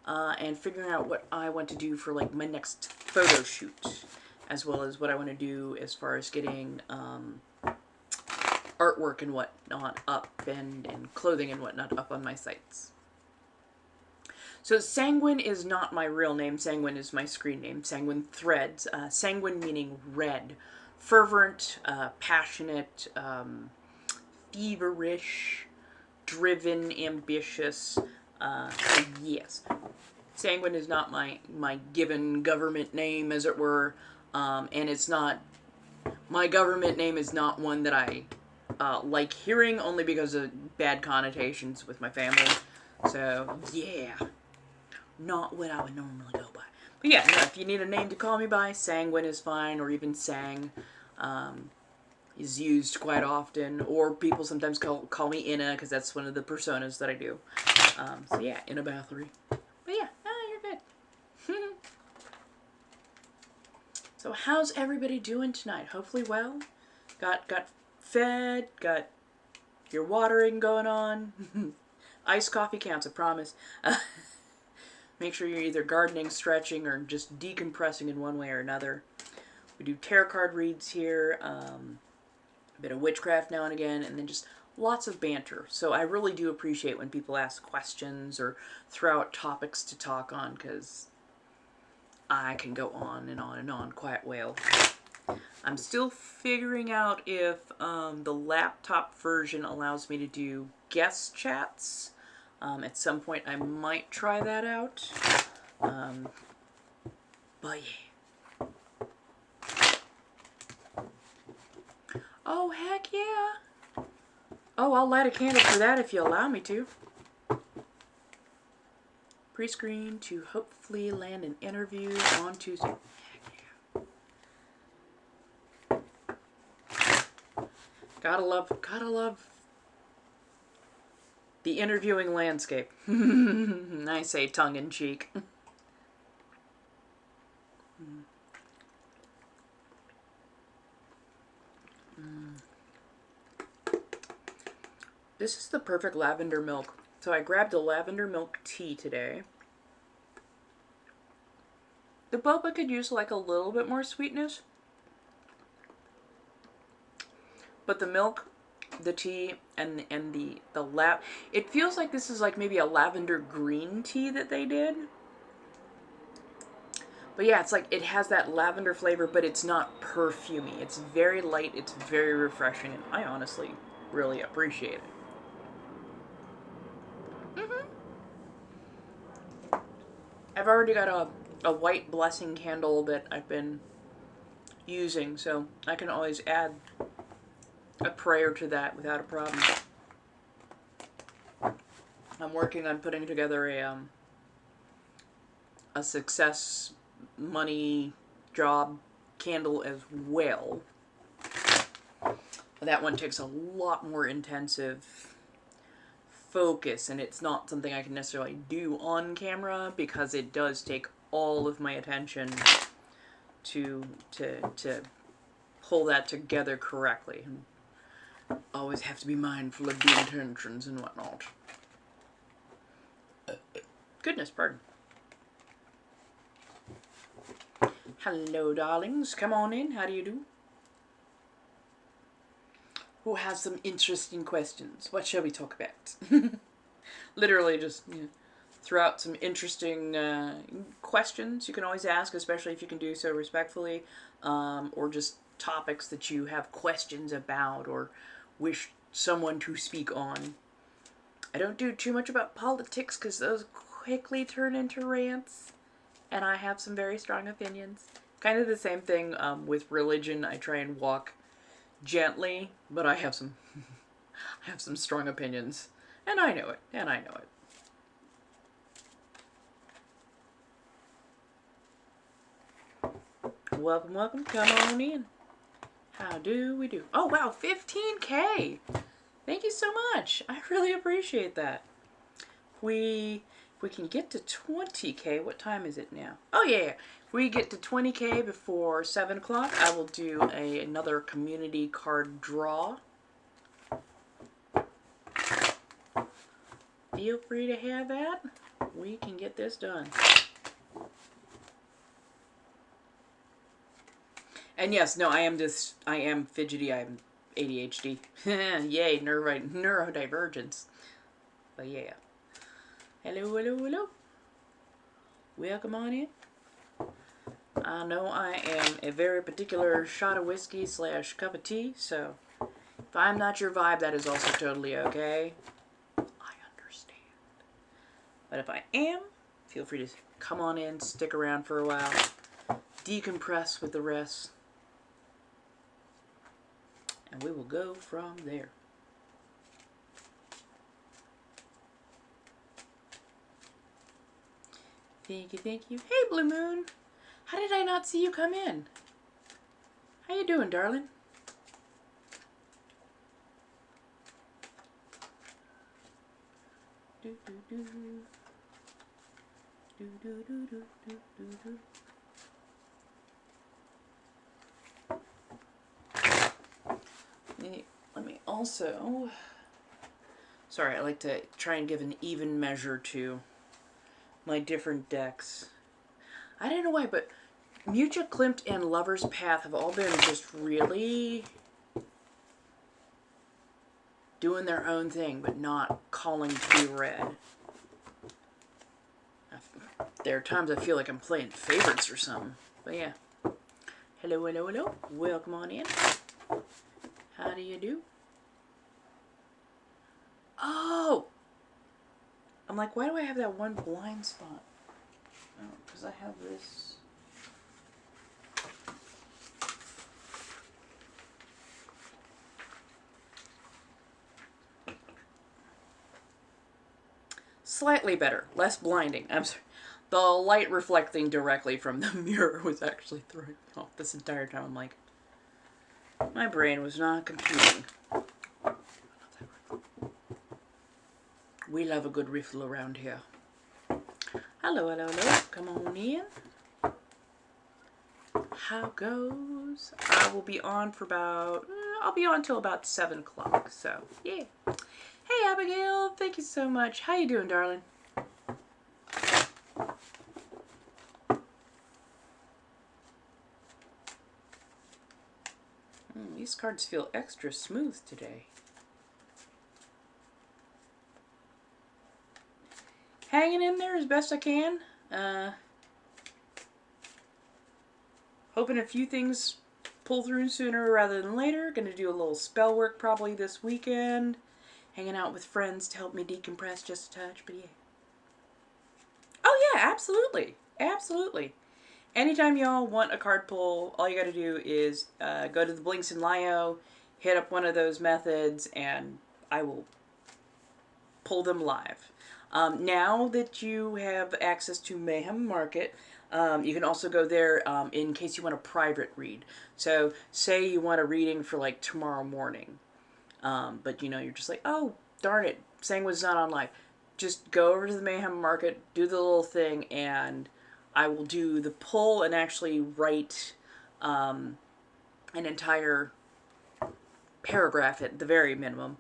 and figuring out what I want to do for like my next photo shoot, as well as what I want to do as far as getting artwork and whatnot up, and clothing and whatnot up on my sites. So Sanguine is not my real name. Sanguine is my screen name. Sanguine Threads. Sanguine meaning red. Fervent, passionate, feverish, driven, ambitious. Yes. Sanguine is not my given government name, as it were. And it's not... My government name is not one that I like hearing, only because of bad connotations with my family. So, yeah. Not what I would normally go by. But yeah, no, if you need a name to call me by, Sanguine is fine, or even Sang is used quite often. Or people sometimes call me Inna, because that's one of the personas that I do. So yeah, Inna Bathory. But yeah, no, you're good. So how's everybody doing tonight? Hopefully well. Got fed, got your watering going on. Iced coffee counts, I promise. Make sure you're either gardening, stretching, or just decompressing in one way or another. We do tarot card reads here, a bit of witchcraft now and again, and then just lots of banter. So I really do appreciate when people ask questions or throw out topics to talk on, because I can go on and on and on quite well. I'm still figuring out if the laptop version allows me to do guest chats. At some point I might try that out. But yeah. Oh, heck yeah. Oh, I'll light a candle for that if you allow me to. Pre-screen to hopefully land an interview on Tuesday. Heck yeah. Gotta love the interviewing landscape. I say tongue-in-cheek. This is the perfect lavender milk. So I grabbed a lavender milk tea today. The boba could use like a little bit more sweetness. But the milk, the tea, and the it feels like this is like maybe a lavender green tea that they did. But yeah, it's like it has that lavender flavor, but it's not perfumey. It's very light, it's very refreshing, and I honestly really appreciate it. I've already got a white blessing candle that I've been using, so I can always add a prayer to that without a problem. I'm working on putting together a success money job candle as well. That one takes a lot more intensive focus, and it's not something I can necessarily do on camera because it does take all of my attention to pull that together correctly. Always have to be mindful of the intentions and whatnot. Goodness, pardon. Hello, darlings. Come on in. How do you do? Who has some interesting questions? What shall we talk about? Literally just throw out some interesting questions you can always ask, especially if you can do so respectfully, or just topics that you have questions about or wish someone to speak on. I don't do too much about politics because those quickly turn into rants, and I have some very strong opinions. Kind of the same thing with religion. I try and walk gently, but I have some I have some strong opinions, and I know it, and I know it. Welcome, welcome, come on in. How do we do? Oh wow, 15K! Thank you so much. I really appreciate that. If we can get to 20K, what time is it now? Oh yeah. If we get to 20K before 7 o'clock, I will do another community card draw. Feel free to have that. We can get this done. And yes, no, I am fidgety, I'm ADHD. Yay, neurodivergence. But yeah. Hello, hello, hello. Welcome on in. I know I am a very particular shot of whiskey / cup of tea, so if I'm not your vibe, that is also totally okay. I understand. But if I am, feel free to come on in, stick around for a while, decompress with the rest, and we will go from there. Thank you, thank you. Hey, Blue Moon. How did I not see you come in? How you doing, darling? Do, do, do. Do, do, do, do, do, do, do. Let me also... Sorry, I like to try and give an even measure to my different decks. I don't know why, but Mucha Klimt and Lover's Path have all been just really doing their own thing, but not calling to be read. There are times I feel like I'm playing favorites or something. But yeah. Hello, hello, hello. Welcome on in. How do you do? Oh! I'm like, why do I have that one blind spot? Oh, because I have this. Slightly better. Less blinding. I'm sorry. The light reflecting directly from the mirror was actually throwing me off this entire time. I'm like, my brain was not computing. We love a good riffle around here. Hello, hello, hello. Come on in. How goes? I will be on for about, I'll be on till about 7 o'clock, so yeah. Hey, Abigail. Thank you so much. How you doing, darling? These cards feel extra smooth today. Hanging in there as best I can. Hoping a few things pull through sooner rather than later. Gonna do a little spell work probably this weekend. Hanging out with friends to help me decompress just a touch, but yeah. Oh yeah, absolutely. Absolutely. Anytime y'all want a card pull, all you gotta do is go to the Blinks in Lio, hit up one of those methods, and I will pull them live. Now that you have access to Mayhem Market, you can also go there in case you want a private read. So say you want a reading for like tomorrow morning, but you know, you're just like, oh, darn it, Sanguine's not on live. Just go over to the Mayhem Market, do the little thing, and I will do the pull and actually write an entire paragraph at the very minimum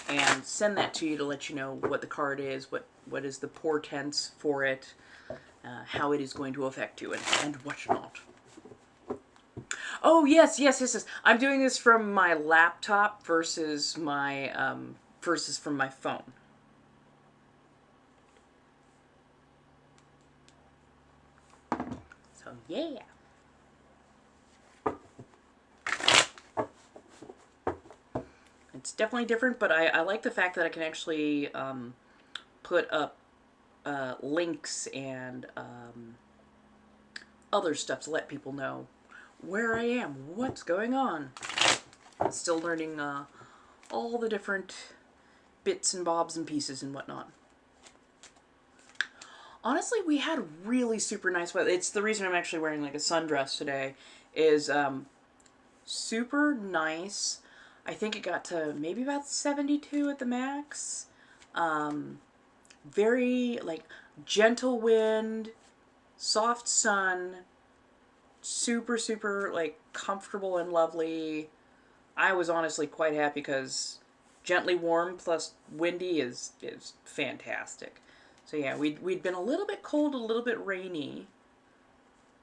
and send that to you to let you know what the card is, what is the portents for it, how it is going to affect you, and whatnot. Oh, yes. I'm doing this from my laptop versus my, versus from my phone. So, yeah. It's definitely different, but I like the fact that I can actually put up links and other stuff to let people know where I am, what's going on. I'm still learning all the different bits and bobs and pieces and whatnot. Honestly, we had really super nice weather. It's the reason I'm actually wearing like a sundress today, is super nice. I think it got to maybe about 72 at the max. Very like gentle wind, soft sun, super like comfortable and lovely. I was honestly quite happy because gently warm plus windy is fantastic. So yeah, we'd been a little bit cold, a little bit rainy,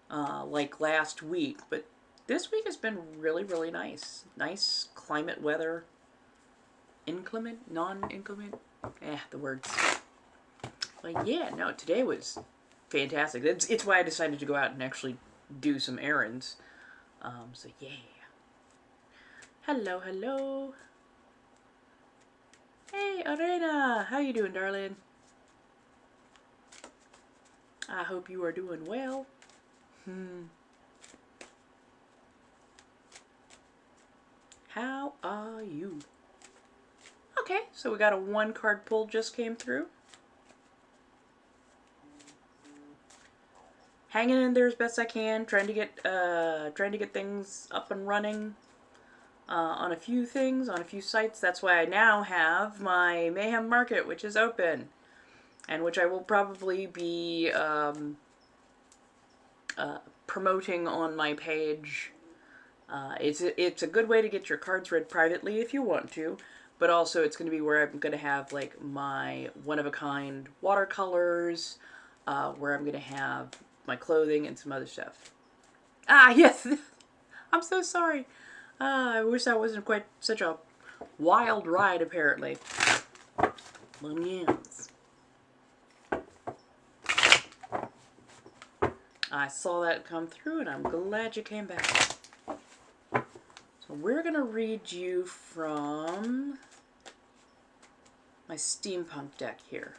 like last week, but this week has been really nice. Nice climate weather. Inclement, non-inclement, the words. But yeah, no, today was fantastic. It's why I decided to go out and actually do some errands. So yeah. Hello. Hey, Arena, how you doing, darling? I hope you are doing well. How are you? Okay, so we got a 1 card pull just came through. Hanging in there as best I can, trying to get things up and running on a few things, on a few sites. That's why I now have my Mayhem Market, which is open, and which I will probably be promoting on my page. It's a good way to get your cards read privately if you want to, but also it's going to be where I'm going to have like my one-of-a-kind watercolors, where I'm going to have my clothing and some other stuff. Ah, yes! I'm so sorry. I wish that wasn't quite such a wild ride, apparently. But yes. I saw that come through, and I'm glad you came back. So we're going to read you from my steampunk deck here.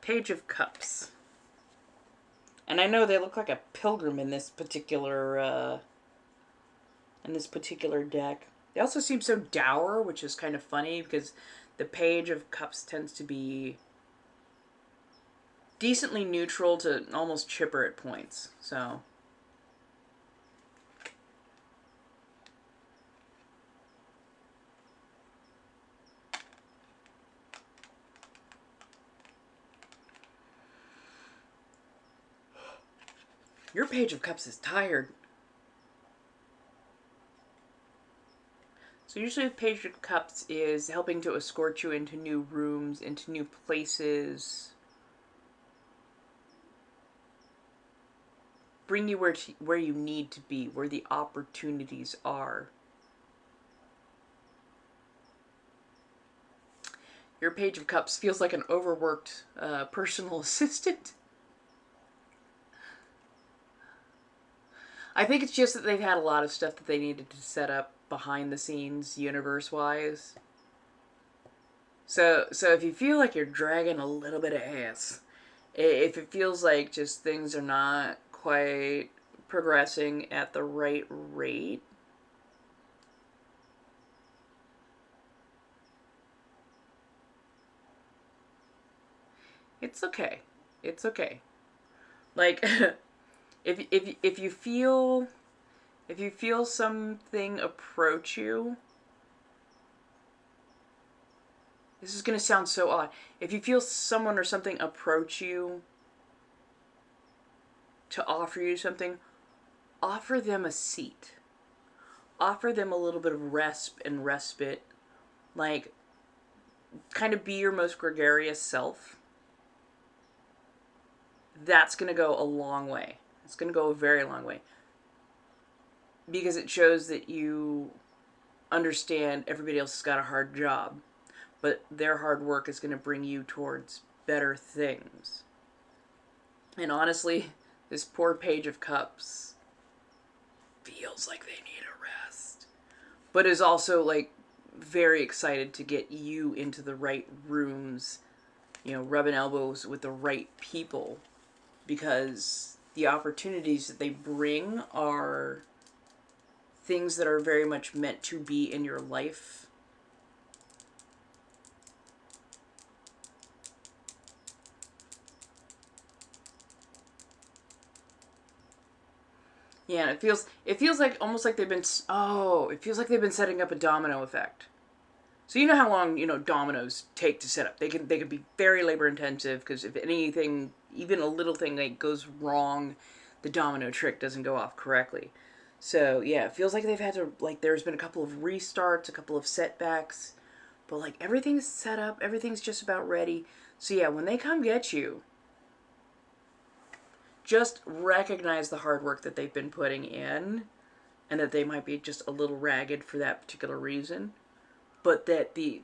Page of Cups. And I know they look like a pilgrim in this particular deck. They also seem so dour, which is kind of funny because the Page of Cups tends to be decently neutral to almost chipper at points. So your Page of Cups is tired. So usually the Page of Cups is helping to escort you into new rooms, into new places. Bring you where you need to be, where the opportunities are. Your Page of Cups feels like an overworked personal assistant. I think it's just that they've had a lot of stuff that they needed to set up behind the scenes, universe-wise. So if you feel like you're dragging a little bit of ass, If it feels like just things are not quite progressing at the right rate, it's okay. It's okay. Like if you feel something approach you, this is going to sound so odd. If you feel someone or something approach you to offer you something, offer them a seat. Offer them a little bit of respite. Like, kind of be your most gregarious self. That's going to go a long way. It's going to go a very long way. Because it shows that you understand everybody else has got a hard job, but their hard work is going to bring you towards better things. And honestly, this poor Page of Cups feels like they need a rest, but is also like very excited to get you into the right rooms, you know, rubbing elbows with the right people, because the opportunities that they bring are things that are very much meant to be in your life. Yeah, it feels like almost like they've been, it feels like they've been setting up a domino effect. So you know how long, you know, dominoes take to set up. They can be very labor intensive, because if anything, even a little thing that goes wrong, the domino trick doesn't go off correctly. So yeah, it feels like they've had to, like, there's been a couple of restarts, a couple of setbacks, but like everything's set up, everything's just about ready. So yeah, when they come get you, just recognize the hard work that they've been putting in, and that they might be just a little ragged for that particular reason, but that the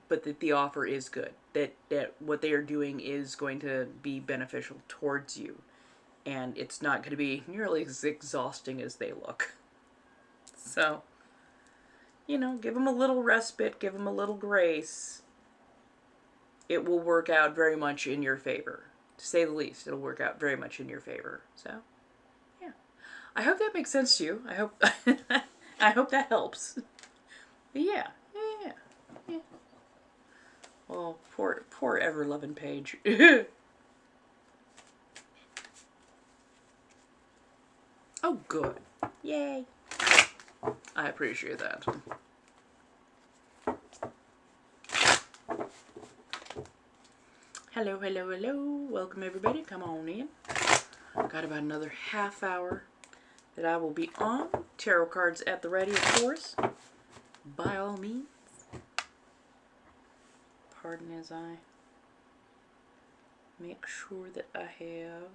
offer is good. That what they are doing is going to be beneficial towards you, and it's not going to be nearly as exhausting as they look. So, you know, give them a little respite, give them a little grace. It will work out very much in your favor. To say the least, it'll work out very much in your favor. So, yeah. I hope that makes sense to you. I hope I hope that helps. But yeah. Oh, poor ever-loving Paige. Oh, good. Yay. I appreciate that. Hello, hello, hello. Welcome, everybody. Come on in. Got about another half hour that I will be on. Tarot cards at the ready, of course. By all means. Pardon as I make sure that I have...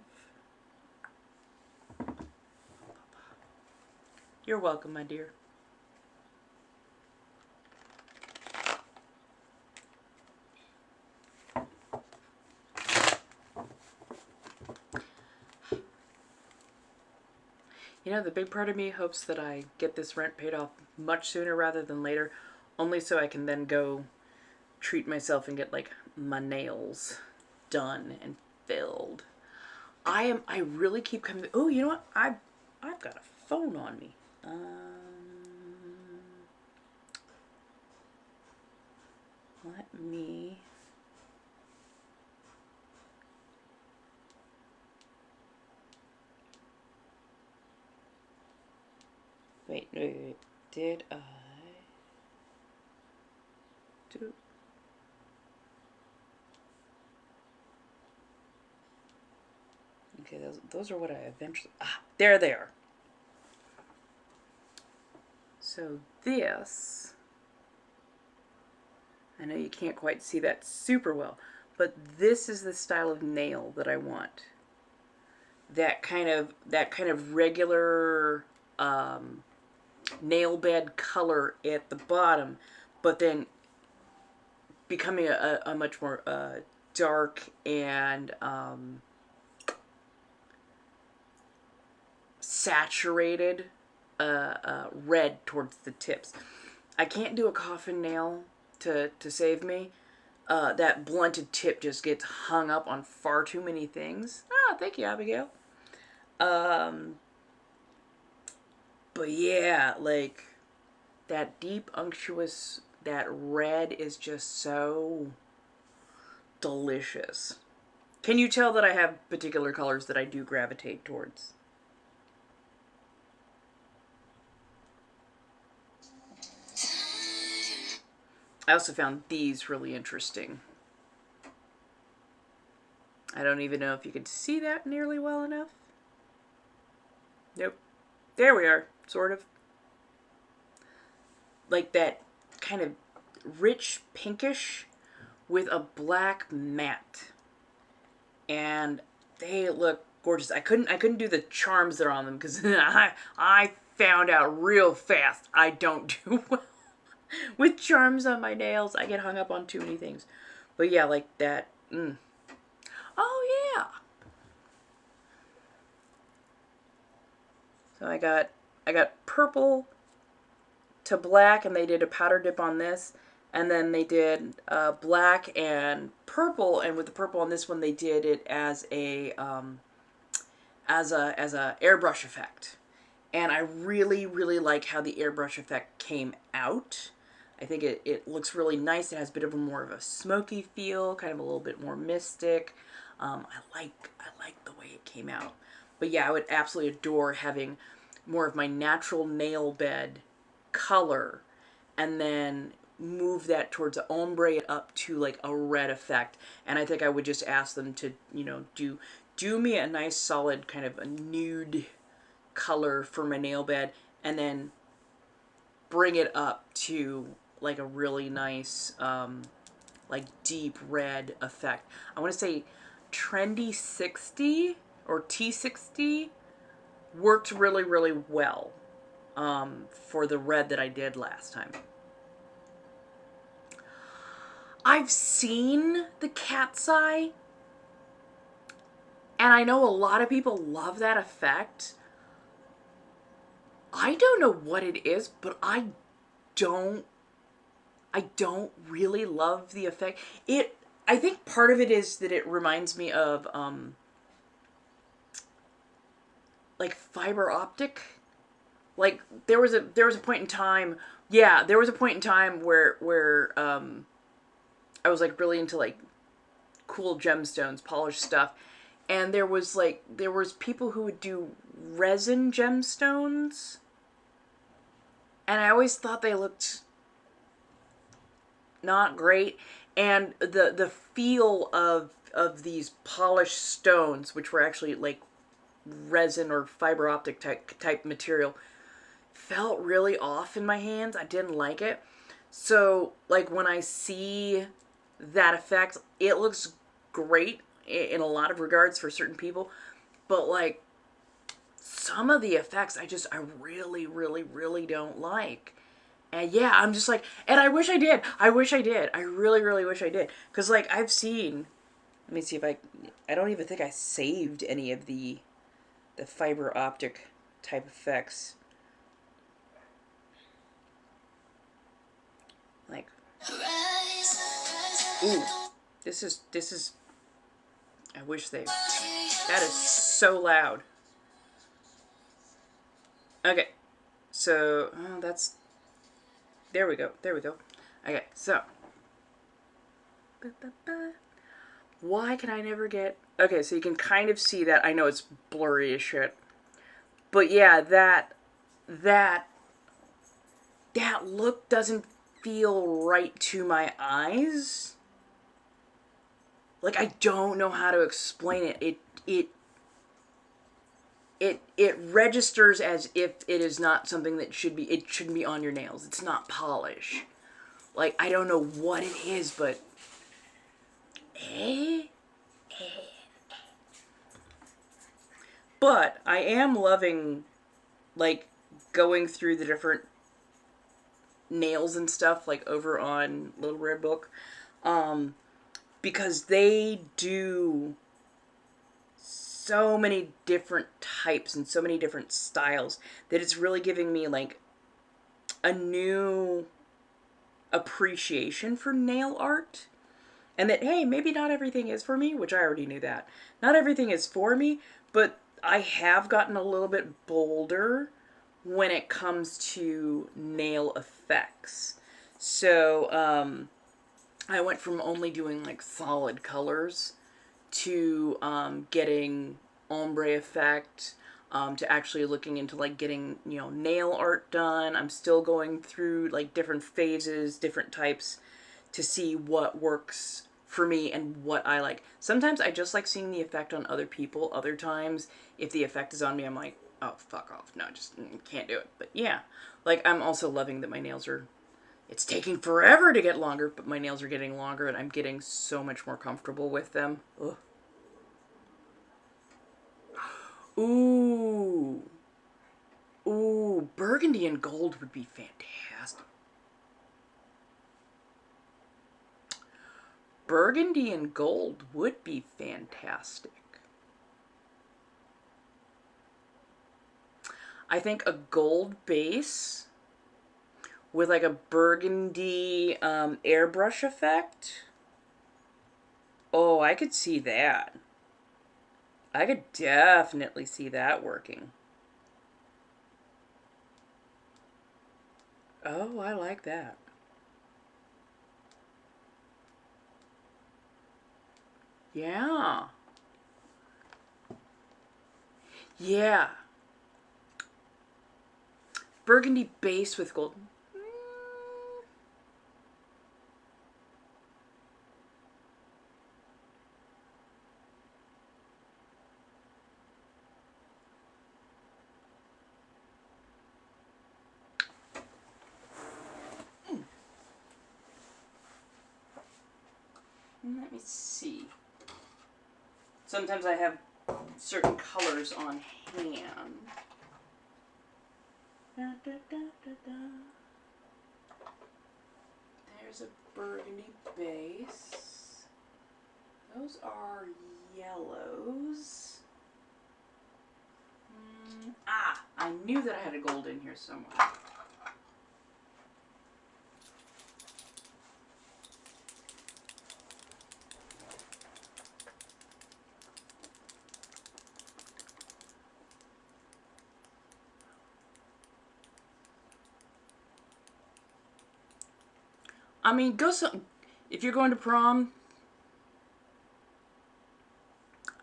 You're welcome, my dear. You know, the big part of me hopes that I get this rent paid off much sooner rather than later, only so I can then go treat myself and get, like, my nails done and filled. I really keep coming... Oh, you know what? I've got a phone on me. Let me... Wait, did I do... Okay, those are what I eventually... Ah, there they are. So this... I know you can't quite see that super well, but this is the style of nail that I want. That kind of regular nail bed color at the bottom, but then becoming a much more dark and saturated red towards the tips. I can't do a coffin nail to save me, that blunted tip just gets hung up on far too many things. Ah, thank you, Abigail. But yeah, like, that deep, unctuous, that red is just so delicious. Can you tell that I have particular colors that I do gravitate towards? I also found these really interesting. I don't even know if you could see that nearly well enough. Nope. There we are, sort of. Like that kind of rich pinkish with a black matte. And they look gorgeous. I couldn't do the charms that are on them because I found out real fast I don't do well with charms on my nails. I get hung up on too many things. But yeah, like that. Oh yeah. So I got purple to black, and they did a powder dip on this, and then they did black and purple, and with the purple on this one they did it as a airbrush effect. And I really like how the airbrush effect came out. I think it looks really nice. It has a bit of more of a smoky feel, kind of a little bit more mystic. I like the way it came out. But yeah, I would absolutely adore having more of my natural nail bed color and then move that towards the ombre it up to like a red effect. And I think I would just ask them to, you know, do me a nice solid kind of a nude color for my nail bed and then bring it up to like a really nice like deep red effect. I want to say Trendy 60 or T60 worked really well for the red that I did last time. I've seen the cat's eye, and I know a lot of people love that effect. I don't know what it is, but I don't really love the effect. I think part of it is that it reminds me of like fiber optic. Like there was a point in time, yeah, there was a point in time where I was like really into like cool gemstones, polished stuff, and there was people who would do resin gemstones, and I always thought they looked not great. And the feel of these polished stones, which were actually like resin or fiber optic type material, felt really off in my hands. I didn't like it. So like when I see that effect, it looks great in a lot of regards for certain people, but like some of the effects I really don't like. And yeah, I'm just like, and I wish I did. I really wish I did. Because, like, I've seen, let me see if I don't even think I saved any of the fiber optic type effects. Like, ooh, this is, I wish they, that is so loud. Okay, so, that's, there we go. Okay, so. Why can I never get... Okay, so you can kind of see that. I know it's blurry as shit. But yeah, that look doesn't feel right to my eyes. Like, I don't know how to explain it. It registers as if it is not something that shouldn't be on your nails. It's not polish. Like, I don't know what it is, but but I am loving, like, going through the different nails and stuff, like, over on Little Red Book, because they do so many different types and so many different styles that it's really giving me like a new appreciation for nail art. And that, hey, maybe not everything is for me, which I already knew that. Not everything is for me, but I have gotten a little bit bolder when it comes to nail effects. So, I went from only doing like solid colors to getting ombre effect, to actually looking into like getting, you know, nail art done. I'm still going through like different phases, different types to see what works for me and what I like. Sometimes I just like seeing the effect on other people. Other times, if the effect is on me, I'm like, oh, fuck off. No, just can't do it. But yeah, like I'm also loving that my nails are, it's taking forever to get longer, but my nails are getting longer and I'm getting so much more comfortable with them. Ugh. Ooh. Ooh, burgundy and gold would be fantastic. Burgundy and gold would be fantastic. I think a gold base with like a burgundy airbrush effect. Oh, I could see that. I could definitely see that working. Oh, I like that. Yeah. Yeah. Burgundy base with gold. Let me see. Sometimes I have certain colors on hand. Da, da, da, da, da. There's a burgundy base. Those are yellows. I knew that I had a gold in here somewhere. I mean, if you're going to prom,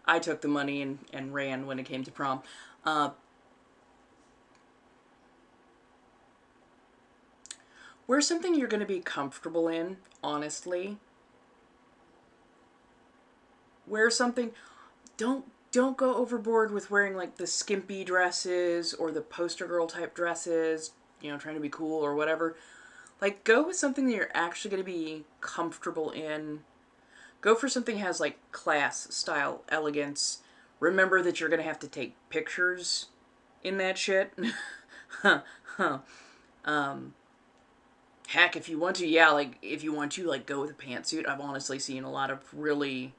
I took the money and ran when it came to prom. Wear something you're going to be comfortable in, honestly. Wear something, don't go overboard with wearing like the skimpy dresses or the poster girl type dresses, you know, trying to be cool or whatever. Like, go with something that you're actually going to be comfortable in. Go for something that has like class, style, elegance. Remember that you're going to have to take pictures in that shit. Heck, if you want to, yeah, like, if you want to, like, go with a pantsuit. I've honestly seen a lot of really,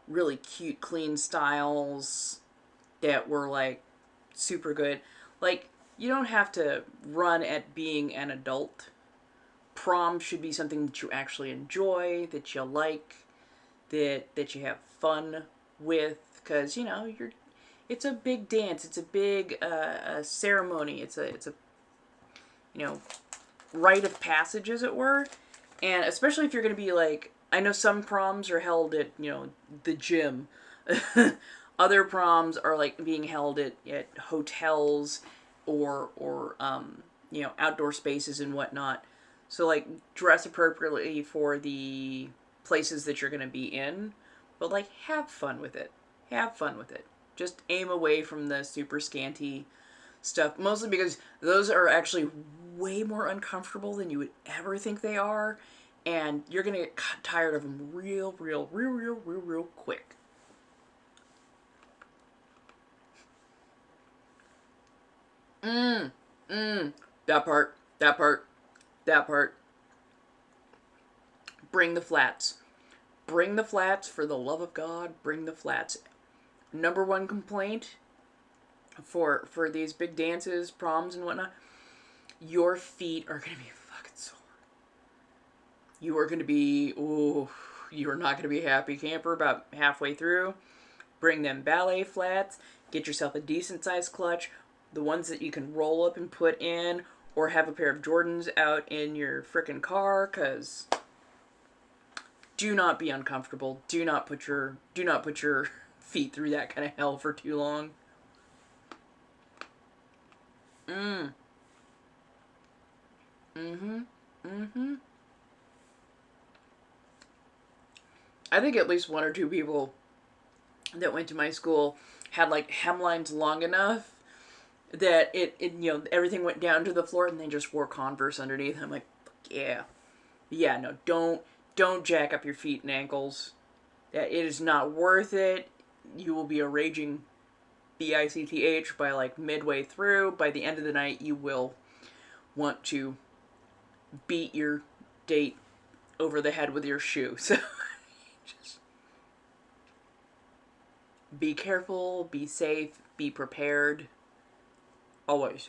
really cute, clean styles that were, like, super good. Like, you don't have to run at being an adult. Prom should be something that you actually enjoy, that you like, that you have fun with, because, you know, it's a big dance, it's a big ceremony, it's a, you know, rite of passage, as it were. And especially if you're going to be like, I know some proms are held at, you know, the gym. Other proms are like being held at hotels or you know, outdoor spaces and whatnot. So like, dress appropriately for the places that you're going to be in, but like, have fun with it. Have fun with it. Just aim away from the super scanty stuff, mostly because those are actually way more uncomfortable than you would ever think they are, and you're gonna get tired of them real quick. That part, that part, that part. Bring the flats. Bring the flats, for the love of God, bring the flats. Number one complaint for these big dances, proms and whatnot, your feet are gonna be fucking sore. You are gonna be, ooh, you're not going to be a happy camper about halfway through. Bring them ballet flats. Get yourself a decent sized clutch. The ones that you can roll up and put in, or have a pair of Jordans out in your frickin' car, because do not be uncomfortable. Do not put your feet through that kind of hell for too long. I think at least one or two people that went to my school had like hemlines long enough that it you know, everything went down to the floor, and they just wore Converse underneath. I'm like, yeah. Yeah, no, don't jack up your feet and ankles. It is not worth it. You will be a raging BICTH by like midway through. By the end of the night, you will want to beat your date over the head with your shoe. So just be careful, be safe, be prepared. Always.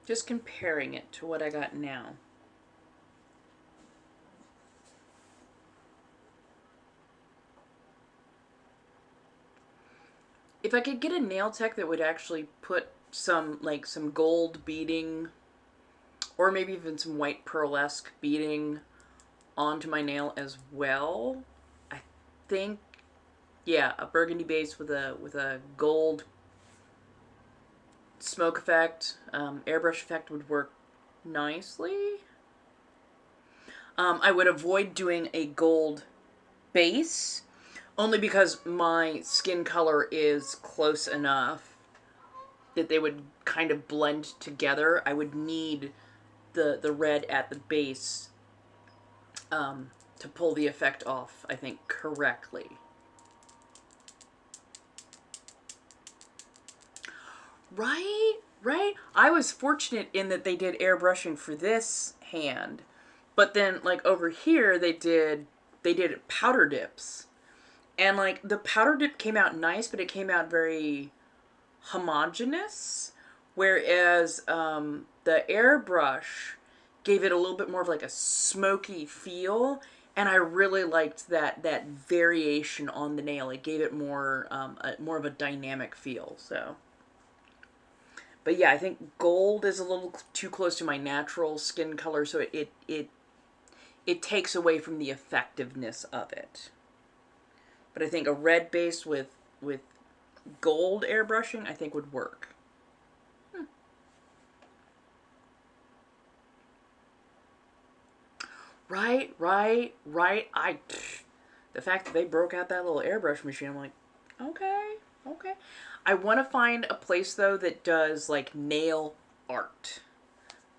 Just comparing it to what I got now. If I could get a nail tech that would actually put some gold beading, or maybe even some white pearlesque beading onto my nail as well, I think, yeah, a burgundy base with a gold smoke effect, airbrush effect would work nicely. I would avoid doing a gold base, only because my skin color is close enough that they would kind of blend together. I would need the red at the base to pull the effect off, I think, correctly. Right, right. I was fortunate in that they did airbrushing for this hand, but then like over here they did powder dips, and like the powder dip came out nice, but it came out very homogeneous, whereas the airbrush gave it a little bit more of like a smoky feel, and I really liked that variation on the nail. It gave it more more of a dynamic feel. So. But yeah, I think gold is a little too close to my natural skin color, so it takes away from the effectiveness of it. But I think a red base with gold airbrushing, I think, would work. Right. The fact that they broke out that little airbrush machine, I'm like, okay. I want to find a place, though, that does, like, nail art.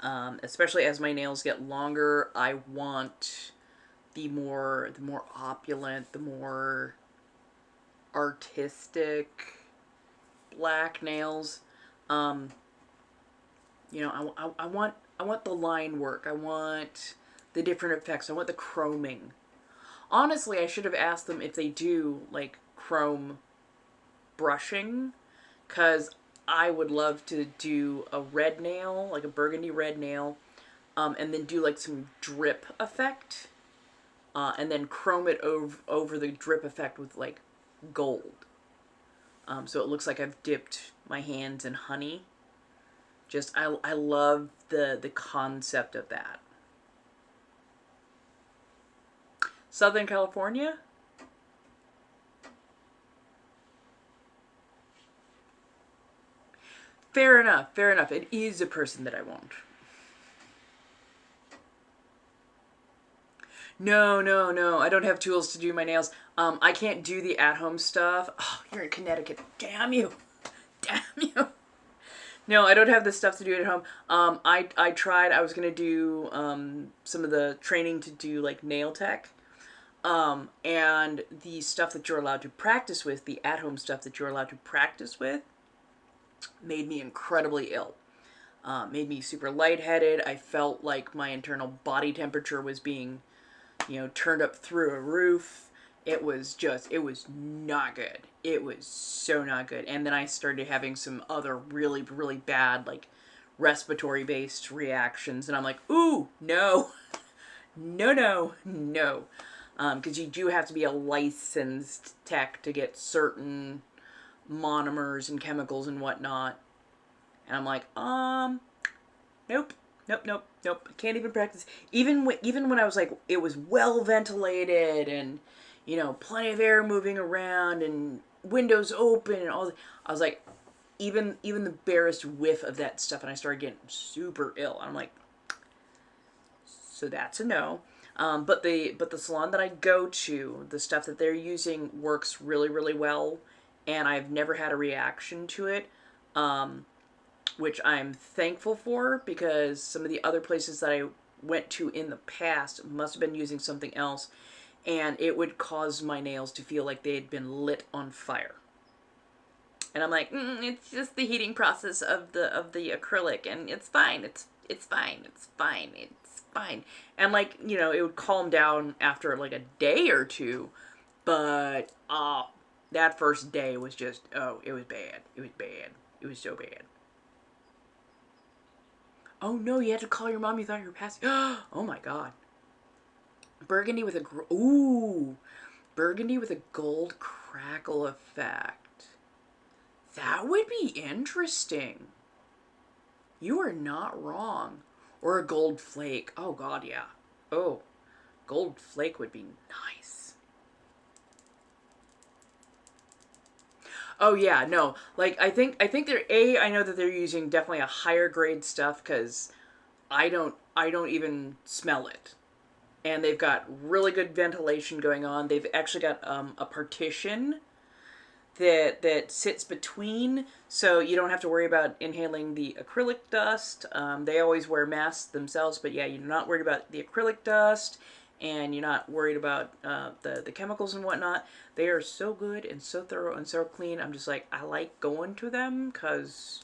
Especially as my nails get longer, I want the more opulent, the more artistic black nails. You know, I want the line work. I want the different effects. I want the chroming. Honestly, I should have asked them if they do, like, chrome brushing, because I would love to do a red nail, like a burgundy red nail, and then do like some drip effect, and then chrome it over the drip effect with like gold, so it looks like I've dipped my hands in honey. Just I love the concept of that. Southern California. Fair enough. It is a person that I want. No. I don't have tools to do my nails. I can't do the at-home stuff. Oh, you're in Connecticut. Damn you. No, I don't have the stuff to do at home. I tried. I was going to do some of the training to do, like, nail tech. And the stuff that you're allowed to practice with, the at-home stuff that you're allowed to practice with, made me incredibly ill. Made me super lightheaded. I felt like my internal body temperature was being, turned up through a roof. It was not good. It was so not good. And then I started having some other really, really bad, like, respiratory-based reactions. And I'm like, ooh, no. No. Because you do have to be a licensed tech to get certain monomers and chemicals and whatnot. And I'm like, nope. I can't even practice. Even when I was like, it was well ventilated and, plenty of air moving around and windows open and all that, I was like, even the barest whiff of that stuff, and I started getting super ill. I'm like, so that's a no. But the salon that I go to, the stuff that they're using works really, really well, and I've never had a reaction to it, which I'm thankful for, because some of the other places that I went to in the past must have been using something else, and it would cause my nails to feel like they had been lit on fire. And I'm like, it's just the heating process of the acrylic, and it's fine. It's fine. And like, it would calm down after like a day or two, but that first day was just, it was bad. It was so bad. Oh no, you had to call your mom, you thought you were passing. Oh my god. Burgundy with a gold crackle effect. That would be interesting. You are not wrong. Or a gold flake. Oh god, yeah. Oh, gold flake would be nice. Oh yeah, no. Like I think they're I know that they're using definitely a higher grade stuff, because I don't even smell it. And they've got really good ventilation going on. They've actually got a partition that sits between, so you don't have to worry about inhaling the acrylic dust. They always wear masks themselves, but yeah, you're not worried about the acrylic dust, and you're not worried about the chemicals and whatnot. They are so good and so thorough and so clean. I'm just like, I like going to them because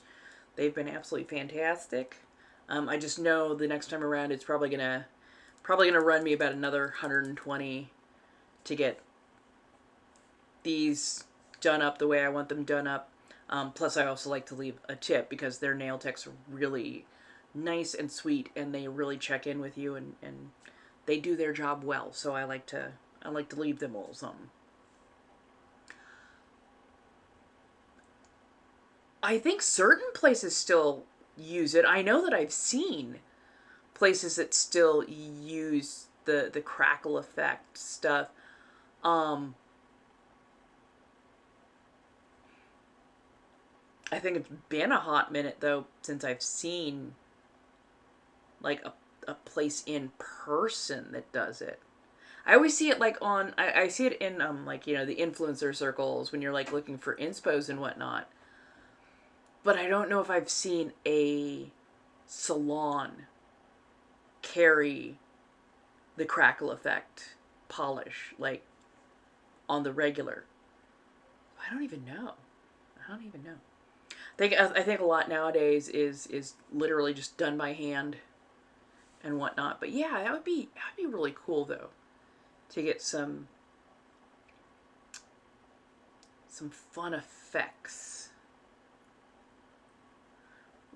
they've been absolutely fantastic. I just know the next time around it's probably gonna run me about another 120 to get these done up the way I want them done up. Plus I also like to leave a tip, because their nail techs are really nice and sweet, and they really check in with you, and they do their job well. So I like to leave them a little something. I think certain places still use it. I know that I've seen places that still use the crackle effect stuff. I think it's been a hot minute, though, since I've seen, like, a place in person that does it. I always see it, like, on, I see it in, like, the influencer circles when you're, like, looking for inspos and whatnot. But I don't know if I've seen a salon carry the crackle effect polish, like, on the regular. I don't even know. I think a lot nowadays is literally just done by hand and whatnot. But yeah, that would be really cool, though, to get some fun effects.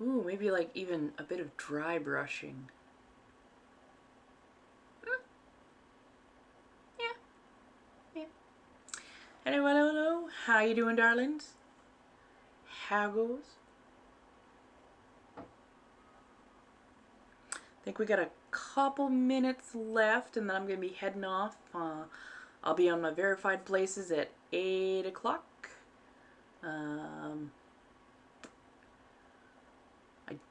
Ooh, maybe like even a bit of dry brushing. Yeah. Anyone know how you doing, darlings? How goes? I think we got a couple minutes left, and then I'm going to be heading off. I'll be on my verified places at 8 o'clock. I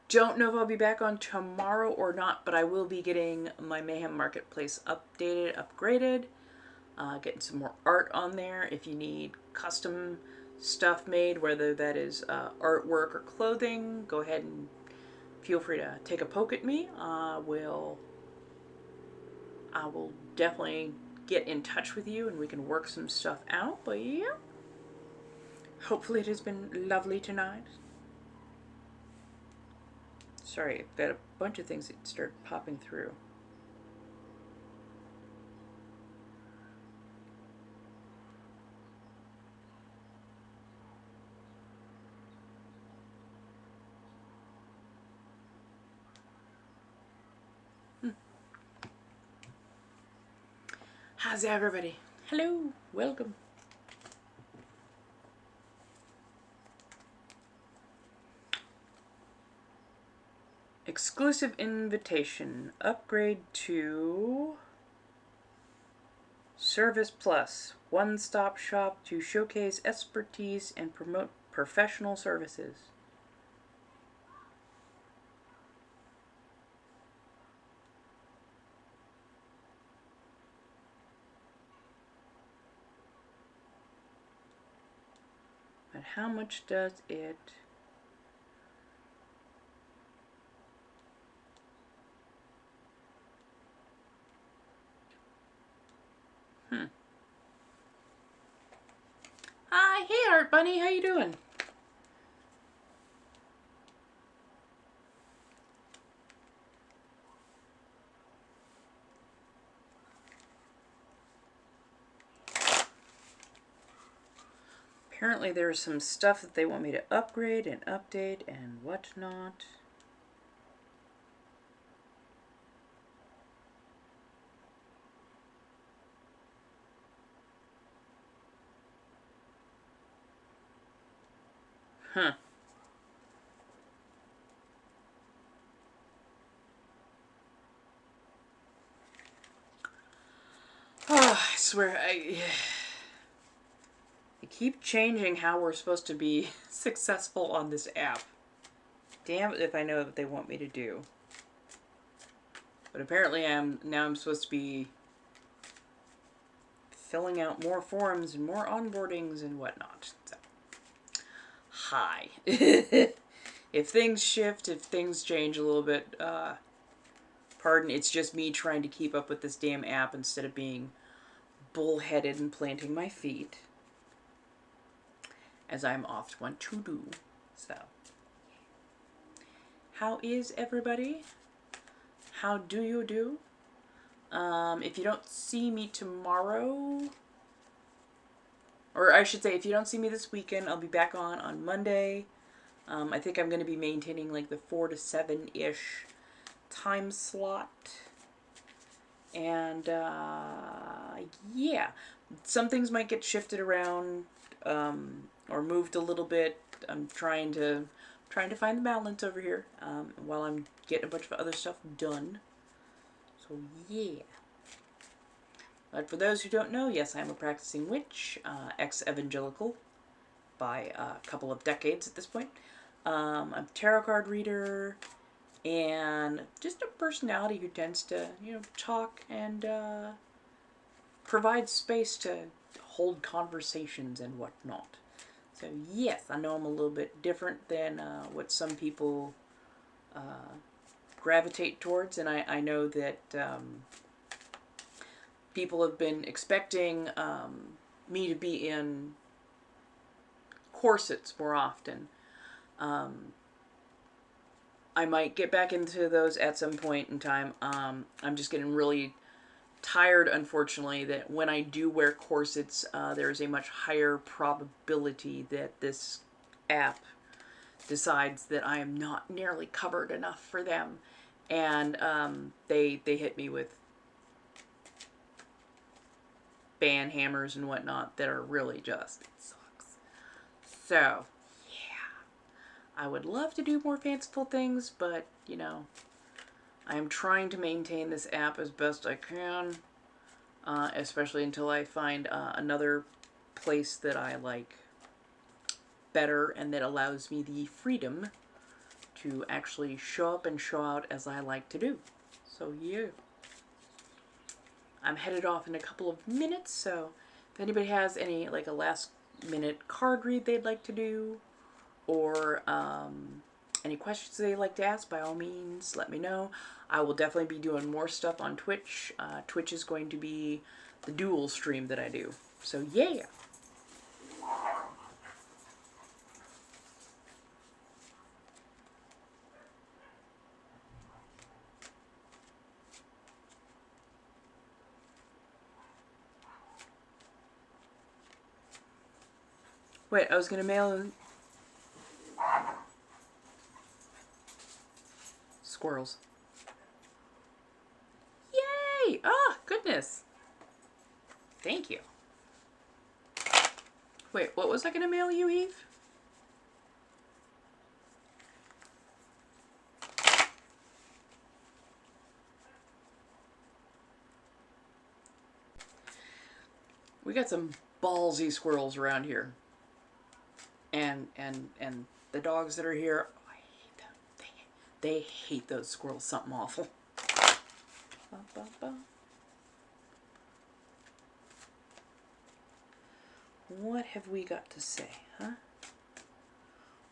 don't know if I'll be back on tomorrow or not, but I will be getting my Mayhem Marketplace updated, upgraded, getting some more art on there. If you need custom stuff made, whether that is artwork or clothing, go ahead and feel free to take a poke at me. I will definitely get in touch with you and we can work some stuff out. But yeah, hopefully it has been lovely tonight. Sorry, I've got a bunch of things that start popping through. How's everybody? Hello, welcome. Exclusive invitation. Upgrade to Service Plus. One-stop shop to showcase expertise and promote professional services. But how much does it... Hi, hey Art Bunny, how you doing? Apparently there's some stuff that they want me to upgrade and update and whatnot. Huh. Oh, I swear, I keep changing how we're supposed to be successful on this app. Damn it if I know what they want me to do. But apparently I'm supposed to be filling out more forms and more onboardings and whatnot. So, hi. If things shift, if things change a little bit, pardon, it's just me trying to keep up with this damn app instead of being bullheaded and planting my feet, as I'm oft want to do. So, how is everybody? How do you do? If you don't see me tomorrow, or I should say, if you don't see me this weekend, I'll be back on Monday. I think I'm going to be maintaining like the 4 to 7-ish time slot. And, yeah, some things might get shifted around, or moved a little bit. I'm trying to find the balance over here, while I'm getting a bunch of other stuff done. So, yeah. But for those who don't know, yes, I'm a practicing witch, ex-evangelical by a couple of decades at this point. I'm a tarot card reader, and just a personality who tends to, talk and provide space to hold conversations and whatnot. So yes, I know I'm a little bit different than what some people gravitate towards, and I know that people have been expecting me to be in corsets more often. I might get back into those at some point in time. I'm just getting really tired, unfortunately, that when I do wear corsets, there is a much higher probability that this app decides that I am not nearly covered enough for them, and they hit me with ban hammers and whatnot that are really just, it sucks. So, yeah, I would love to do more fanciful things, but, I am trying to maintain this app as best I can, especially until I find another place that I like better and that allows me the freedom to actually show up and show out as I like to do. So, yeah. I'm headed off in a couple of minutes, so if anybody has any, like, a last-minute card read they'd like to do, or any questions they'd like to ask, by all means, let me know. I will definitely be doing more stuff on Twitch. Twitch is going to be the dual stream that I do. So yeah. Wait, I was gonna mail squirrels. Yay! Ah, goodness. Thank you. Wait, what was I gonna mail you, Eve? We got some ballsy squirrels around here. And the dogs that are here, oh, I hate them. They hate those squirrels, something awful. Ba, ba, ba. What have we got to say, huh?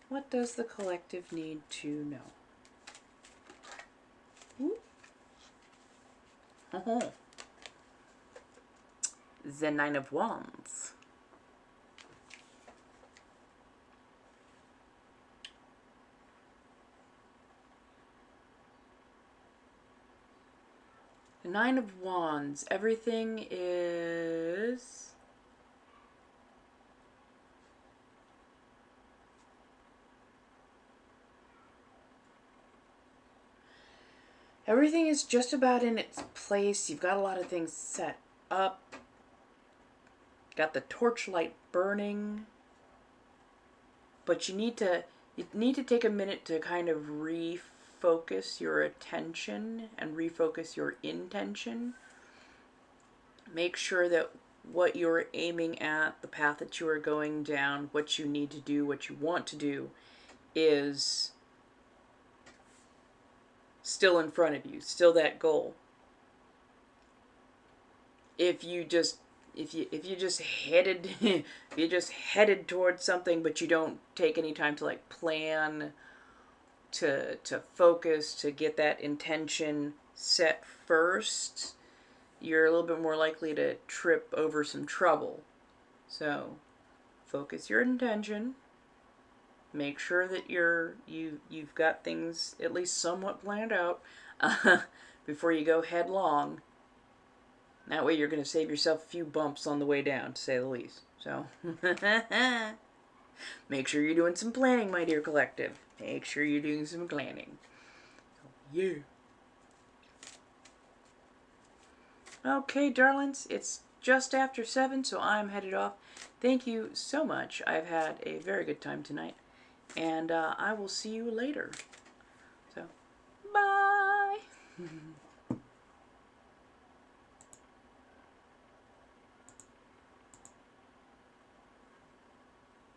What does the collective need to know? Ooh. Oh, the Nine of Wands. The Nine of Wands. Everything is... everything is just about in its place. You've got a lot of things set up. Got the torchlight burning. But you need to take a minute to kind of refocus your attention and refocus your intention. Make sure that what you're aiming at, the path that you are going down, what you need to do, what you want to do, is still in front of you, still that goal. If you just headed towards something, but you don't take any time to like plan, to focus, to get that intention set first, you're a little bit more likely to trip over some trouble. So focus your intention. Make sure that you've got things at least somewhat planned out before you go headlong. That way you're going to save yourself a few bumps on the way down, to say the least. So, make sure you're doing some planning, my dear collective. Make sure you're doing some planning. Yeah. Okay, darlings, it's just after 7, so I'm headed off. Thank you so much. I've had a very good time tonight, and I will see you later. So, bye!